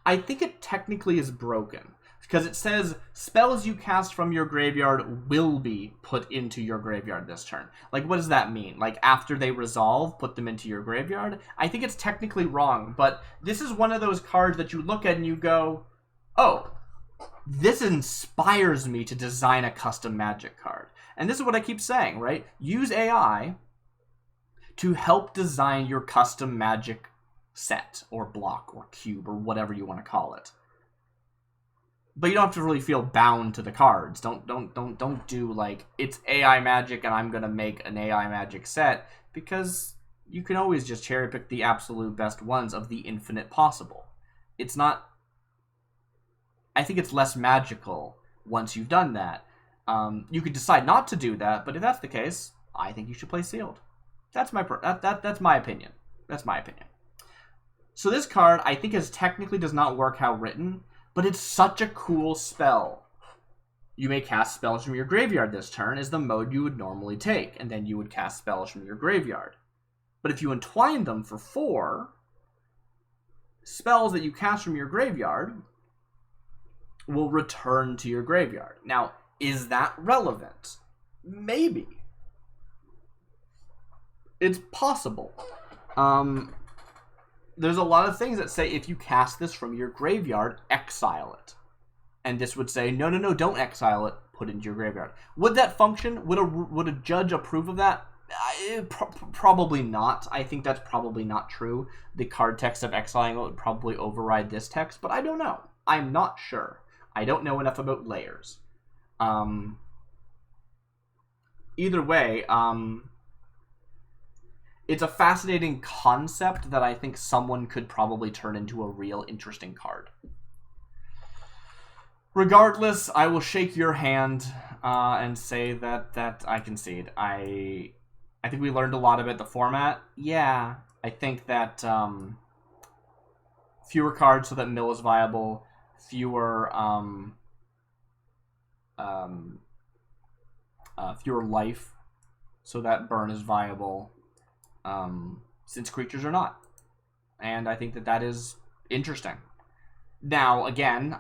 I think it technically is broken, because it says spells you cast from your graveyard will be put into your graveyard this turn. Like, what does that mean? Like, after they resolve, put them into your graveyard? I think it's technically wrong, but this is one of those cards that you look at and you go, oh, this inspires me to design a custom Magic card. And this is what I keep saying, right? Use AI to help design your custom Magic set or block or cube or whatever you want to call it. But you don't have to really feel bound to the cards. Don't do like it's AI Magic and I'm gonna make an AI Magic set, because you can always just cherry pick the absolute best ones of the infinite possible. It's not. I think it's less magical once you've done that. You could decide not to do that, but if that's the case, I think you should play sealed. That's my that's my opinion. That's my opinion. So this card, I think, technically does not work how written, but it's such a cool spell. You may cast spells from your graveyard this turn is the mode you would normally take, and then you would cast spells from your graveyard. But if you entwine them for 4, spells that you cast from your graveyard will return to your graveyard. Now, is that relevant? Maybe. It's possible. There's a lot of things that say if you cast this from your graveyard, exile it. And this would say, no, don't exile it, put it into your graveyard. Would that function? Would a judge approve of that? Probably not. I think that's probably not true. The card text of exiling it would probably override this text, but I don't know. I'm not sure. I don't know enough about layers. Either way, it's a fascinating concept that I think someone could probably turn into a real interesting card. Regardless, I will shake your hand and say that I concede. I think we learned a lot about the format. Yeah, I think that fewer cards so that mill is viable, fewer life so that burn is viable. Since creatures are not. And I think that is interesting. Now, again,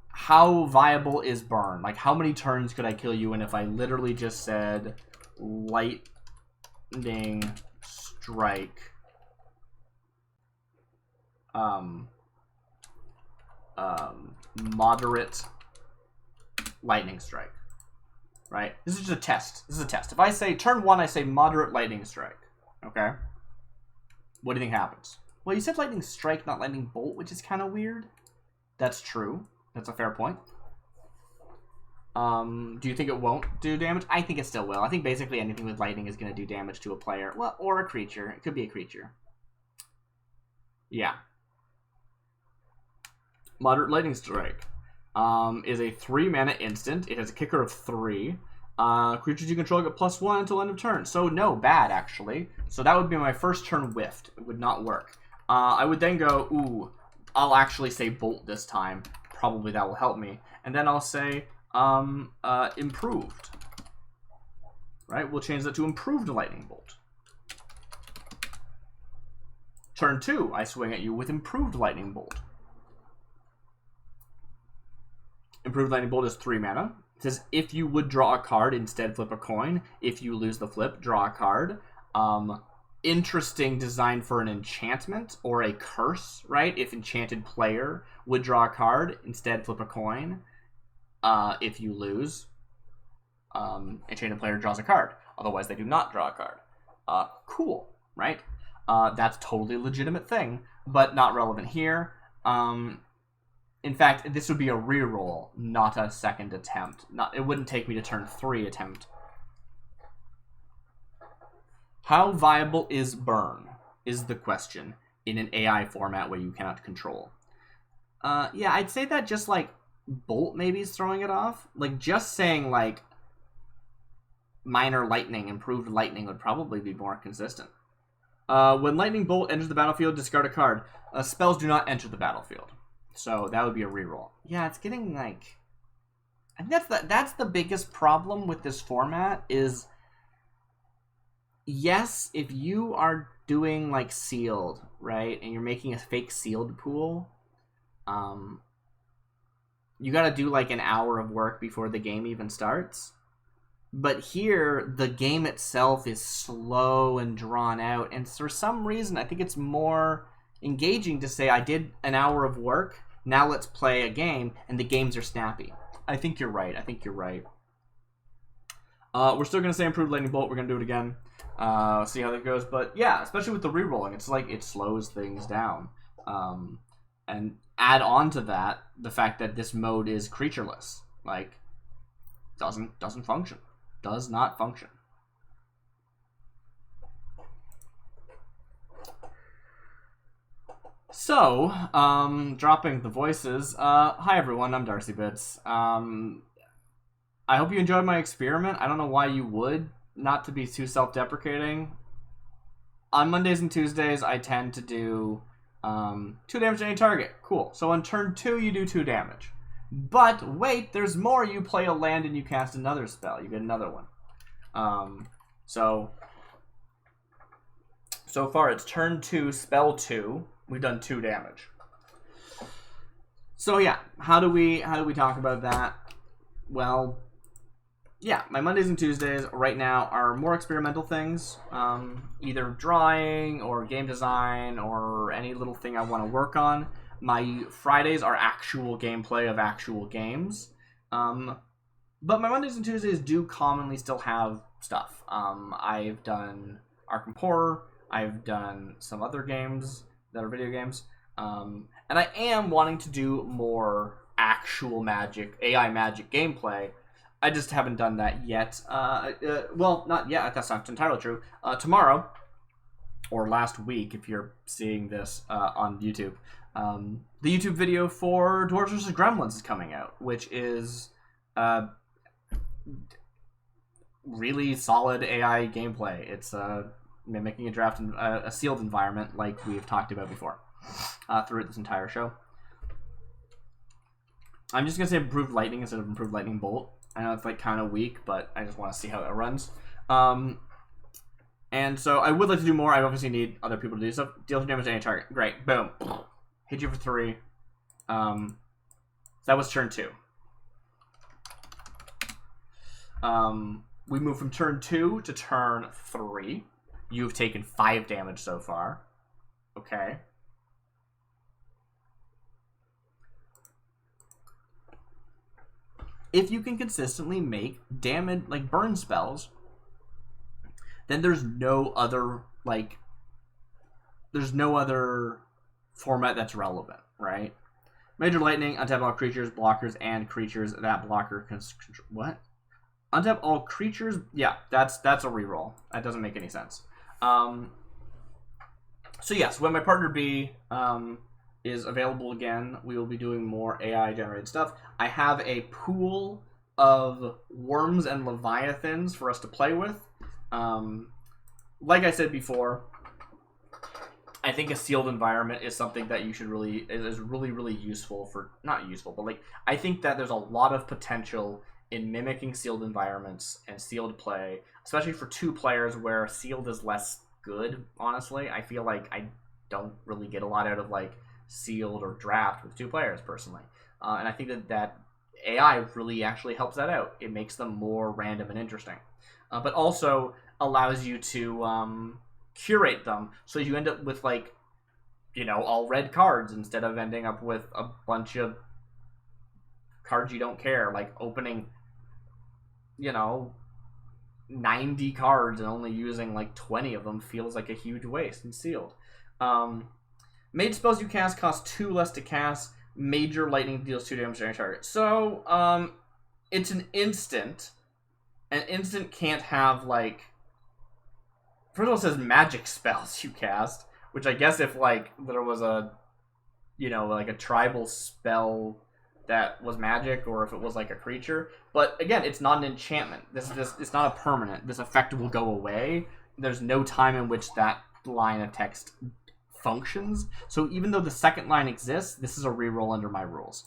how viable is burn? Like, how many turns could I kill you in if I literally just said lightning strike, moderate lightning strike, right? This is just a test. This is a test. If I say turn 1, I say moderate lightning strike. Okay. What do you think happens? Well, you said lightning strike, not lightning bolt, which is kind of weird. That's true. That's a fair point. Do you think it won't do damage? I think it still will. I think basically anything with lightning is going to do damage to a player. Well, or a creature. It could be a creature. Yeah. Moderate lightning strike is a 3-mana instant. It has a kicker of 3. Creatures you control get +1 until end of turn. So no, bad actually. So that would be my first turn whiffed. It would not work. I would then go, ooh, I'll actually say bolt this time. Probably that will help me. And then I'll say improved. Right? We'll change that to improved lightning bolt. Turn 2, I swing at you with Improved Lightning Bolt. Improved Lightning Bolt is 3 mana. It says if you would draw a card, instead flip a coin. If you lose the flip, draw a card. Interesting design for an enchantment or a curse, right? If enchanted player would draw a card, instead flip a coin. If you lose, enchanted player draws a card. Otherwise, they do not draw a card. Cool, right? That's totally a legitimate thing, but not relevant here. In fact, this would be a reroll, not a second attempt. It wouldn't take me to turn 3 attempt. How viable is burn, is the question, in an AI format where you cannot control. Yeah, I'd say that just, like, Bolt maybe is throwing it off. Like, just saying, like, minor lightning, improved lightning would probably be more consistent. When Lightning Bolt enters the battlefield, discard a card. Spells do not enter the battlefield. So that would be a reroll. Yeah, it's getting, like... I think that's the biggest problem with this format is... Yes, if you are doing, like, sealed, right, and you're making a fake sealed pool, you gotta do, like, an hour of work before the game even starts. But here, the game itself is slow and drawn out, and for some reason, I think it's more engaging to say, I did an hour of work, now let's play a game, and the games are snappy. I think you're right. We're still going to say Improved Lightning Bolt. We're going to do it again. See how that goes. But yeah, especially with the rerolling, it's like it slows things down. And add on to that the fact that this mode is creatureless. Like, doesn't function. Does not function. So, dropping the voices. Hi everyone, I'm DarcyBits. I hope you enjoyed my experiment. I don't know why you would, not to be too self-deprecating. On Mondays and Tuesdays, I tend to do 2 damage to any target. Cool. So on turn 2, you do 2 damage. But wait, there's more. You play a land and you cast another spell. You get another one. So far it's turn 2, spell 2. We've done 2 damage. So yeah, how do we talk about that? Well, yeah, my Mondays and Tuesdays right now are more experimental things, either drawing or game design or any little thing I want to work on. My Fridays are actual gameplay of actual games, but my Mondays and Tuesdays do commonly still have stuff. I've done Arkham Horror, I've done some other games that are video games, and I am wanting to do more actual Magic, AI Magic gameplay. I just haven't done that yet. Well, not yet, that's not entirely true. Tomorrow, or last week if you're seeing this on YouTube, the YouTube video for Dwarves vs. Gremlins is coming out, which is really solid AI gameplay. It's mimicking a draft in a sealed environment like we've talked about before throughout this entire show. I'm just going to say Improved Lightning instead of Improved Lightning Bolt. I know it's like kind of weak, but I just want to see how that runs. And so I would like to do more. I obviously need other people to do stuff. Deal 2 damage to any target. Great. Boom. Hit you for 3. That was turn 2. We move from turn 2 to turn 3. You've taken 5 damage so far. Okay. If you can consistently make damage, like burn spells, then there's no other, like, there's no other format that's relevant, right? Major Lightning, untap all creatures, blockers, and creatures that blocker can control. What? Untap all creatures? Yeah, that's a reroll. That doesn't make any sense. So yes, when my partner B is available again, we will be doing more AI generated stuff. I have a pool of worms and leviathans for us to play with. Like I said before, I think a sealed environment is something that you should is really useful for, not useful, but like I think that there's a lot of potential in mimicking sealed environments and sealed play, especially for 2 players where sealed is less good. Honestly, I feel like don't really get a lot out of like sealed or draft with 2 players personally, and I think that AI really actually helps that out. It makes them more random and interesting, but also allows you to curate them so you end up with like, you know, all red cards instead of ending up with a bunch of cards you don't care, like opening, you know, 90 cards and only using like 20 of them feels like a huge waste in sealed. Mage spells you cast cost 2 less to cast. Major lightning deals 2 damage to any target. So, it's an instant. An instant can't have like, first of all, it says magic spells you cast, which I guess if like there was a, you know, like a tribal spell that was magic, or if it was like a creature. But again, it's not an enchantment. This is just, it's not a permanent. This effect will go away. There's no time in which that line of text functions. So even though the second line exists, this is a reroll under my rules.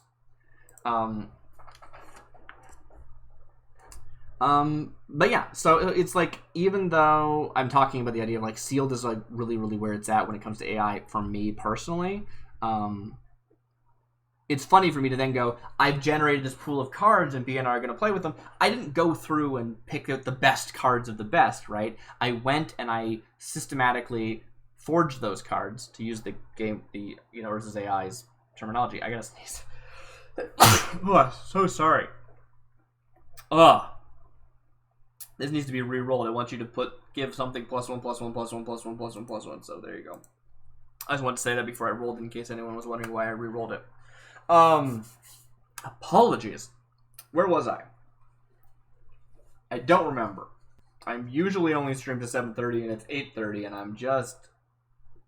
But yeah, so it's like, even though I'm talking about the idea of like sealed is like really, really where it's at when it comes to AI for me personally, it's funny for me to then go, I've generated this pool of cards and BNR are going to play with them. I didn't go through and pick out the best cards of the best, right? I went and I systematically forged those cards, to use the game, the, you know, Urza's AI's terminology. I gotta sneeze. Oh, so sorry. Ugh. This needs to be re-rolled. I want you to give something +1/+1/+1/+1/+1/+1. So there you go. I just wanted to say that before I rolled, in case anyone was wondering why I re-rolled it. Apologies. Where was I? I don't remember. I'm usually only streamed to 7:30 and it's 8:30 and I'm just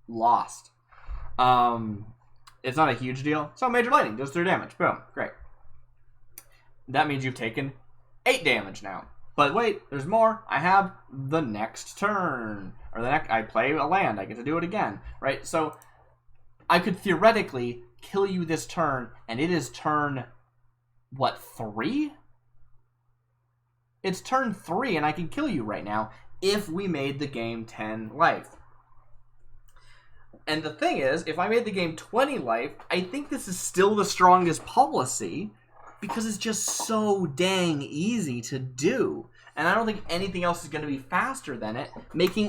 lost. It's not a huge deal. So major lightning does 3 damage. Boom. Great. That means you've taken 8 damage now. But wait, there's more. I have the next turn. Or the next, I play a land. I get to do it again. Right? So I could theoretically kill you this turn, and it is turn, what, 3? It's turn 3, and I can kill you right now if we made the game 10 life. And the thing is, if I made the game 20 life, I think this is still the strongest policy, because it's just so dang easy to do. And I don't think anything else is going to be faster than it.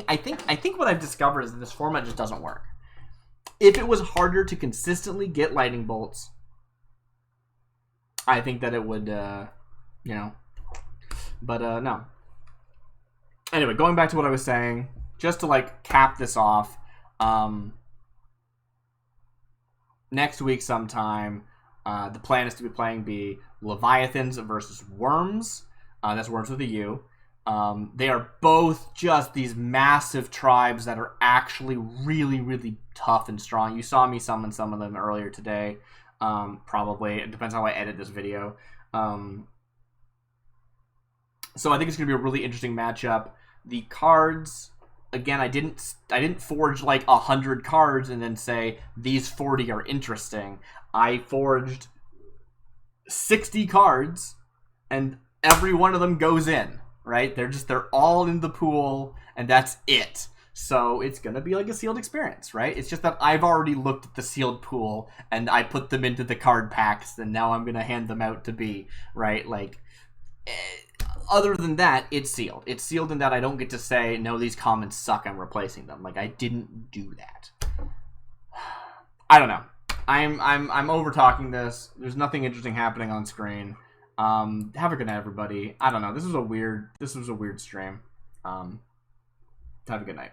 I think what I've discovered is that this format just doesn't work. If it was harder to consistently get lightning bolts, I think that it would, you know. But, no. Anyway, going back to what I was saying, just to, like, cap this off, next week sometime, the plan is to be playing Leviathans versus Worms. That's Worms with a U. They are both just these massive tribes that are actually really, really tough and strong. You saw me summon some of them earlier today. Probably. It depends how I edit this video. So I think it's going to be a really interesting matchup. The cards, again, I didn't forge like 100 cards and then say these 40 are interesting. I forged 60 cards and every one of them goes in, right? They're all in the pool and that's it. So it's going to be like a sealed experience, right? It's just that I've already looked at the sealed pool and I put them into the card packs and now I'm going to hand them out to be, right? Like, other than that, it's sealed. It's sealed in that I don't get to say, no, these comments suck, I'm replacing them. Like, I didn't do that. I don't know. I'm over talking this. There's nothing interesting happening on screen. Have a good night, everybody. I don't know. This was a weird stream. Have a good night.